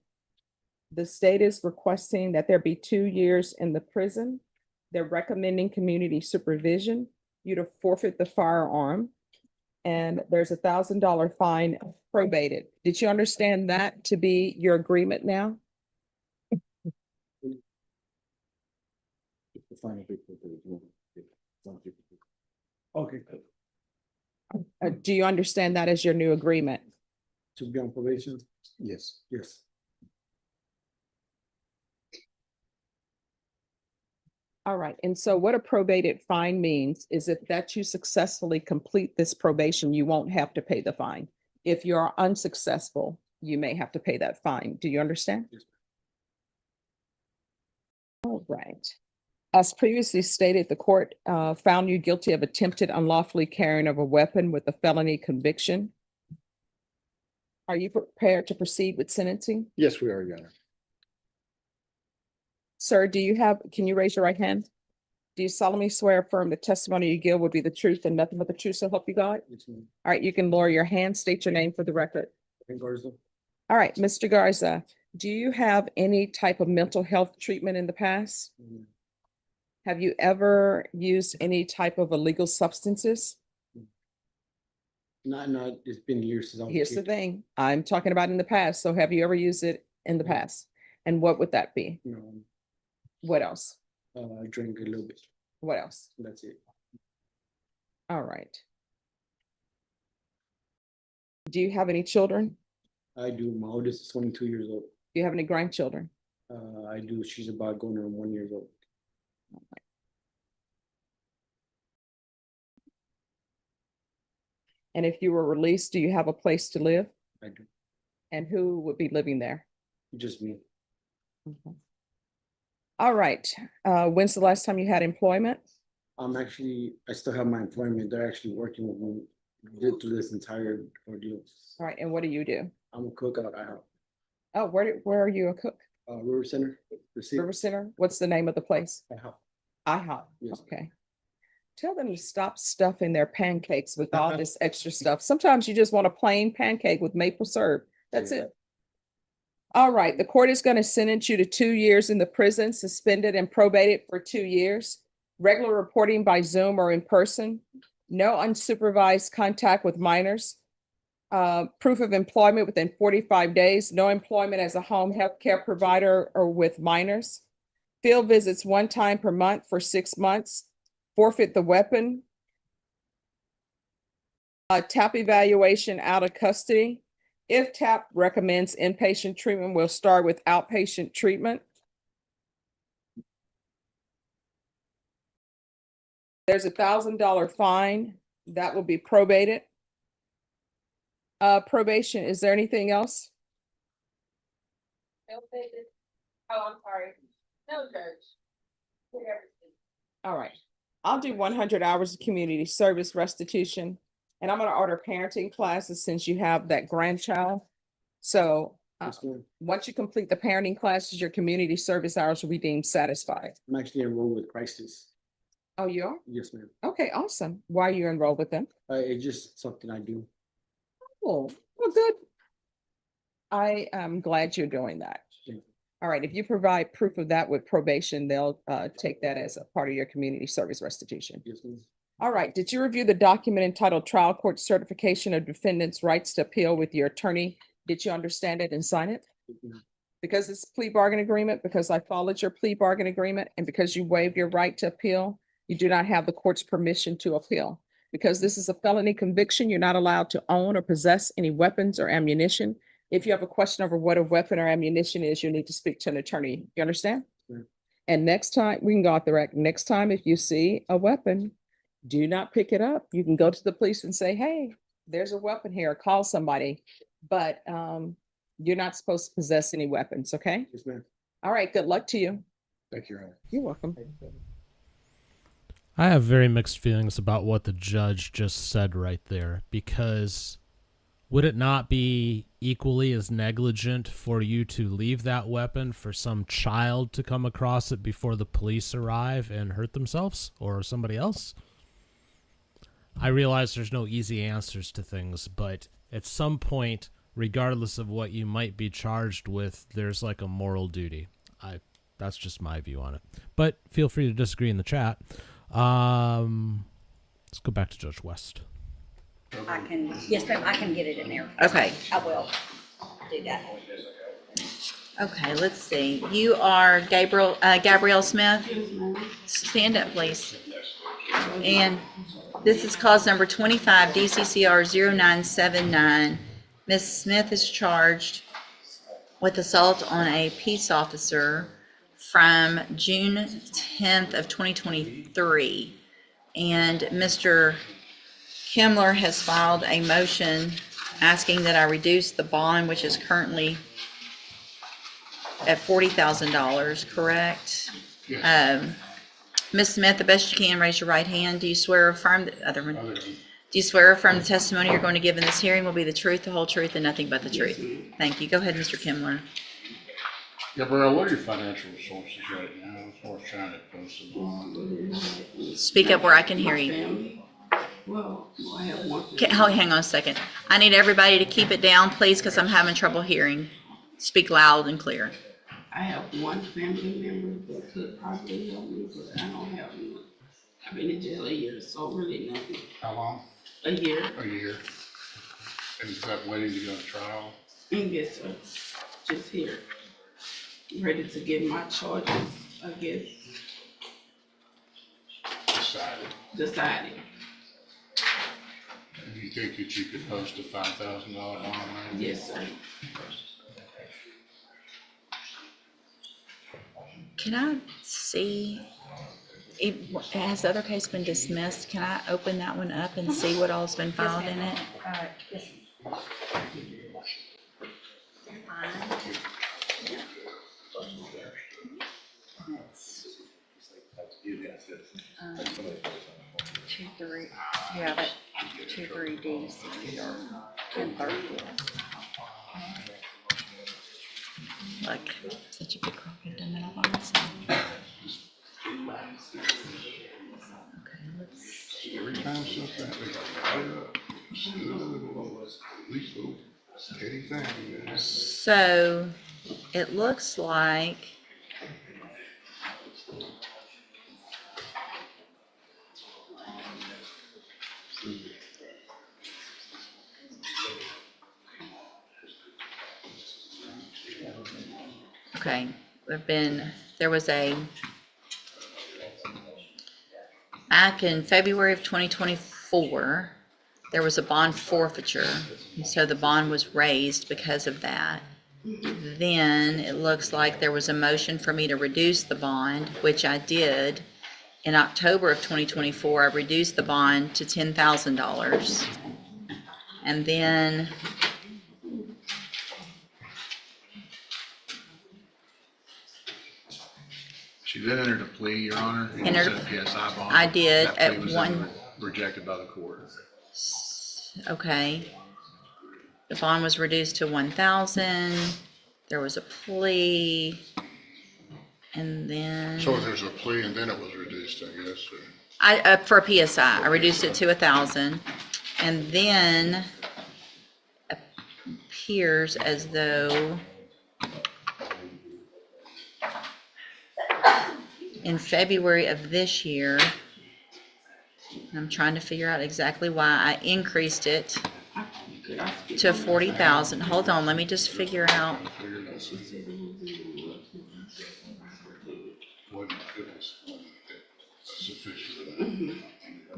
the state is requesting that there be 2 years in the prison. They're recommending community supervision, you to forfeit the firearm, and there's $1,000 fine probated. Did you understand that to be your agreement now? Okay. Do you understand that as your new agreement? To be on probation? Yes. Yes. All right, and so what a probated fine means is if that you successfully complete this probation, you won't have to pay the fine. If you are unsuccessful, you may have to pay that fine. Do you understand? Yes. All right. As previously stated, the court found you guilty of attempted unlawfully carrying of a weapon with a felony conviction. Are you prepared to proceed with sentencing? Yes, we are, Your Honor. Sir, can you raise your right hand? Do you solemnly swear or affirm the testimony you give will be the truth and nothing but the truth, so help you God? Yes, ma'am. All right, you can lower your hand, state your name for the record. Frank Garza. All right, Mr. Garza, do you have any type of mental health treatment in the past? Have you ever used any type of illegal substances? Not, it's been years since I was a Here's the kid. thing, I'm talking about in the past, so have you ever used it in the past? And what would that be? No, What else? I drank a little bit. What else? That's it. All right. Do you have any children? I do. My oldest is 22 years old. Do you have any grandchildren? I do. She's about going on 1 year old. And if you were released, do you have a place to live? I do. And who would be living there? Just me. Okay. All right. When's the last time you had employment? I still have my employment. They're actually working with me, did through this entire ordeal. All right. And what do you do? I'm a cook out IHOP, Oh, where are you a cook? River Center. River Center? What's the name of the place? IHOP. IHOP. Yes. Okay. Tell them to stop stuffing their pancakes with all this extra stuff. Sometimes you just want a plain pancake with maple syrup. That's it. All right, the court is going to sentence you to 2 years in the prison, suspended and probated for 2 years. Regular reporting by Zoom or in person. No unsupervised contact with minors. Proof of employment within 45 days. No employment as a home health care provider or with minors. Field visits 1 time per month for 6 months. Forfeit the weapon. TAP evaluation out of custody. If TAP recommends inpatient treatment, we'll start with outpatient treatment. There's a $1,000 fine that will be probated. Probation, is there anything else? Oh, I'm sorry. No, Judge. All right, I'll do 100 hours of community service restitution. And I'm gonna order parenting classes since you have that grandchild. So once you complete the parenting classes, your community service hours will be deemed satisfied. I'm actually enrolled with Crisis. Oh, you are? Yes, ma'am. Okay, awesome. Why are you enrolled with them? It's just something I do. Oh, well, good. I am glad you're doing that. All right, if you provide proof of that with probation, they'll take that as a part of your community service restitution. Yes, ma'am. All right, did you review the document entitled Trial Court Certification of Defendant's Rights to Appeal with your attorney? Did you understand it and sign it? Because it's a plea bargain agreement, because I followed your plea bargain agreement, and because you waived your right to appeal, you do not have the court's permission to appeal. Because this is a felony conviction, you're not allowed to own or possess any weapons or ammunition. If you have a question over what a weapon or ammunition is, you need to speak to an attorney. You understand? Yeah. And next time, we can go off the record. Next time, if you see a weapon, do not pick it up. You can go to the police and say, hey, there's a weapon here, call somebody. But you're not supposed to possess any weapons, okay? Yes, ma'am. All right, good luck to you. Thank you, Your Honor. You're welcome. I have very mixed feelings about what the judge just said right there, because would it not be equally as negligent for you to leave that weapon for some child to come across it before the police arrive and hurt themselves or somebody else? I realize there's no easy answers to things, but at some point, regardless of what you might be charged with, there's like a moral duty. That's just my view on it. But feel free to disagree in the chat. Let's go back to Judge West. Yes, ma'am, I can get it in there. Okay. I will do that. Okay, let's see. You are Gabrielle Smith? Stand up, please. And this is cause number 25, DCCR 0979. Ms. Smith is charged with assault on a peace officer from June 10th of 2023. And Mr. Kimler has filed a motion asking that I reduce the bond, which is currently at $40,000, correct? Ms. Smith, the best you can, raise your right hand. Do you swear or affirm the other one? Do you swear or affirm the testimony you're going to give in this hearing will be the truth, the whole truth, and nothing but the truth? Thank you. Go ahead, Mr. Kimler. Gabrielle, what are your financial resources right now as far as trying to post a bond? Speak up where I can hear you. Well, I have one. Hang on a second. I need everybody to keep it down, please, because I'm having trouble hearing. Speak loud and clear. I have one family member that could probably help me, but I don't have anyone. I've been in jail a year, so really nothing. How long? A year. A year. And is that waiting to go to trial? Yes, sir. Just here. Ready to get my charges, I guess. Decided. Do you think that you could post a $5,000 bond? Yes, sir. Can I see, has the other case been dismissed? Can I open that one up and see what all's been filed in it? Yes. Let's 23, you have it, 23D, 60R, 1034. Like, such a big crooked in the middle of it. Okay, let's see. Every time something happens, steady thing. So, it looks like okay, there was back in February of 2024, there was a bond forfeiture. And so the bond was raised because of that. Then it looks like there was a motion for me to reduce the bond, which I did. In October of 2024, I reduced the bond to $10,000. And then She then entered a plea, Your Honor. and Entered said a PSI bond. I did That plea at was one- then rejected by the court. okay. The bond was reduced to 1,000. There was a plea. And then So there's a plea and then it was reduced, I guess, or? for a PSI, I reduced it to 1,000. And then appears as though in February of this year, I'm trying to figure out exactly why I increased it to 40,000. Hold on, let me just figure out.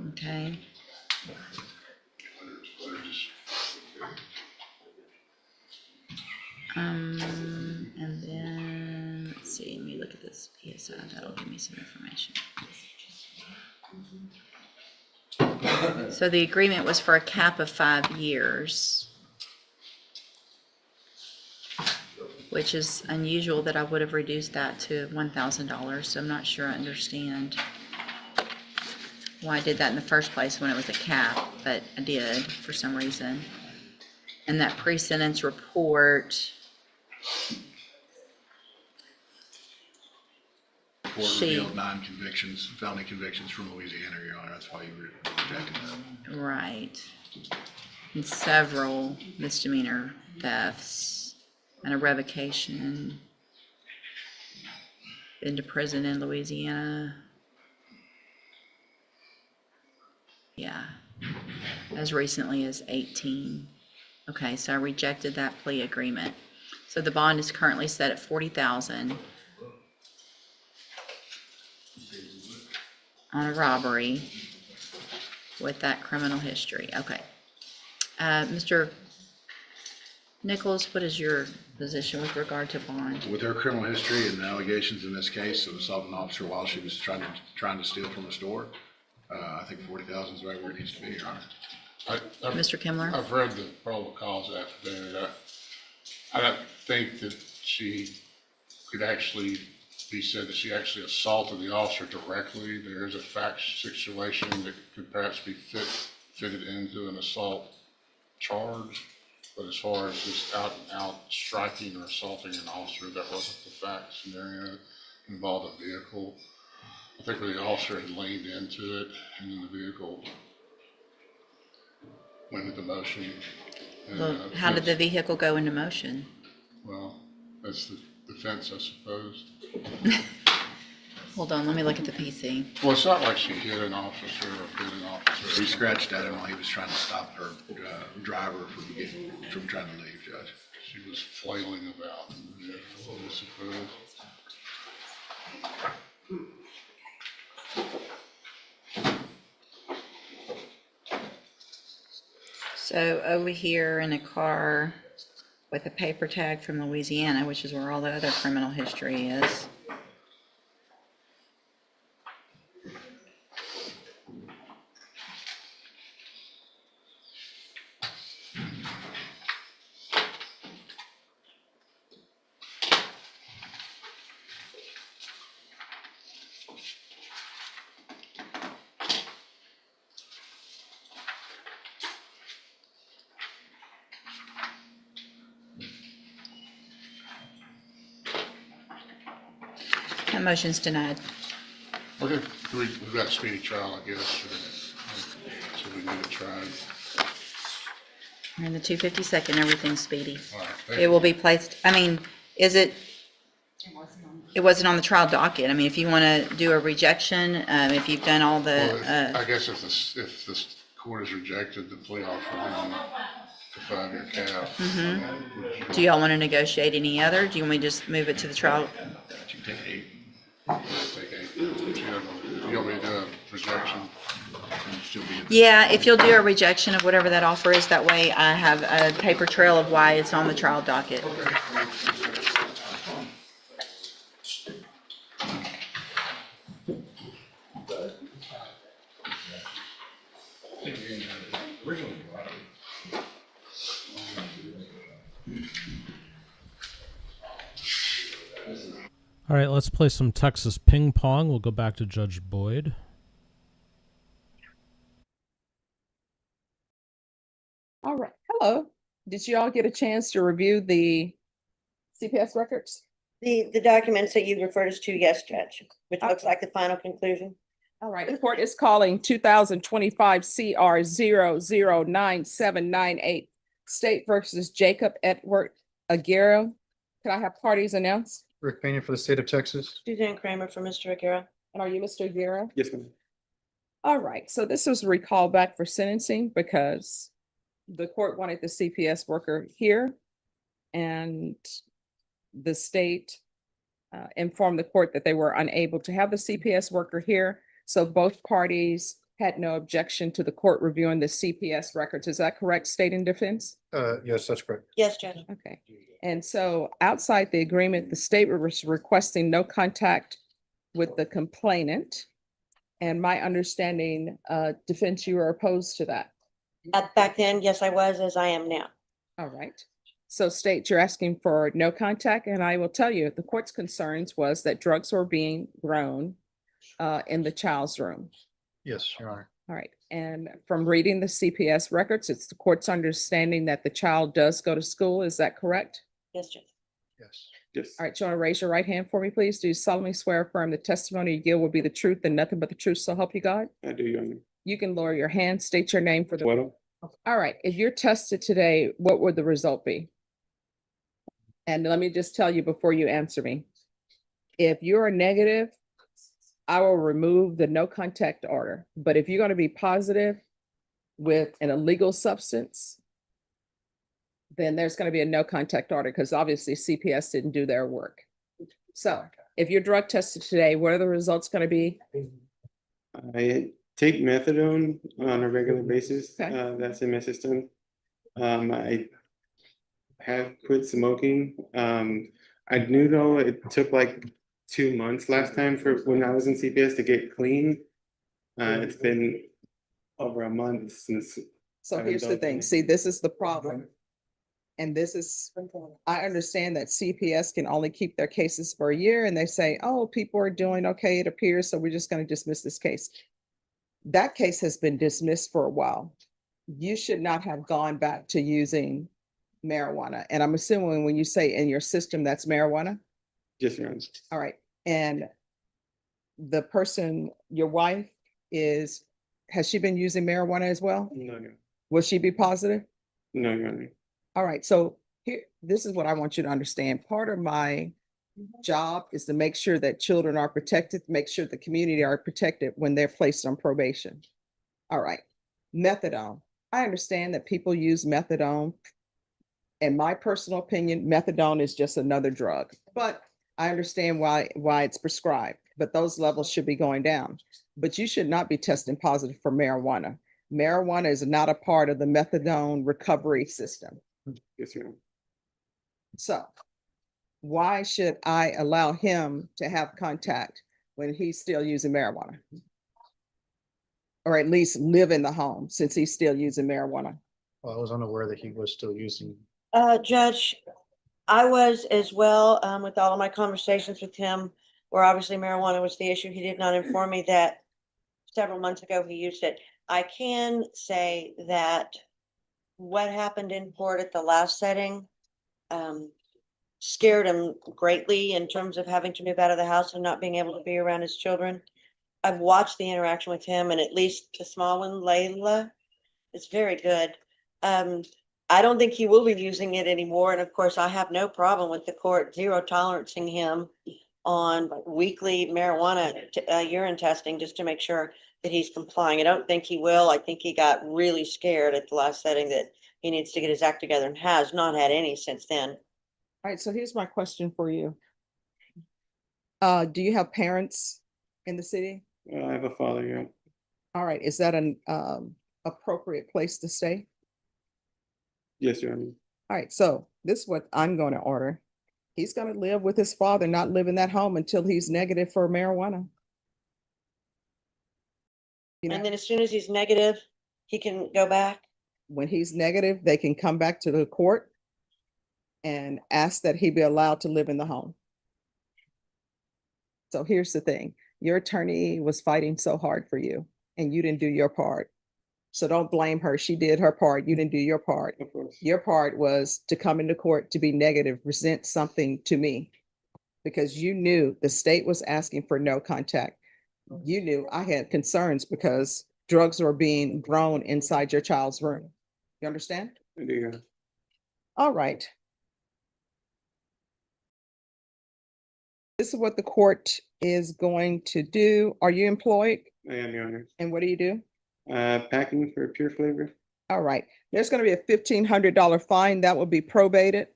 Okay. And then, let's see, let me look at this PSI, that'll give me some information. So the agreement was for a cap of 5 years, which is unusual that I would have reduced that to $1,000, so I'm not sure I understand why I did that in the first place when it was a cap, but I did for some reason. And that pre-sentence report, Court revealed 9 convictions, felony convictions from Louisiana, Your Honor. That's why you rejected that. right, and several misdemeanor thefts and a revocation. Been to prison in Louisiana. Yeah, as recently as 18. Okay, so I rejected that plea agreement. So the bond is currently set at 40,000 on a robbery with that criminal history. Okay. Mr. Nichols, what is your position with regard to bond? With her criminal history and the allegations in this case of assaulting an officer while she was trying to steal from a store, I think 40,000 is right where it needs to be, Your Honor. Mr. Kimler? I've read the probable cause affidavit. I don't think that she could actually be said that she actually assaulted the officer directly. There is a fact situation that could perhaps be fitted into an assault charge. But as far as just out and out striking or assaulting an officer, that wasn't the fact scenario. It involved a vehicle. I think the officer had leaned into it and then the vehicle went into motion. And, Well, how did the vehicle go into motion? well, that's the defense, I suppose. Hold on, let me look at the PC. Well, it's not like she hit an officer or bit an officer. She scratched at him while he was trying to stop her driver from trying to leave, Judge. She was flailing about in the vehicle, I suppose. So over here in a car with a paper tag from Louisiana, which is where all the other criminal history is. That motion's denied. Okay, we've got a speedy trial, I guess, so we can get it tried. We're in the 252nd, everything's speedy. All right, thank It will you. be placed, I mean, it wasn't on the trial docket. I mean, if you want to do a rejection, if you've done all Well, the, I guess if this court has rejected the plea offer, then the 5-year cap. do y'all want to negotiate any other? Do you want me to just move it to the trial? You take 8. Take 8. You want me to do a rejection? Yeah, if you'll do a rejection of whatever that offer is, that way I have a paper trail of why it's on the trial docket. All right, let's play some Texas ping pong. We'll go back to Judge Boyd. All right. Hello. Did you all get a chance to review the CPS records? The documents that you referred us to, yes, Judge, which looks like the final conclusion. All right, the court is calling 2025 CR 009798 State versus Jacob Edward Aguirre. Can I have parties announced? Rick Pena for the state of Texas. Suzanne Kramer for Mr. Aguirre. And are you Mr. Aguirre? Yes, ma'am. All right, so this was a recall back for sentencing because the court wanted the CPS worker here and the state informed the court that they were unable to have the CPS worker here. So both parties had no objection to the court reviewing the CPS records. Is that correct, state and defense? Yes, that's correct. Yes, Judge. Okay. And so outside the agreement, the state was requesting no contact with the complainant. And my understanding, defense, you are opposed to that. Back then, yes, I was, as I am now. All right. So state, you're asking for no contact, and I will tell you, the court's concerns was that drugs were being grown in the child's room. Yes, Your Honor. All right. And from reading the CPS records, it's the court's understanding that the child does go to school. Is that correct? Yes, Judge. Yes. Yes. All right. You want to raise your right hand for me, please? Do you solemnly swear or affirm the testimony you give will be the truth and nothing but the truth, so help you God? I do, Your Honor. You can lower your hand, state your name for the. What? All right. If you're tested today, what would the result be? And let me just tell you before you answer me. If you're negative, I will remove the no contact order. But if you're going to be positive with an illegal substance, then there's going to be a no contact order because obviously CPS didn't do their work. So if you're drug tested today, what are the results going to be? I take methadone on a regular basis. That's in my system. I have quit smoking. I knew though it took like 2 months last time for when I was in CPS to get clean. It's been over a month since. So here's the thing. See, this is the problem. And this is, I understand that CPS can only keep their cases for a year and they say, oh, people are doing okay, it appears, so we're just going to dismiss this case. That case has been dismissed for a while. You should not have gone back to using marijuana. And I'm assuming when you say in your system, that's marijuana? Yes, Your Honor. All right. And the person, your wife has she been using marijuana as well? No, no. Will she be positive? No, Your Honor. All right. So here, this is what I want you to understand. Part of my job is to make sure that children are protected, make sure the community are protected when they're placed on probation. All right. Methadone. I understand that people use methadone. In my personal opinion, methadone is just another drug, but I understand why it's prescribed, but those levels should be going down. But you should not be testing positive for marijuana. Marijuana is not a part of the methadone recovery system. Yes, Your Honor. So why should I allow him to have contact when he's still using marijuana? Or at least live in the home since he's still using marijuana? Well, I was unaware that he was still using. Judge, I was as well, with all of my conversations with him, where obviously marijuana was the issue. He did not inform me that several months ago he used it. I can say that what happened in court at the last setting, scared him greatly in terms of having to move out of the house and not being able to be around his children. I've watched the interaction with him, and at least the small one, Layla, is very good. I don't think he will be using it anymore, and of course, I have no problem with the court zero tolerancing him on weekly marijuana urine testing just to make sure that he's complying. I don't think he will. I think he got really scared at the last setting that he needs to get his act together and has not had any since then. All right, so here's my question for you. Do you have parents in the city? I have a father, yeah. All right, is that an appropriate place to stay? Yes, Your Honor. All right, so this is what I'm going to order. He's going to live with his father, not live in that home until he's negative for marijuana. You know, And then as soon as he's negative, he can go back. when he's negative, they can come back to the court and ask that he be allowed to live in the home. So here's the thing. Your attorney was fighting so hard for you and you didn't do your part. So don't blame her. She did her part. You didn't do your part. Of course. Your part was to come into court to be negative, present something to me because you knew the state was asking for no contact. You knew I had concerns because drugs were being grown inside your child's room. You understand? I do, yeah. All right. This is what the court is going to do. Are you employed? I am, Your Honor. And what do you do? Packing for Pure Flavor. All right. There's going to be a $1,500 fine that will be probated.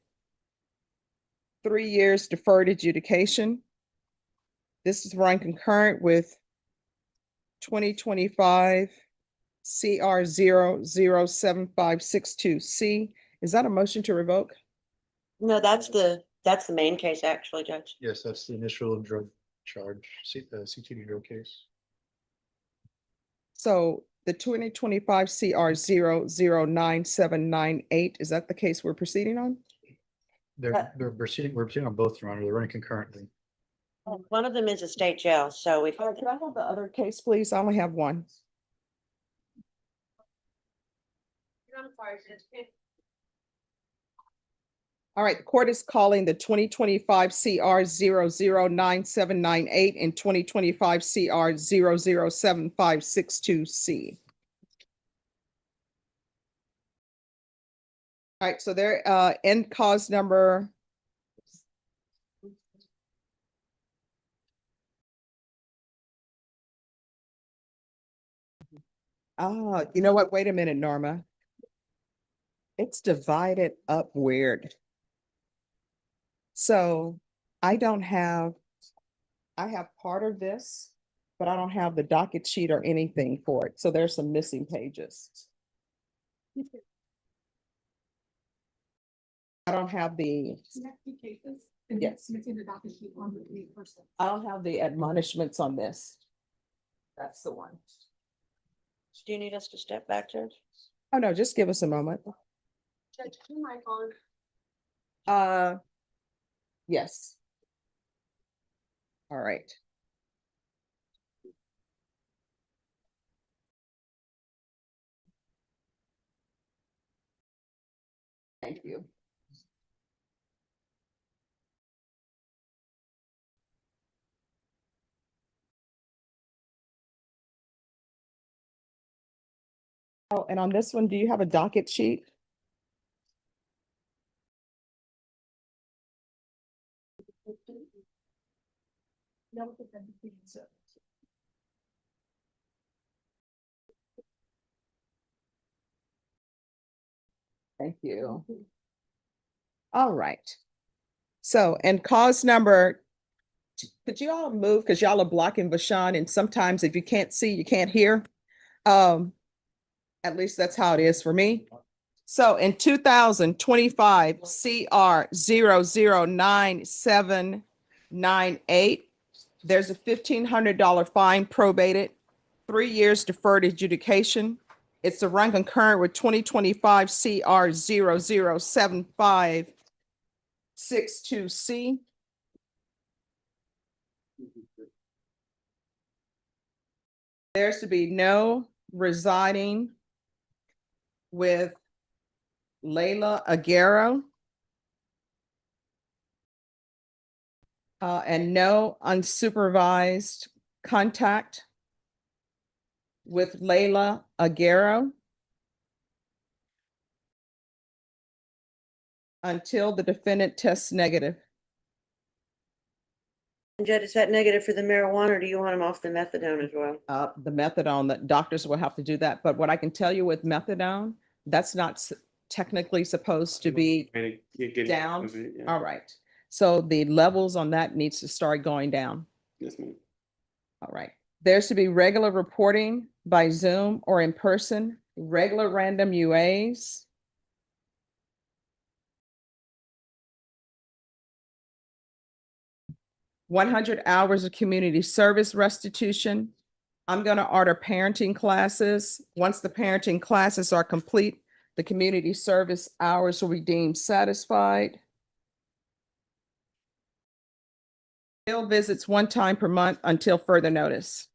3 years deferred adjudication. This is run concurrent with 2025 CR 007562C. Is that a motion to revoke? No, that's the main case, actually, Judge. Yes, that's the initial drug charge, CTD drug case. So the 2025 CR 009798, is that the case we're proceeding on? We're proceeding on both, Your Honor. They're running concurrently. One of them is a state jail, so if Can I have the other case, please? I only have one. All right, the court is calling the 2025 CR 009798 and 2025 CR 007562C. All right, so their end cause number. You know what? Wait a minute, Norma. It's divided up weird. So I have part of this, but I don't have the docket sheet or anything for it. So there's some missing pages. I don't have the. Yes. I don't have the admonishments on this. That's the one. do you need us to step back, Judge? Oh, no, just give us a moment. Judge, can you mic on? Yes. All right. Thank you. Oh, and on this one, do you have a docket sheet? Thank you. All right. So, and cause number, could you all move? Because y'all are blocking Vashon, and sometimes if you can't see, you can't hear. At least that's how it is for me. So in 2025 CR 009798, there's a $1,500 fine probated, 3 years deferred adjudication. It's a run concurrent with 2025 CR 007562C. There's to be no residing with Layla Aguero. and no unsupervised contact with Layla Aguero until the defendant tests negative. And Judge, is that negative for the marijuana, or do you want him off the methadone as well? The methadone, that doctors will have to do that, but what I can tell you with methadone, that's not technically supposed to be down. All right, so the levels on that needs to start going down. Yes, ma'am. All right, there's to be regular reporting by Zoom or in person, regular random UAs. $100 hours of community service restitution. I'm going to order parenting classes. Once the parenting classes are complete, the community service hours will be deemed satisfied. Bill visits 1 time per month until further notice.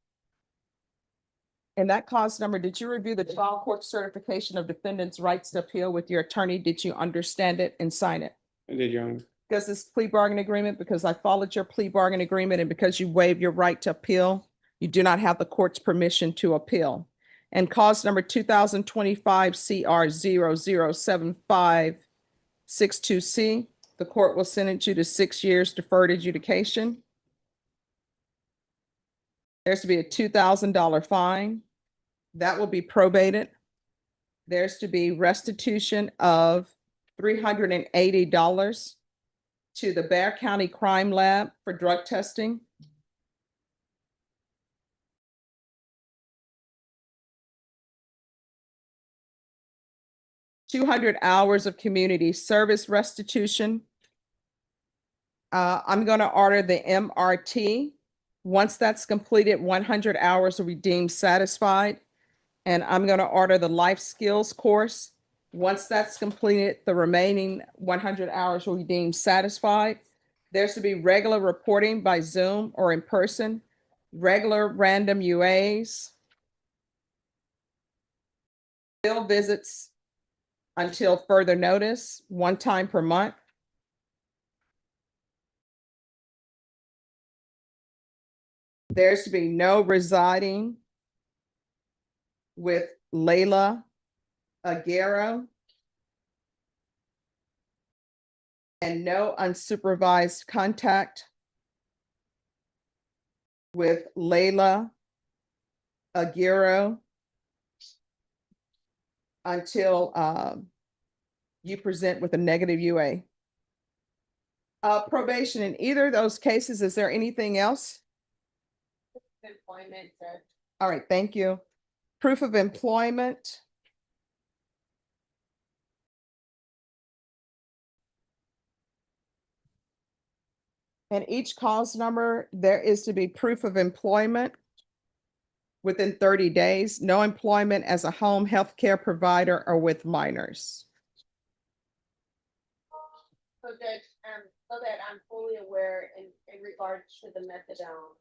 And that cause number, did you review the trial court certification of defendant's rights to appeal with your attorney? Did you understand it and sign it? I did, Your Honor. Because this plea bargain agreement, because I followed your plea bargain agreement and because you waived your right to appeal, you do not have the court's permission to appeal. And cause number 2025 CR 007562C, the court will sentence you to 6 years deferred adjudication. There's to be a $2,000 fine. That will be probated. There's to be restitution of $380 to the Bexar County Crime Lab for drug testing. $200 hours of community service restitution. I'm going to order the MRT. Once that's completed, 100 hours will be deemed satisfied. And I'm going to order the life skills course. Once that's completed, the remaining 100 hours will be deemed satisfied. There's to be regular reporting by Zoom or in person, regular random UAs, bill visits until further notice, 1 time per month. There's to be no residing with Layla Aguero and no unsupervised contact with Layla Aguero until you present with a negative UA. Probation in either of those cases, is there anything else? Employment, sir. All right, thank you. Proof of employment. And each cause number, there is to be proof of employment within 30 days, no employment as a home health care provider or with minors. So Judge, so that I'm fully aware in regards to the methadone,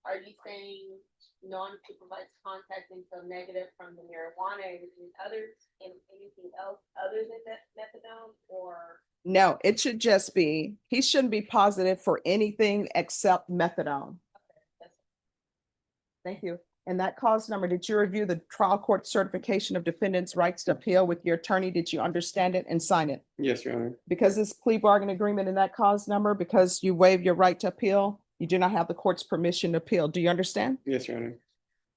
are you saying non-supervised contact until negative from the marijuana and others and anything else other than that methadone, or? No, it should just be, he shouldn't be positive for anything except methadone. Thank you. And that cause number, did you review the trial court certification of defendant's rights to appeal with your attorney? Did you understand it and sign it? Yes, Your Honor. Because this plea bargain agreement in that cause number, because you waived your right to appeal, you do not have the court's permission to appeal. Do you understand? Yes, Your Honor.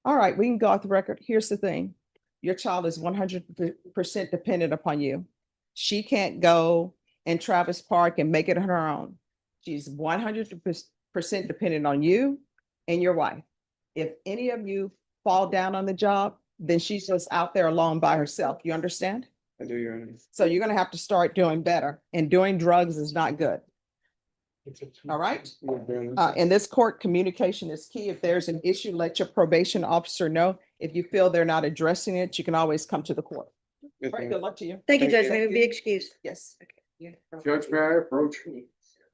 All right, we can go off the record. Here's the thing. Your child is 100% dependent upon you. She can't go in Travis Park and make it on her own. She's 100% dependent on you and your wife. If any of you fall down on the job, then she's just out there alone by herself. You understand? I do, Your Honor. So you're going to have to start doing better, and doing drugs is not good. All right. In this court, communication is key. If there's an issue, let your probation officer know. If you feel they're not addressing it, you can always come to the court. All right, good luck to you. Thank you, Judge. May we be excused? Yes. Judge, may I approach?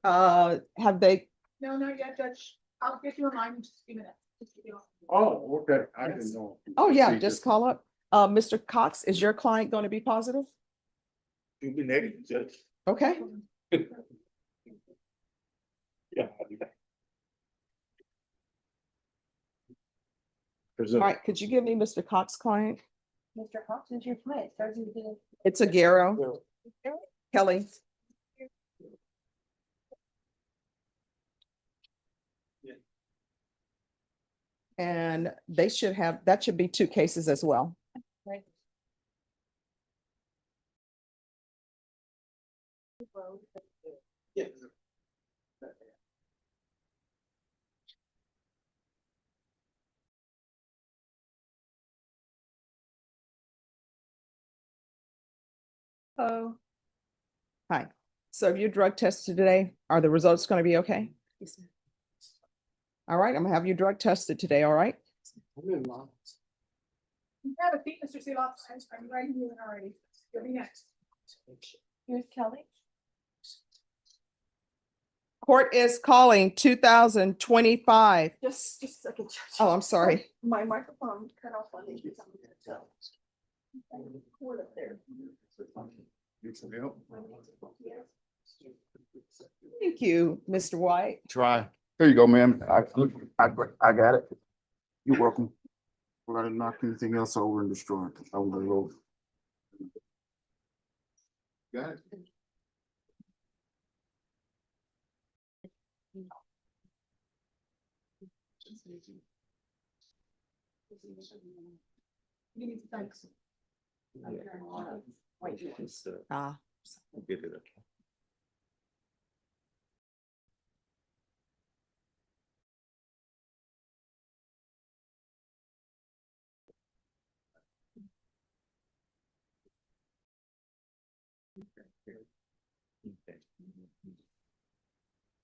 Have they? No, not yet, Judge. I'll get you a line in just a few minutes. Oh, okay. I didn't know. Oh, yeah, just call up. Mr. Cox, is your client going to be positive? You'll be negative, Judge. Okay. All right, could you give me Mr. Cox's client? Mr. Cox is your client. It's a Garo. Kelly. And they should have, that should be two cases as well. Right. Oh. Hi. So you drug tested today. Are the results going to be okay? Yes, sir. All right, I'm gonna have you drug tested today, all right? You have a seat, Mr. Seeloff. I'm writing you in already. You'll be next. Here's Kelly. Court is calling 2025. Just a second. Judge. Oh, I'm sorry. My microphone cut off on me. Cord up there. Thank you, Mr. White. Try. Here you go, ma'am. I got it. You're welcome. We're gonna knock anything else over and destroy it. I will go. Got it. Thanks. Ah.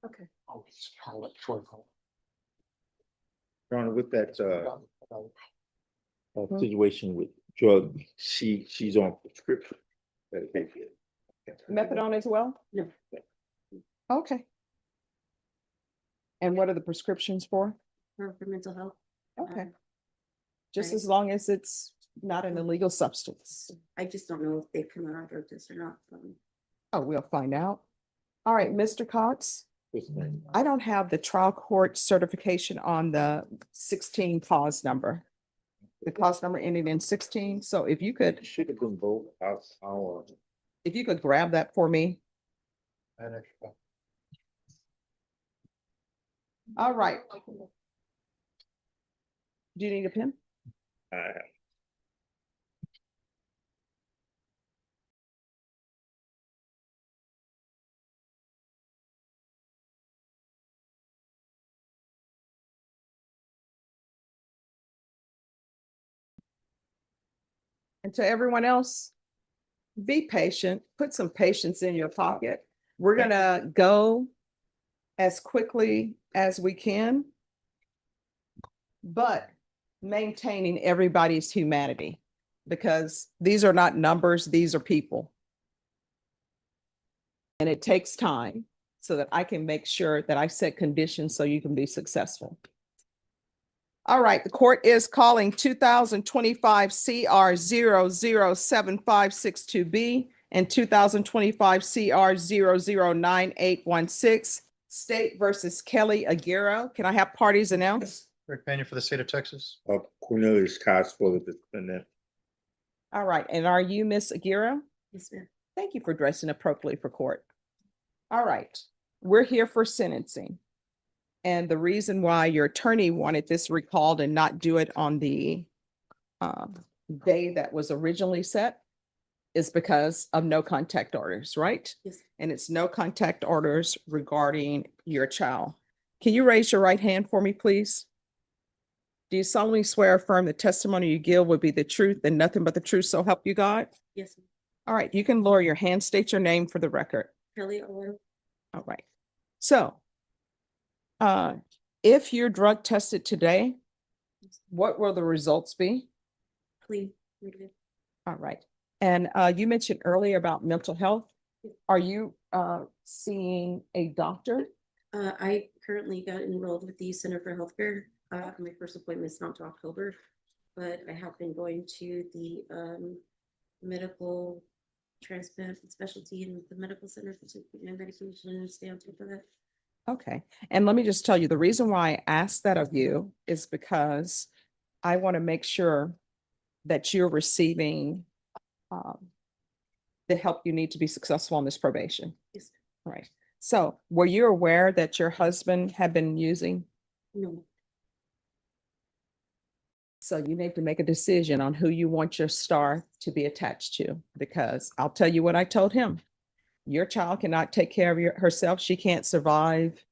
Okay. Your Honor, with that, situation with drug, she's on prescription medication. Methadone as well? No. Okay. And what are the prescriptions for? For mental health. Okay. Just as long as it's not an illegal substance. I just don't know if they come out on drug test or not. Oh, we'll find out. All right, Mr. Cox, Yes, ma'am. I don't have the trial court certification on the 16 cause number. The cause number ending in 16. So if you could, Should have been both. I'll, if you could grab that for me. All right. Do you need a pen? And to everyone else, be patient, put some patience in your pocket. We're gonna go as quickly as we can, but maintaining everybody's humanity, because these are not numbers, these are people. And it takes time so that I can make sure that I set conditions so you can be successful. All right, the court is calling 2025 CR 007562B and 2025 CR 009816, State versus Kelly Aguirre. Can I have parties announced? Rick Pena for the state of Texas. Cornelius Cox for the defendant. All right, and are you Miss Aguirre? Yes, ma'am. Thank you for dressing appropriately for court. All right, we're here for sentencing. And the reason why your attorney wanted this recalled and not do it on the day that was originally set is because of no contact orders, right? Yes. And it's no contact orders regarding your child. Can you raise your right hand for me, please? Do you solemnly swear or affirm the testimony you give will be the truth and nothing but the truth, so help you God? Yes. All right, you can lower your hand, state your name for the record. Kelly or All right. So if you're drug tested today, what will the results be? clean. Negative. All right. And you mentioned earlier about mental health. Are you seeing a doctor? I currently got enrolled with the Center for Healthcare. My first appointment is not until October, but I have been going to the medical transplant specialty in the medical center for taking medication and stay on top of that. Okay. And let me just tell you, the reason why I asked that of you is because I want to make sure that you're receiving the help you need to be successful on this probation. Yes. All right. So were you aware that your husband had been using? No. So you need to make a decision on who you want your star to be attached to, because I'll tell you what I told him. Your child cannot take care of herself. She can't survive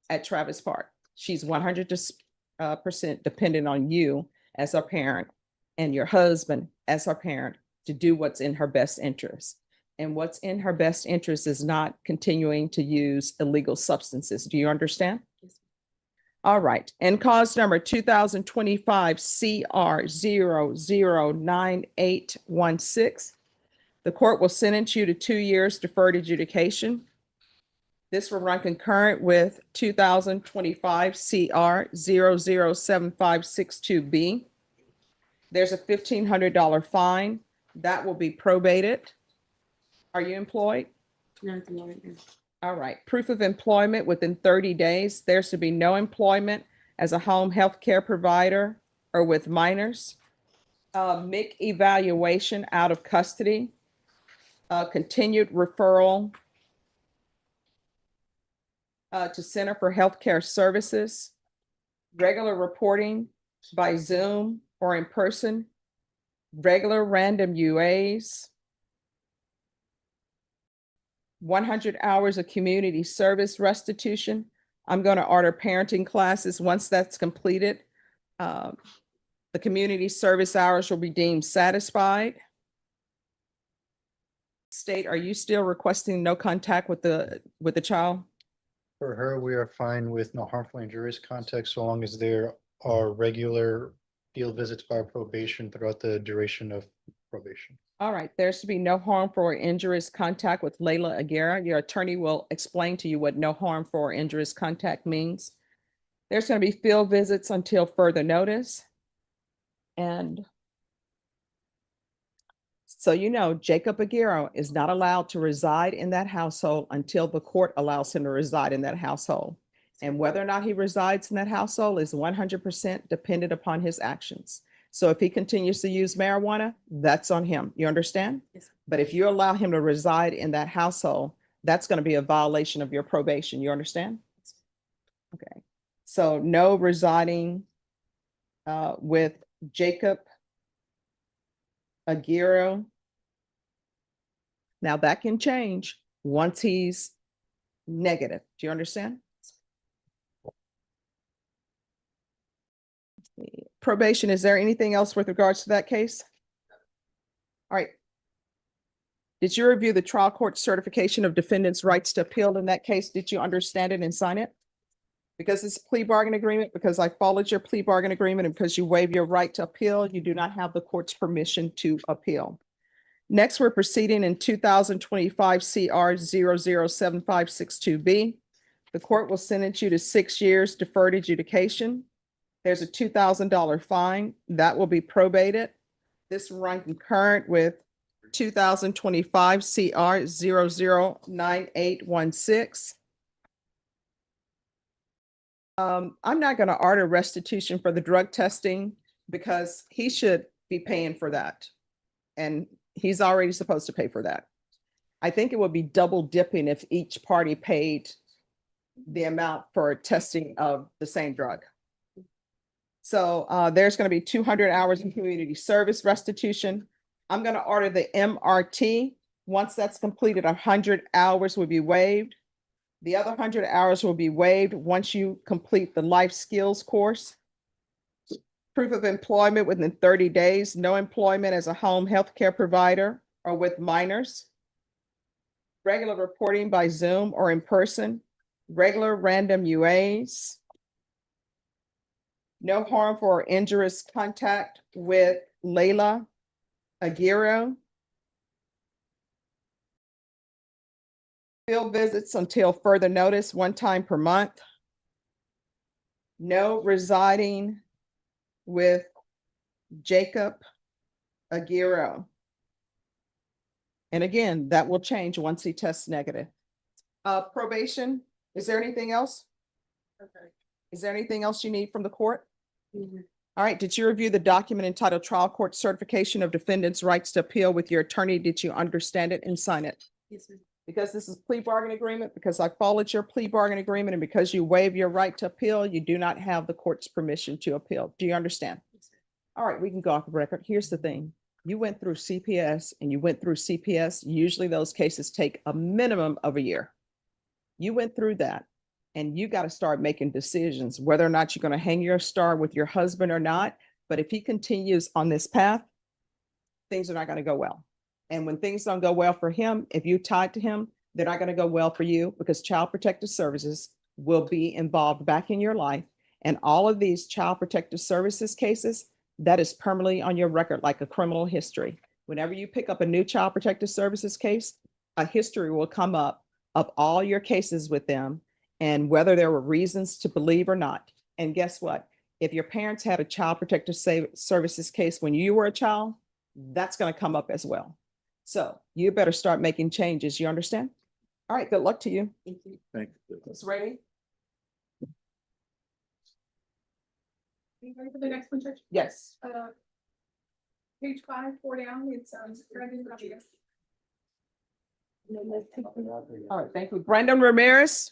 at Travis Park. She's 100% dependent on you as her parent and your husband as her parent to do what's in her best interest. And what's in her best interest is not continuing to use illegal substances. Do you understand? Yes. All right. And cause number 2025 CR 009816. The court will sentence you to 2 years deferred adjudication. This will run concurrent with 2025 CR 007562B. There's a $1,500 fine that will be probated. Are you employed? Nothing right now. All right. Proof of employment within 30 days. There's to be no employment as a home health care provider or with minors. MIC evaluation out of custody. Continued referral to Center for Healthcare Services. Regular reporting by Zoom or in person. Regular random UAs. 100 hours of community service restitution. I'm going to order parenting classes. Once that's completed, the community service hours will be deemed satisfied. State, are you still requesting no contact with the child? For her, we are fine with no harmful injurious contact so long as there are regular field visits by probation throughout the duration of probation. All right, there's to be no harmful or injurious contact with Layla Aguirre. Your attorney will explain to you what no harmful or injurious contact means. There's going to be field visits until further notice. And so you know, Jacob Aguirre is not allowed to reside in that household until the court allows him to reside in that household. And whether or not he resides in that household is 100% dependent upon his actions. So if he continues to use marijuana, that's on him. You understand? Yes. But if you allow him to reside in that household, that's going to be a violation of your probation. You understand? Okay. So no residing with Jacob Aguirre. Now that can change once he's negative. Do you understand? Probation, is there anything else with regards to that case? All right. Did you review the trial court certification of defendant's rights to appeal in that case? Did you understand it and sign it? Because it's a plea bargain agreement, because I followed your plea bargain agreement, and because you waive your right to appeal, you do not have the court's permission to appeal. Next, we're proceeding in 2025 CR 007562B. The court will sentence you to 6 years deferred adjudication. There's a $2,000 fine that will be probated. This will run concurrent with 2025 CR 009816. I'm not going to order restitution for the drug testing because he should be paying for that. And he's already supposed to pay for that. I think it would be double dipping if each party paid the amount for testing of the same drug. So there's going to be 200 hours in community service restitution. I'm going to order the MRT. Once that's completed, 100 hours will be waived. The other 100 hours will be waived once you complete the life skills course. Proof of employment within 30 days, no employment as a home health care provider or with minors. Regular reporting by Zoom or in person. Regular random UAs. No harmful or injurious contact with Layla Aguirre. Field visits until further notice, 1 time per month. No residing with Jacob Aguirre. And again, that will change once he tests negative. Probation, is there anything else? Okay. Is there anything else you need from the court? Mhm. All right, did you review the document entitled Trial Court Certification of Defendant's Rights to Appeal with your attorney? Did you understand it and sign it? Yes, ma'am. Because this is plea bargain agreement, because I followed your plea bargain agreement, and because you waive your right to appeal, you do not have the court's permission to appeal. Do you understand? All right, we can go off the record. Here's the thing. You went through CPS and you went through CPS. Usually those cases take a minimum of a year. You went through that and you got to start making decisions whether or not you're going to hang your star with your husband or not. But if he continues on this path, things are not going to go well. And when things don't go well for him, if you tied to him, they're not going to go well for you, because Child Protective Services will be involved back in your life. And all of these Child Protective Services cases, that is permanently on your record, like a criminal history. Whenever you pick up a new Child Protective Services case, a history will come up of all your cases with them and whether there were reasons to believe or not. And guess what? If your parents had a Child Protective Services case when you were a child, that's going to come up as well. So you better start making changes. You understand? All right. Good luck to you. Thank you. Thank you. Ms. Ready? You ready for the next one, Judge? Yes. Page 5, 4 down, it's Brandon Ramirez. All right. Thank you. Brandon Ramirez.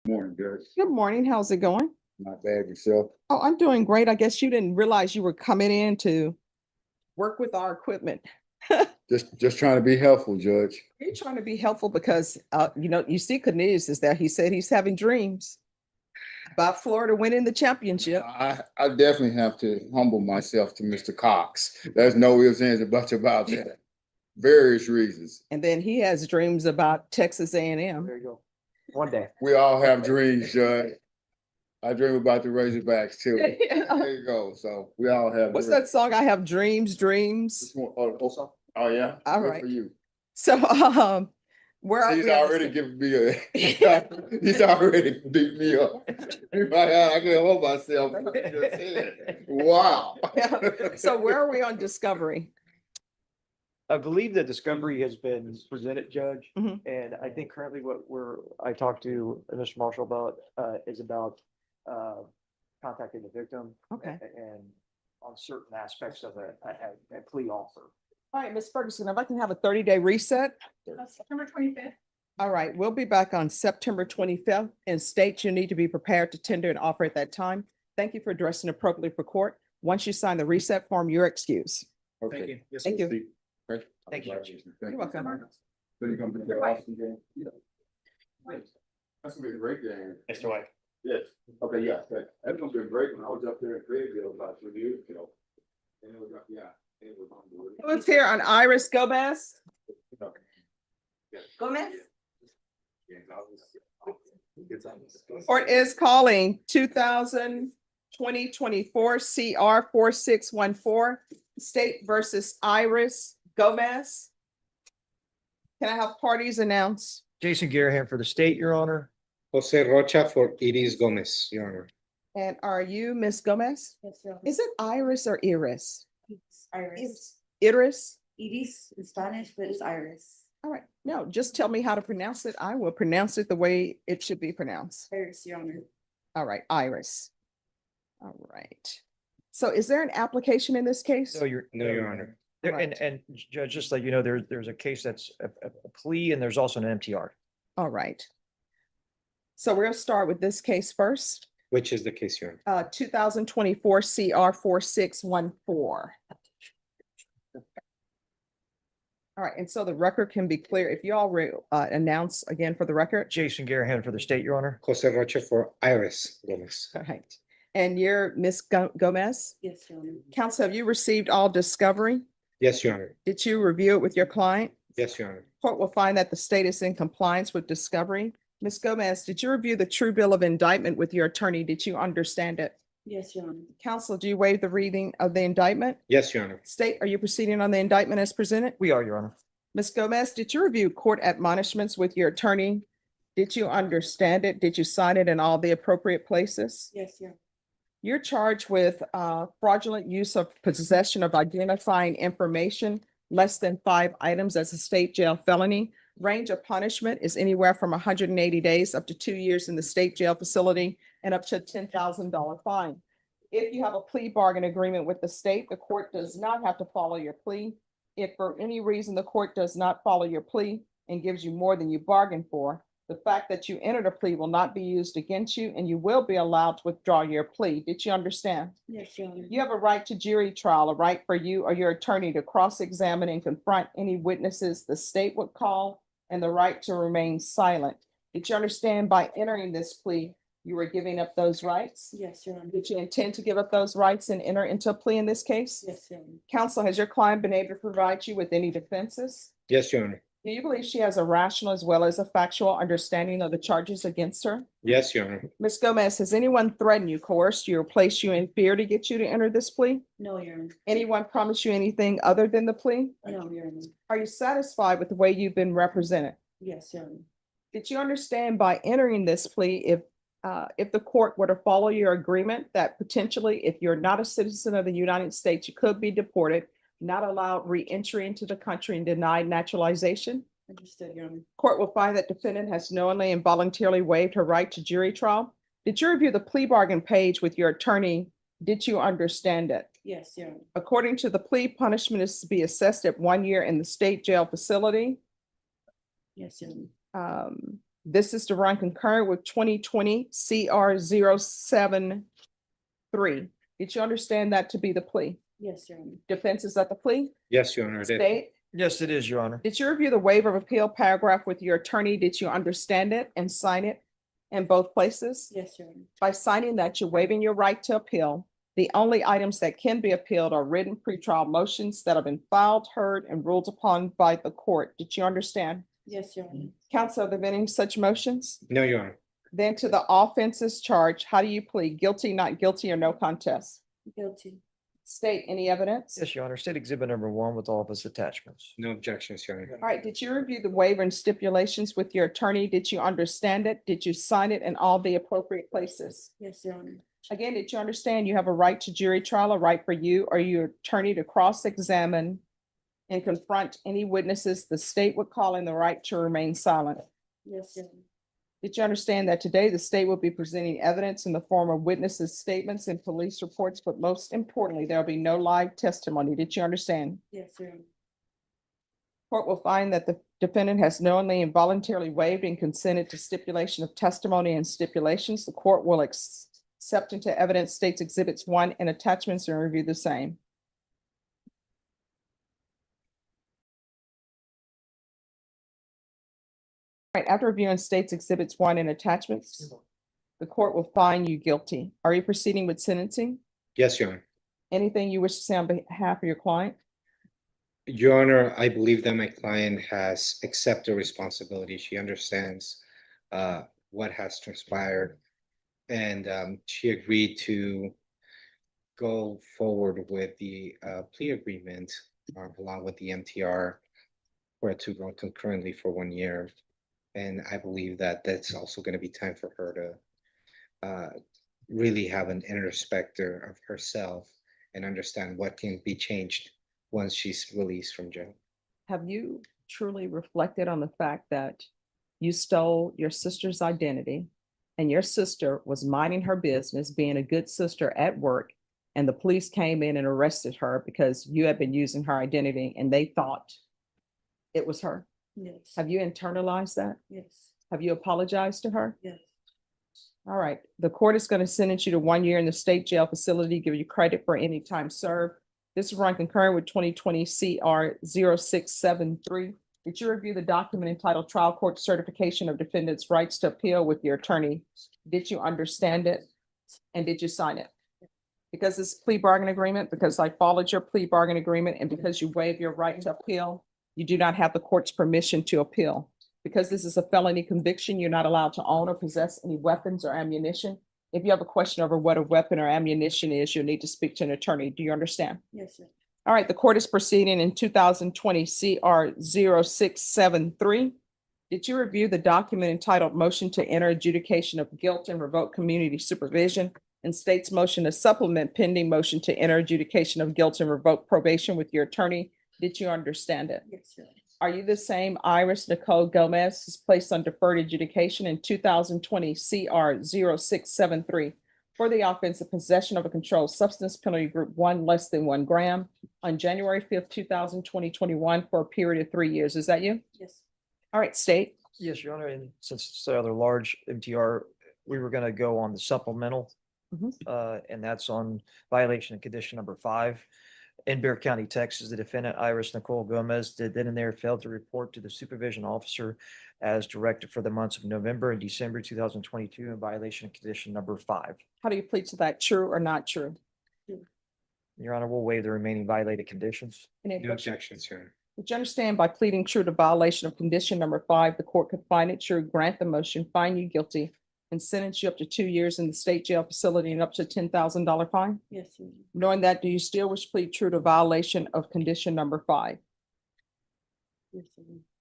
Morning, Judge. Good morning. How's it going? Not bad, yourself? Oh, I'm doing great. I guess you didn't realize you were coming in to work with our equipment. Just trying to be helpful, Judge. You're trying to be helpful because, you see Cornelius is there. He said he's having dreams about Florida winning the championship. I definitely have to humble myself to Mr. Cox. There's no ifs, ands, or buts about that. Various reasons. And then he has dreams about Texas A&M. There you go. One day. We all have dreams, Judge. I dream about the Razorbacks too. There you go. So we all have. What's dreams. that song? I have dreams. Oh, yeah. All Good right. for you. So, where are He's we on already this? giving me he's already beat me up. I can't hold myself. Wow. So where are we on discovery? I believe the discovery has been presented, Judge, Mhm. and I think currently I talked to Mr. Marshall about, is about, contacting the victim. Okay. And on certain aspects of a plea offer. All right, Ms. Ferguson, if I can have a 30-day reset. September 25th. All right, we'll be back on September 25th, and states you need to be prepared to tender an offer at that time. Thank you for addressing appropriately for court. Once you sign the reset form, you're excused. Okay. Thank you. Yes, Thank sir. you. Thank you. You're welcome. So you come to the Austin game? Yeah. That's gonna be a great game. Mr. White. Yes. Okay, yeah. That's gonna be great when I was up there in Fayetteville about 2 years ago. And it was, yeah. It was unbelievable. Who's here on Iris Gomez? Gomez? Court is calling 2024 CR 4614, State versus Iris Gomez. Can I have parties announced? Jason Garahan for the state, Your Honor. Jose Rocha for Iris Gomez, Your Honor. And are you Miss Gomez? Yes, sir. Is it Iris or Iris? It's Iris. Iris? Iris in Spanish, but it's Iris. All right. No, just tell me how to pronounce it. I will pronounce it the way it should be pronounced. Iris, Your Honor. All right, Iris. All right. So is there an application in this case? No, Your Honor. There, Right. and Judge, just like, there's a case that's a plea and there's also an MTR. All right. So we're gonna start with this case first. Which is the case, Your Honor? 2024 CR 4614. All right, and so the record can be clear. If you all announce again for the record. Jason Garahan for the state, Your Honor. Jose Rocha for Iris Gomez. All right. And you're Miss Gomez? Yes, Your Honor. Counsel, have you received all discovery? Yes, Your Honor. Did you review it with your client? Yes, Your Honor. Court will find that the state is in compliance with discovery. Ms. Gomez, did you review the true bill of indictment with your attorney? Did you understand it? Yes, Your Honor. Counsel, do you waive the reading of the indictment? Yes, Your Honor. State, are you proceeding on the indictment as presented? We are, Your Honor. Ms. Gomez, did you review court admonishments with your attorney? Did you understand it? Did you sign it in all the appropriate places? Yes, Your Honor. You're charged with fraudulent use of possession of identifying information less than 5 items as a state jail felony. Range of punishment is anywhere from 180 days up to 2 years in the state jail facility and up to a $10,000 fine. If you have a plea bargain agreement with the state, the court does not have to follow your plea. If for any reason the court does not follow your plea and gives you more than you bargained for, the fact that you entered a plea will not be used against you and you will be allowed to withdraw your plea. Did you understand? Yes, Your Honor. You have a right to jury trial, a right for you or your attorney to cross-examine and confront any witnesses the state would call, and the right to remain silent. Did you understand by entering this plea, you were giving up those rights? Yes, Your Honor. Did you intend to give up those rights and enter into a plea in this case? Yes, Your Honor. Counsel, has your client been able to provide you with any defenses? Yes, Your Honor. Do you believe she has a rational as well as a factual understanding of the charges against her? Yes, Your Honor. Ms. Gomez, has anyone threatened you, coerced you, or placed you in fear to get you to enter this plea? No, Your Honor. Anyone promised you anything other than the plea? No, Your Honor. Are you satisfied with the way you've been represented? Yes, Your Honor. Did you understand by entering this plea, if the court were to follow your agreement, that potentially if you're not a citizen of the United States, you could be deported, not allowed re-entry into the country, and denied naturalization? Understood, Your Honor. Court will find that defendant has knowingly and voluntarily waived her right to jury trial. Did you review the plea bargain page with your attorney? Did you understand it? Yes, Your Honor. According to the plea, punishment is to be assessed at 1 year in the state jail facility. Yes, Your Honor. This is to run concurrent with 2020 CR 073. Did you understand that to be the plea? Yes, Your Honor. Defenses of the plea? Yes, Your Honor. I did. State? Yes, it is, Your Honor. Did you review the waiver of appeal paragraph with your attorney? Did you understand it and sign it in both places? Yes, Your Honor. By signing that, you're waiving your right to appeal. The only items that can be appealed are written pretrial motions that have been filed, heard, and ruled upon by the court. Did you understand? Yes, Your Honor. Counsel, are there any such motions? No, Your Honor. Then to the offenses charged, how do you plead? Guilty, not guilty, or no contest? Guilty. State any evidence? Yes, Your Honor. State Exhibit number 1 with all of its attachments. No objections, Your Honor. All right, did you review the waiver and stipulations with your attorney? Did you understand it? Did you sign it in all the appropriate places? Yes, Your Honor. Again, did you understand you have a right to jury trial, a right for you or your attorney to cross-examine and confront any witnesses the state would call, in the right to remain silent? Yes, Your Honor. Did you understand that today the state will be presenting evidence in the form of witnesses' statements and police reports, but most importantly, there will be no live testimony? Did you understand? Yes, Your Honor. Court will find that the defendant has knowingly and voluntarily waived and consented to stipulation of testimony and stipulations. The court will accept into evidence states exhibits 1 and attachments and review the same. Right, after reviewing states exhibits 1 and attachments, the court will find you guilty. Are you proceeding with sentencing? Yes, Your Honor. Anything you wish to say on behalf of your client? Your Honor, I believe that my client has accepted responsibility. She understands what has transpired. And she agreed to go forward with the plea agreement along with the MTR for it to run concurrently for 1 year. And I believe that that's also going to be time for her to really have an introspector of herself and understand what can be changed once she's released from jail. Have you truly reflected on the fact that you stole your sister's identity and your sister was minding her business, being a good sister at work, and the police came in and arrested her because you had been using her identity and they thought it was her? Yes. Have you internalized that? Yes. Have you apologized to her? Yes. All right. The court is going to sentence you to 1 year in the state jail facility, give you credit for any time served. This is run concurrent with 2020 CR 0673. Did you review the document entitled Trial Court Certification of Defendant's Rights to Appeal with your attorney? Did you understand it? And did you sign it? Because this plea bargain agreement, because I followed your plea bargain agreement, and because you waive your right to appeal, you do not have the court's permission to appeal. Because this is a felony conviction, you're not allowed to own or possess any weapons or ammunition. If you have a question over what a weapon or ammunition is, you'll need to speak to an attorney. Do you understand? Yes, sir. All right, the court is proceeding in 2020 CR 0673. Did you review the document entitled Motion to Enter Adjudication of Guilt and Revoke Community Supervision and state's motion to supplement pending motion to enter adjudication of guilt and revoke probation with your attorney? Did you understand it? Yes, sir. Are you the same Iris Nicole Gomez is placed on deferred adjudication in 2020 CR 0673 for the offense of possession of a controlled substance penalty group 1 less than 1 gram on January 5th, 2021 for a period of 3 years? Is that you? Yes. All right, state. Yes, Your Honor, and since it's the other large MTR, we were gonna go on the supplemental. And that's on violation of condition number 5. In Bear County, Texas, the defendant Iris Nicole Gomez did then and there failed to report to the supervision officer as directed for the months of November and December 2022 in violation of condition number 5. How do you plead to that? True or not true? Your Honor, we'll waive the remaining violated conditions. Any No objection? objections, Your Honor. Would you understand by pleading true to violation of condition number 5, the court could find it true, grant the motion, find you guilty, and sentence you up to 2 years in the state jail facility and up to $10,000 fine? Yes. Knowing that, do you still wish to plead true to violation of condition number 5?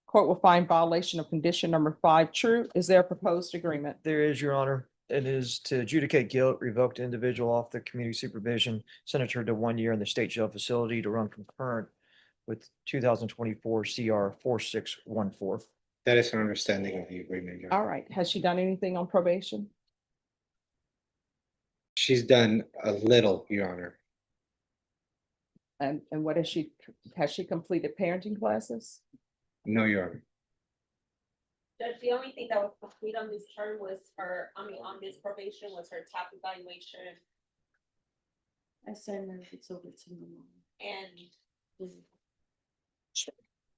Court will find violation of condition number 5 true. Is there a proposed agreement? There is, Your Honor. It is to adjudicate guilt, revoke the individual off the community supervision, sentence her to 1 year in the state jail facility to run concurrent with 2024 CR 4614. That is an understanding of the agreement, Your Honor. All right. Has she done anything on probation? She's done a little, Your Honor. And what has she completed parenting classes? No, Your Honor. Judge, the only thing that was complete on this term was on this probation was her TAP evaluation. I send her, it's over to my mom. And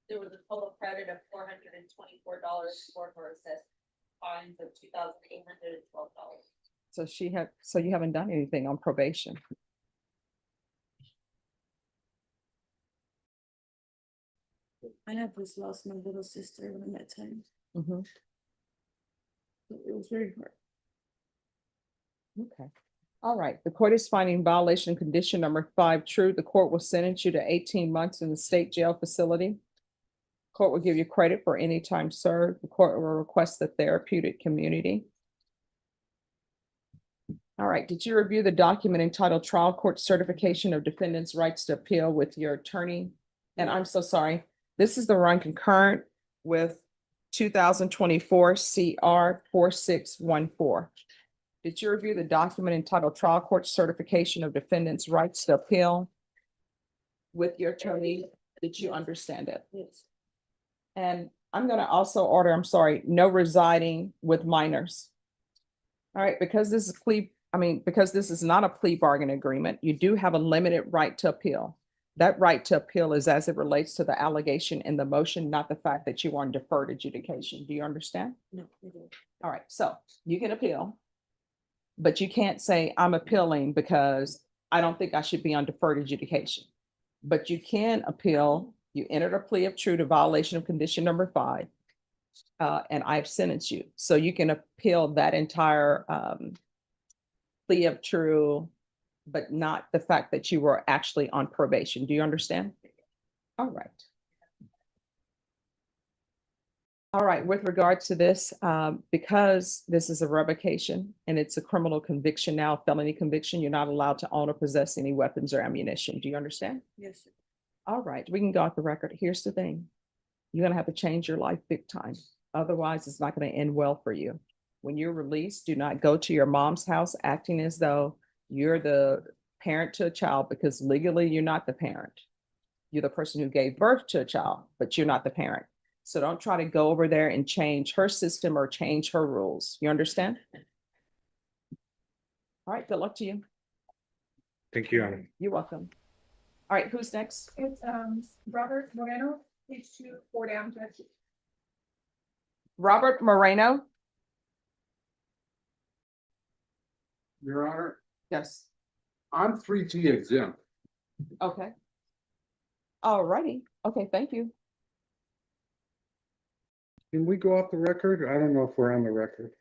there was a total credit of $424 for her assessed fines of $2,812. So you haven't done anything on probation. I have just lost my little sister around that time. Mhm. It was very hard. Okay. All right. The court is finding violation condition number 5 true. The court will sentence you to 18 months in the state jail facility. Court will give you credit for any time served. The court will request the therapeutic community. All right. Did you review the document entitled Trial Court Certification of Defendant's Rights to Appeal with your attorney? And I'm so sorry. This is the run concurrent with 2024 CR 4614. Did you review the document entitled Trial Court Certification of Defendant's Rights to Appeal with your attorney? Did you understand it? Yes. And I'm going to also order, no residing with minors. All right, because this is not a plea bargain agreement, you do have a limited right to appeal. That right to appeal is as it relates to the allegation in the motion, not the fact that you are on deferred adjudication. Do you understand? No, I don't. All right, so you can appeal, but you can't say I'm appealing because I don't think I should be on deferred adjudication. But you can appeal. You entered a plea of true to violation of condition number 5, and I've sentenced you. So you can appeal that entire plea of true, but not the fact that you were actually on probation. Do you understand? All right. All right, with regard to this, because this is a revocation and it's a criminal conviction now, felony conviction, you're not allowed to own or possess any weapons or ammunition. Do you understand? Yes, sir. All right, we can go off the record. Here's the thing. You're gonna have to change your life big time. Otherwise, it's not gonna end well for you. When you're released, do not go to your mom's house acting as though you're the parent to a child, because legally you're not the parent. You're the person who gave birth to a child, but you're not the parent. So don't try to go over there and change her system or change her rules. You understand? All right, good luck to you. Thank you, Your Honor. You're welcome. All right, who's next? It's Robert Moreno, page 2, 4 down, Judge. Robert Moreno. Your Honor, Yes. I'm 3G exempt. Okay. All righty. Okay, thank you. Can we go off the record? I don't know if we're on the record.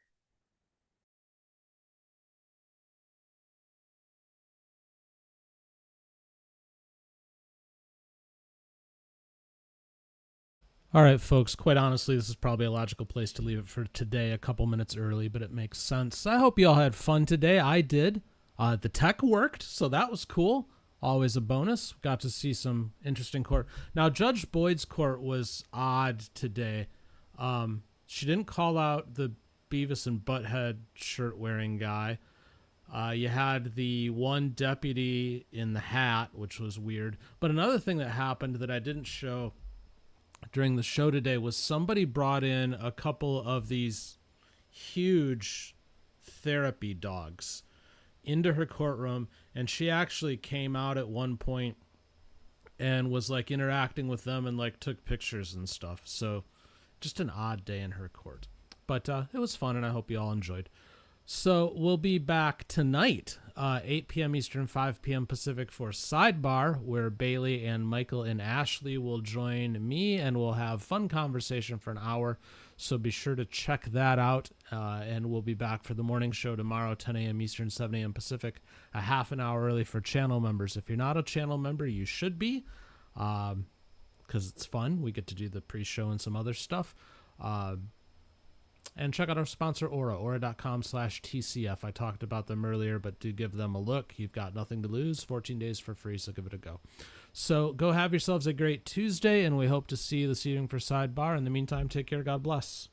All right, folks, quite honestly, this is probably a logical place to leave it for today, a couple minutes early, but it makes sense. I hope you all had fun today. I did. The tech worked, so that was cool. always a bonus. Got to see some interesting court. Now, Judge Boyd's court was odd today. She didn't call out the Beavis and Butthead shirt wearing guy. You had the one deputy in the hat, which was weird. But another thing that happened that I didn't show during the show today was somebody brought in a couple of these huge therapy dogs into her courtroom, and she actually came out at one point and was like interacting with them and like took pictures and stuff. So just an odd day in her court, but it was fun, and I hope you all enjoyed. So we'll be back tonight, 8 p.m. Eastern, 5 p.m. Pacific for Sidebar, where Bailey and Michael and Ashley will join me, and we'll have fun conversation for an hour. So be sure to check that out, and we'll be back for the morning show tomorrow, 10 a.m. Eastern, 7 a.m. Pacific, a half an hour early for channel members. If you're not a channel member, you should be, because it's fun. We get to do the pre-show and some other stuff. And check out our sponsor, aura.com/TCF. I talked about them earlier, but do give them a look. You've got nothing to lose, 14 days for free, so give it a go. So go have yourselves a great Tuesday, and we hope to see you this evening for Sidebar. In the meantime, take care. God bless.